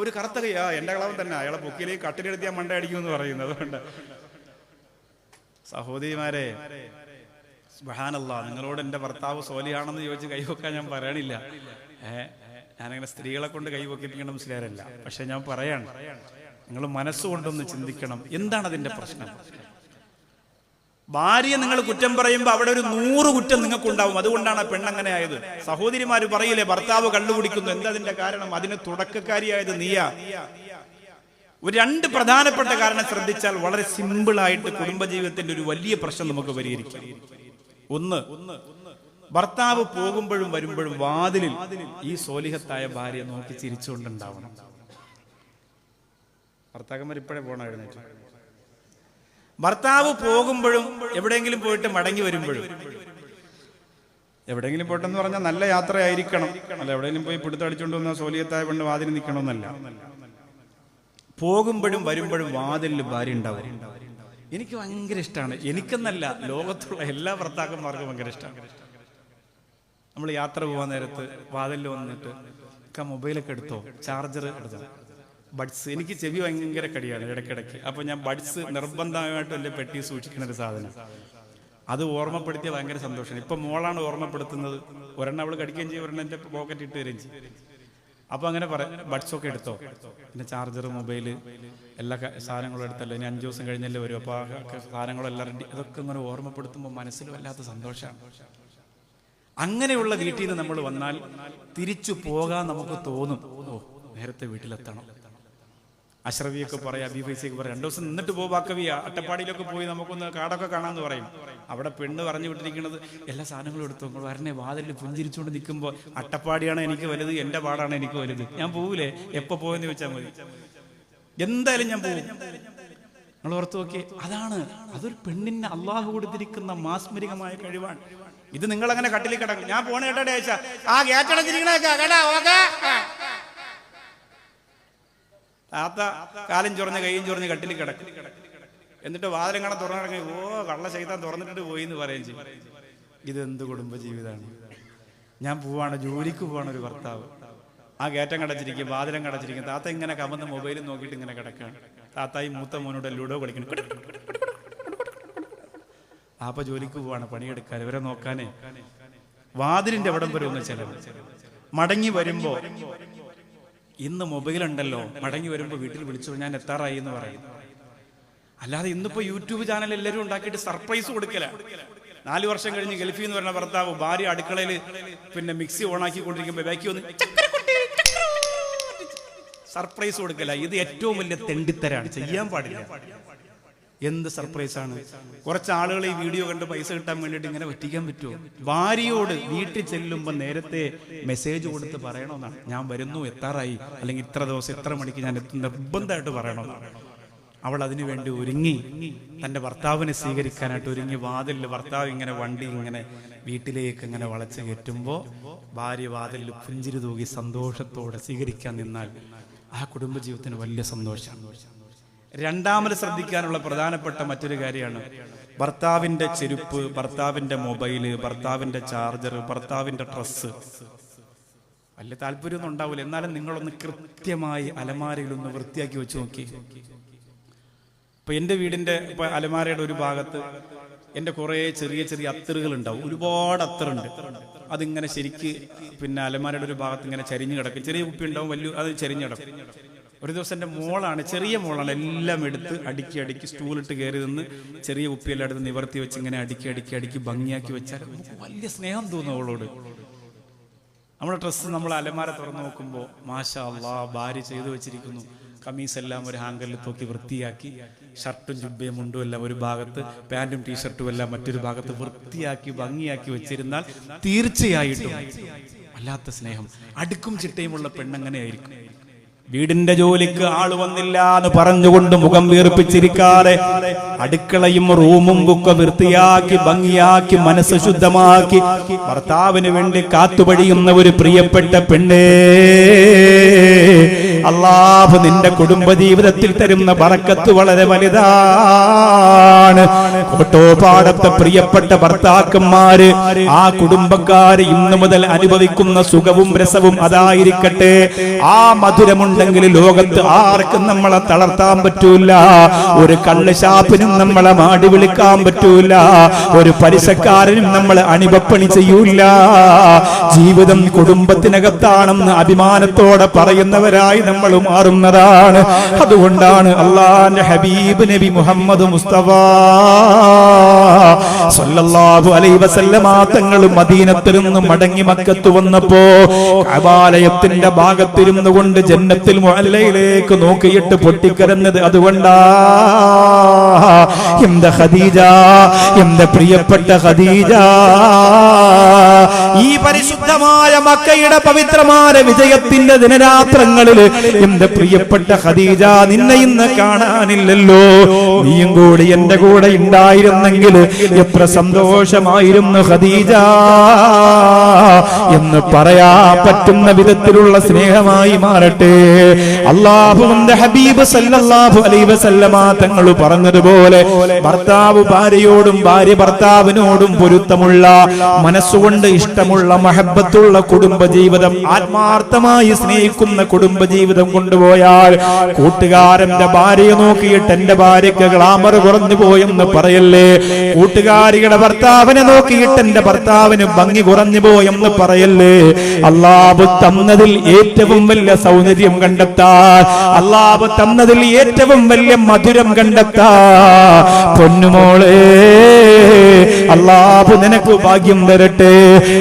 ഒരു കറുത്ത കൈ, എന്റെ കളവൻ തന്നെ, അയാളെ പൊക്കിലേക്ക് കട്ടിലെടുത്തിയാൽ മണ്ട അടിക്കുമെന്ന് പറയുന്നത്. അതുകൊണ്ട് സഹോദരിമാരെ, സുബ്ഹാനല്ലാഹ്, നിങ്ങളോട് എന്റെ ഭർത്താവ് സോലിയാണെന്ന് ചോദിച്ച് കൈവെക്കാൻ ഞാൻ പറയണില്ല. ഞാനങ്ങനെ സ്ത്രീകളെ കൊണ്ട് കൈവെക്കിപ്പിക്കേണ്ട മുസ്ലിയാരല്ല. പക്ഷെ ഞാൻ പറയാണ്, നിങ്ങൾ മനസ്സുകൊണ്ടൊന്ന് ചിന്തിക്കണം, എന്താണ് അതിന്റെ പ്രശ്നം? ഭാര്യ നിങ്ങൾ കുറ്റം പറയുമ്പോൾ അവിടെ ഒരു 100 കുറ്റം നിങ്ങൾക്കുണ്ടാവും. അതുകൊണ്ടാണ് ആ പെണ്ണങ്ങനെ ആയത്. സഹോദരിമാര് പറയില്ലേ, ഭർത്താവ് കള്ളുകുടിക്കുന്നു, എന്താ അതിന്റെ കാരണം? അതിന് തുടക്കക്കാരിയായത് നീയാ. ഒരു 2 പ്രധാനപ്പെട്ട കാരണം ശ്രദ്ധിച്ചാൽ വളരെ സിമ്പിളായിട്ട് കുടുംബജീവിതത്തിന്റെ ഒരു വലിയ പ്രശ്നം നമുക്ക് പരിഹരിക്കാം. 1, ഭർത്താവ് പോകുമ്പോഴും വരുമ്പോഴും വാതിലിൽ ഈ സോലിഹത്തായ ഭാര്യ നോക്കി ചിരിച്ചുകൊണ്ടുണ്ടാവണം. ഭർത്താക്കന്മാർ ഇപ്പോഴേ പോകണം എഴുന്നേറ്റ്. ഭർത്താവ് പോകുമ്പോഴും എവിടെയെങ്കിലും പോയിട്ട് മടങ്ങി വരുമ്പോഴും, എവിടെയെങ്കിലും പോയിട്ടെന്ന് പറഞ്ഞാൽ നല്ല യാത്രയായിരിക്കണം, അല്ല എവിടെയെങ്കിലും പോയി പിടുത്തടിച്ചുകൊണ്ട് വന്ന സോലിയത്തായ പെണ്ണ് വാതിൽ നിൽക്കണമെന്നല്ല. പോകുമ്പോഴും വരുമ്പോഴും വാതിലിൽ ഭാര്യ ഉണ്ടാവും. എനിക്ക് ഭയങ്കര ഇഷ്ടമാണ്. എനിക്കെന്നല്ല, ലോകത്തുള്ള എല്ലാ ഭർത്താക്കന്മാർക്കും ഭയങ്കര ഇഷ്ടമാണ്. നമ്മൾ യാത്ര പോകാൻ നേരത്ത് വാതിലിൽ വന്നിട്ട് മൊബൈലൊക്കെ എടുത്തോ, ചാർജർ എടുത്തോ, ബഡ്സ്. എനിക്ക് ചെവി ഭയങ്കര കടിയാണ് ഇടയ്ക്കിടയ്ക്ക്. അപ്പൊ ഞാൻ ബഡ്സ് നിർബന്ധമായിട്ടും എൻ്റെ പെട്ടി സൂക്ഷിക്കുന്ന ഒരു സാധനം. അത് ഓർമ്മപ്പെടുത്തിയ ഭയങ്കര സന്തോഷമാണ്. ഇപ്പൊ മോളാണ് ഓർമ്മപ്പെടുത്തുന്നത്. ഒരെണ്ണം അവള് കടിക്കുകയും ചെയ്യും, ഒരെണ്ണം എൻ്റെ പോക്കറ്റ് ഇട്ട് തരുകയും ചെയ്യും. അപ്പൊ അങ്ങനെ ബഡ്സ് ഒക്കെ എടുത്തോ, പിന്നെ ചാർജർ, മൊബൈല്, എല്ലാ സാധനങ്ങളും എടുത്തല്ലോ, ഇനി 5 ദിവസം കഴിഞ്ഞല്ലേ വരും, അപ്പൊ സാധനങ്ങളെല്ലാം റെഡി. അതൊക്കെ ഇങ്ങനെ ഓർമ്മപ്പെടുത്തുമ്പോൾ മനസ്സിൽ വല്ലാത്ത സന്തോഷമാണ്. അങ്ങനെയുള്ള വീട്ടിൽ നിന്ന് നമ്മൾ വന്നാൽ തിരിച്ചു പോകാൻ നമുക്ക് തോന്നും. നേരത്തെ വീട്ടിലെത്തണം. അഷ്റഫിയൊക്കെ പറയാം, അബി ഫൈസിയൊക്കെ പറയാം, 2 ദിവസം നിന്നിട്ട് പോവാക്കവിയ അട്ടപ്പാടിയിലൊക്കെ പോയി നമുക്കൊന്ന് കാടൊക്കെ കാണാമെന്ന് പറയും. അവിടെ പെണ്ണ് പറഞ്ഞു വിട്ടിരിക്കുന്നത് എല്ലാ സാധനങ്ങളും എടുത്തു നിങ്ങൾ വരണേ, വാതിലിൽ പുഞ്ചിരിച്ചുകൊണ്ട് നിൽക്കുമ്പോൾ അട്ടപ്പാടിയാണ് എനിക്ക് വലുത്, എൻ്റെ പാടാണ് എനിക്ക് വലുത്. ഞാൻ പോവില്ലേ, എപ്പോൾ പോയെന്ന് ചോദിച്ചാൽ മതി, എന്തായാലും ഞാൻ പോകും. നിങ്ങൾ ഓർത്ത് നോക്കിയേ, അതൊരു പെണ്ണിന് അള്ളാഹു കൊടുത്തിരിക്കുന്ന മാസ്മരികമായ കഴിവാണ്. ഇത് നിങ്ങളങ്ങനെ കട്ടിലിൽ കിടക്കും, ഞാൻ പോണ കേട്ടോടെ അയച്ചാ ആ താത്ത കാലും ചൊറഞ്ഞ് കൈയും ചൊറഞ്ഞ് കട്ടിലിൽ കിടക്കും. എന്നിട്ട് വാതിലും കാണാൻ തുറന്നിറങ്ങി, കള്ള ശൈത്താൻ തുറന്നിട്ട് പോയി എന്ന് പറയുകയും ചെയ്യും. ഇതെന്ത് കുടുംബ ജീവിതമാണ്? ഞാൻ പോവാണ്, ജോലിക്ക് പോവാണ് ഒരു ഭർത്താവ്, ആ ഗേറ്റം കടച്ചിരിക്കും, വാതിലും കടച്ചിരിക്കും, താത്ത ഇങ്ങനെ കമന്ന് മൊബൈലും നോക്കിയിട്ട് ഇങ്ങനെ കിടക്കുകയാണ്. താത്തായി മൂത്ത മോനോട് ലൂഡോ കളിക്കണം. ആപ്പ ജോലിക്ക് പോവാണ്, പണിയെടുക്കാൻ, ഇവരെ നോക്കാനേ. വാതിലിന്റെ അവിടം വരെ ഒന്ന് ചെലവ്. മടങ്ങി വരുമ്പോ ഇന്ന് മൊബൈലുണ്ടല്ലോ, മടങ്ങി വരുമ്പോ വീട്ടിൽ വിളിച്ചു ഞാൻ എത്താറായി എന്ന് പറയും. അല്ലാതെ ഇന്നിപ്പോ യൂട്യൂബ് ചാനൽ എല്ലാവരും ഉണ്ടാക്കിയിട്ട് സർപ്രൈസ് കൊടുക്കല. 4 വർഷം കഴിഞ്ഞ് ഗൾഫിൽ നിന്ന് പറഞ്ഞ ഭർത്താവ് ഭാര്യ അടുക്കളയിൽ പിന്നെ മിക്സി ഓണാക്കിക്കൊണ്ടിരിക്കുമ്പോ ബാക്കി ഒന്ന് സർപ്രൈസ് കൊടുക്കല. ഇത് ഏറ്റവും വലിയ തെണ്ടിത്തരാണ്, ചെയ്യാൻ പാടില്ല. എന്ത് സർപ്രൈസാണ്? കുറച്ച് ആളുകൾ ഈ വീഡിയോ കണ്ട് പൈസ കിട്ടാൻ വേണ്ടിയിട്ട് ഇങ്ങനെ പറ്റിക്കാൻ പറ്റുമോ? ഭാര്യയോട് വീട്ടിൽ ചെല്ലുമ്പോൾ നേരത്തെ മെസ്സേജ് കൊടുത്ത് പറയണമെന്നാണ്, ഞാൻ വരുന്നു, എത്താറായി, അല്ലെങ്കിൽ ഇത്ര ദിവസം ഇത്ര മണിക്ക് ഞാൻ എത്തുന്ന നിർബന്ധമായിട്ട് പറയണമെന്നാണ്. അവൾ അതിനു വേണ്ടി ഒരുങ്ങി തൻ്റെ ഭർത്താവിനെ സ്വീകരിക്കാനായിട്ട് ഒരുങ്ങി വാതിലിൽ ഭർത്താവ് ഇങ്ങനെ വണ്ടി ഇങ്ങനെ വീട്ടിലേക്ക് ഇങ്ങനെ വളച്ച് കയറ്റുമ്പോൾ ഭാര്യ വാതിലിൽ പുഞ്ചിരി തൂകി സന്തോഷത്തോടെ സ്വീകരിക്കാൻ നിന്നാൽ ആ കുടുംബജീവിതത്തിന് വലിയ സന്തോഷമാണ്. രണ്ടാമത് ശ്രദ്ധിക്കാനുള്ള പ്രധാനപ്പെട്ട മറ്റൊരു കാര്യമാണ് ഭർത്താവിൻ്റെ ചെരുപ്പ്, ഭർത്താവിൻ്റെ മൊബൈല്, ഭർത്താവിൻ്റെ ചാർജർ, ഭർത്താവിൻ്റെ ഡ്രസ്സ്. വലിയ താല്പര്യമൊന്നും ഉണ്ടാവില്ല, എന്നാലും നിങ്ങളൊന്ന് കൃത്യമായി അലമാരയിലൊന്ന് വൃത്തിയാക്കി വെച്ച് നോക്കി. ഇപ്പൊ എൻ്റെ വീടിൻ്റെ ഇപ്പൊ അലമാരയുടെ ഒരു ഭാഗത്ത് എൻ്റെ കുറേ ചെറിയ ചെറിയ അത്തറുകൾ ഉണ്ടാവും, ഒരുപാട് അത്തറുണ്ട്. അതിങ്ങനെ ശരിക്ക് പിന്നെ അലമാരയുടെ ഒരു ഭാഗത്ത് ഇങ്ങനെ ചരിഞ്ഞു കിടക്കും. ചെറിയ കുപ്പി ഉണ്ടാവും, വലിയ അത് ചരിഞ്ഞു കിടക്കും. ഒരു ദിവസം എൻ്റെ മോളാണ്, ചെറിയ മോളാണ്, എല്ലാം എടുത്ത് അടുക്കി സ്റ്റൂളിട്ട് കയറി നിന്ന് ചെറിയ കുപ്പിയെല്ലാം എടുത്ത് നിവർത്തി വെച്ച് ഇങ്ങനെ അടുക്കി ഭംഗിയാക്കി വെച്ചാൽ നമുക്ക് വലിയ സ്നേഹം തോന്നും അവളോട്. നമ്മുടെ ഡ്രസ്സ് നമ്മൾ അലമാര തുറന്നു നോക്കുമ്പോൾ മാഷാ അല്ലാഹ് ഭാര്യ ചെയ്തു വെച്ചിരിക്കുന്നു. കമീസെല്ലാം ഒരു ഹാങ്കറിൽ തൂക്കി വൃത്തിയാക്കി, ഷർട്ടും ജുബയും മുണ്ടും എല്ലാം ഒരു ഭാഗത്ത്, പാൻറ്റും ടീഷർട്ടും എല്ലാം മറ്റൊരു ഭാഗത്ത് വൃത്തിയാക്കി ഭംഗിയാക്കി വെച്ചിരുന്നാൽ തീർച്ചയായിട്ടും വല്ലാത്ത സ്നേഹം. അടുക്കും ചിട്ടയുമുള്ള പെണ്ണങ്ങനെയായിരിക്കും. വീടിന്റെ ജോലിക്ക് ആള് വന്നില്ല എന്ന് പറഞ്ഞുകൊണ്ട് മുഖം വീർപ്പിച്ചിരിക്കാതെ അടുക്കളയും റൂമും ഒക്കെ വൃത്തിയാക്കി ഭംഗിയാക്കി മനസ്സ് ശുദ്ധമാക്കി ഭർത്താവിന് വേണ്ടി കാത്തുപഴിയുന്ന ഒരു പ്രിയപ്പെട്ട പെണ്ണേ, അല്ലാഹു നിന്റെ കുടുംബജീവിതത്തിൽ തരുന്ന ബറക്കത്ത് വളരെ വലുതാണ്. കോട്ടോപാടത്തെ പ്രിയപ്പെട്ട ഭർത്താക്കന്മാര്, ആ കുടുംബക്കാര് ഇന്നു മുതൽ അനുഭവിക്കുന്ന സുഖവും രസവും അതായിരിക്കട്ടെ. ആ മധുരമുണ്ടെങ്കിൽ ലോകത്ത് ആർക്കും നമ്മളെ തളർത്താൻ പറ്റൂല. ഒരു കള്ള് ഷാപ്പിനും നമ്മളെ മാടി വിളിക്കാൻ പറ്റൂല. ഒരു പലിശക്കാരനും നമ്മളെ അണിപപ്പണി ചെയ്യൂല. ജീവിതം കുടുംബത്തിനകത്താണെന്ന് അഭിമാനത്തോടെ പറയുന്നവരായി നമ്മൾ മാറുന്നതാണ്. അതുകൊണ്ടാണ് അല്ലാഹുവിന്റെ ഹബീബ് നബി മുഹമ്മദ് മുസ്തഫ സല്ലല്ലാഹു അലൈഹി വസല്ലമ തങ്ങൾ മദീനത്തിൽ നിന്ന് മടങ്ങി മക്കത്ത് വന്നപ്പോ കഅബാലയത്തിന്റെ ഭാഗത്തിരുന്നു കൊണ്ട് ജന്നത്തുൽ മുഅല്ലയിലേക്ക് നോക്കിയിട്ട് പൊട്ടിക്കരഞ്ഞത് അതുകൊണ്ടാ. എന്റെ ഖദീജ, എന്റെ പ്രിയപ്പെട്ട ഖദീജ, ഈ പരിശുദ്ധമായ മക്കയുടെ പവിത്രമായ വിജയത്തിന്റെ ദിനരാത്രങ്ങളിൽ എന്റെ പ്രിയപ്പെട്ട ഖദീജ നിന്നെ ഇന്ന് കാണാനില്ലല്ലോ. നീയും കൂടി എന്റെ കൂടെ ഉണ്ടായിരുന്നെങ്കിൽ എത്ര സന്തോഷമായിരുന്നു ഖദീജ എന്ന് പറയാൻ പറ്റുന്ന വിധത്തിലുള്ള സ്നേഹമായി മാറട്ടെ. അല്ലാഹുവിന്റെ ഹബീബ് സല്ലല്ലാഹു അലൈഹി വസല്ലമ തങ്ങൾ പറഞ്ഞതുപോലെ ഭർത്താവ് ഭാര്യയോടും ഭാര്യ ഭർത്താവിനോടും പൊരുത്തമുള്ള, മനസ്സുകൊണ്ട് ഇഷ്ടമുള്ള, മഹബത്തുള്ള കുടുംബജീവിതം, ആത്മാർത്ഥമായി സ്നേഹിക്കുന്ന കുടുംബജീവിതം കൊണ്ടുപോയാൽ കൂട്ടുകാരന്റെ ഭാര്യയെ നോക്കിയിട്ട് എന്റെ ഭാര്യക്ക് ഗ്ലാമർ കുറഞ്ഞു പോയെന്ന് പറയല്ലേ. കൂട്ടുകാരിയുടെ ഭർത്താവിനെ നോക്കിയിട്ട് എന്റെ ഭർത്താവിന് ഭംഗി കുറഞ്ഞു പോയെന്ന് പറയല്ലേ. അല്ലാഹു തന്നതിൽ ഏറ്റവും വലിയ സൗന്ദര്യം കണ്ടെത്താൻ, അല്ലാഹു തന്നതിൽ ഏറ്റവും വലിയ മധുരം കണ്ടെത്താൻ പൊന്നുമോളെ അല്ലാഹു നിനക്ക് ഭാഗ്യം തരട്ടെ.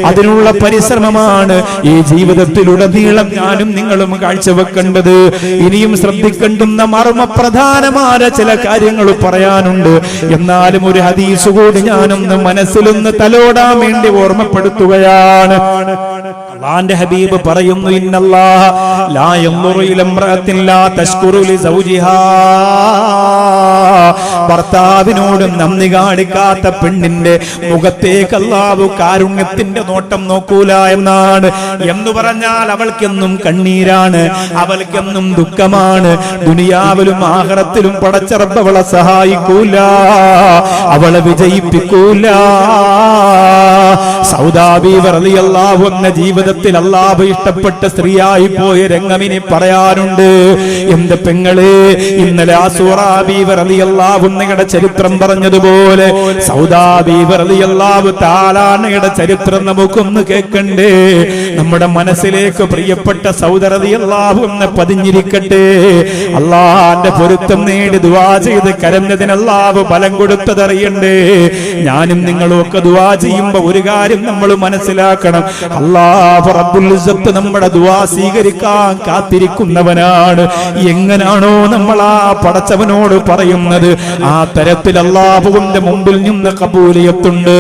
അതിനുള്ള പരിശ്രമമാണ് ഈ ജീവിതത്തിലുടനീളം ഞാനും നിങ്ങളും കാഴ്ചവെക്കേണ്ടത്. ഇനിയും ശ്രദ്ധിക്കേണ്ടുന്ന മർമ്മപ്രധാനമായ ചില കാര്യങ്ങൾ പറയാനുണ്ട്. എന്നാലും ഒരു ഹദീസ് കൂടി ഞാനൊന്ന് മനസ്സിലൊന്ന് തലോടാൻ വേണ്ടി ഓർമ്മപ്പെടുത്തുകയാണ്. അല്ലാഹുവിന്റെ ഹബീബ് പറയുന്നു, ഇന്നല്ലാഹ ലാ യൻദുറു ഇലാ ഇംറഅത്തിൻ ലാ തശ്കുറു ലിസൗജിഹാ. ഭർത്താവിനോട് നന്ദി കാണിക്കാത്ത പെണ്ണിന്റെ മുഖത്തേക്ക് അല്ലാഹു കാരുണ്യത്തിന്റെ നോട്ടം നോക്കൂല എന്നാണ്. എന്ന് പറഞ്ഞാൽ അവൾക്കെന്നും കണ്ണീരാണ്, അവൾക്കെന്നും ദുഃഖമാണ്. ദുനിയാവിലും ആഖിറത്തിലും പടച്ച റബ്ബ് അവളെ സഹായിക്കൂല, അവളെ വിജയിപ്പിക്കൂല. സൗദാ ബീവി റളിയല്ലാഹു അൻഹ ജീവിതത്തിൽ അല്ലാഹു ഇഷ്ടപ്പെട്ട സ്ത്രീയായി പോയ രംഗമിനി പറയാറുണ്ട്. എന്റെ പെങ്ങളെ, ഇന്നലെ ആസൂറാ ബീവി റളിയല്ലാഹു അൻഹയുടെ ചരിത്രം പറഞ്ഞതുപോലെ സൗദാ ബീവി റളിയല്ലാഹു തആല അൻഹയുടെ ചരിത്രം നമുക്കൊന്ന് കേൾക്കണ്ടേ? നമ്മുടെ മനസ്സിലേക്ക് പ്രിയപ്പെട്ട സൗദ റളിയല്ലാഹു അൻഹ പതിഞ്ഞിരിക്കട്ടെ. അല്ലാഹുവിന്റെ പൊരുത്തം നേടി ദുആ ചെയ്ത് കരഞ്ഞതിന് അല്ലാഹു ഫലം കൊടുത്തതറിയണ്ടേ? ഞാനും നിങ്ങളും ഒക്കെ ദുആ ചെയ്യുമ്പോൾ ഒരു കാര്യം നമ്മൾ മനസ്സിലാക്കണം, അല്ലാഹു റബ്ബുൽ ഇസ്സത്ത് നമ്മുടെ ദുആ സ്വീകരിക്കാൻ കാത്തിരിക്കുന്നവനാണ്. എങ്ങനാണോ നമ്മൾ ആ പടച്ചവനോട് പറയുന്നത്, ആ തരത്തിൽ അല്ലാഹുവിന്റെ മുമ്പിൽ നിന്ന് ഖബൂലിയത്തുണ്ട്.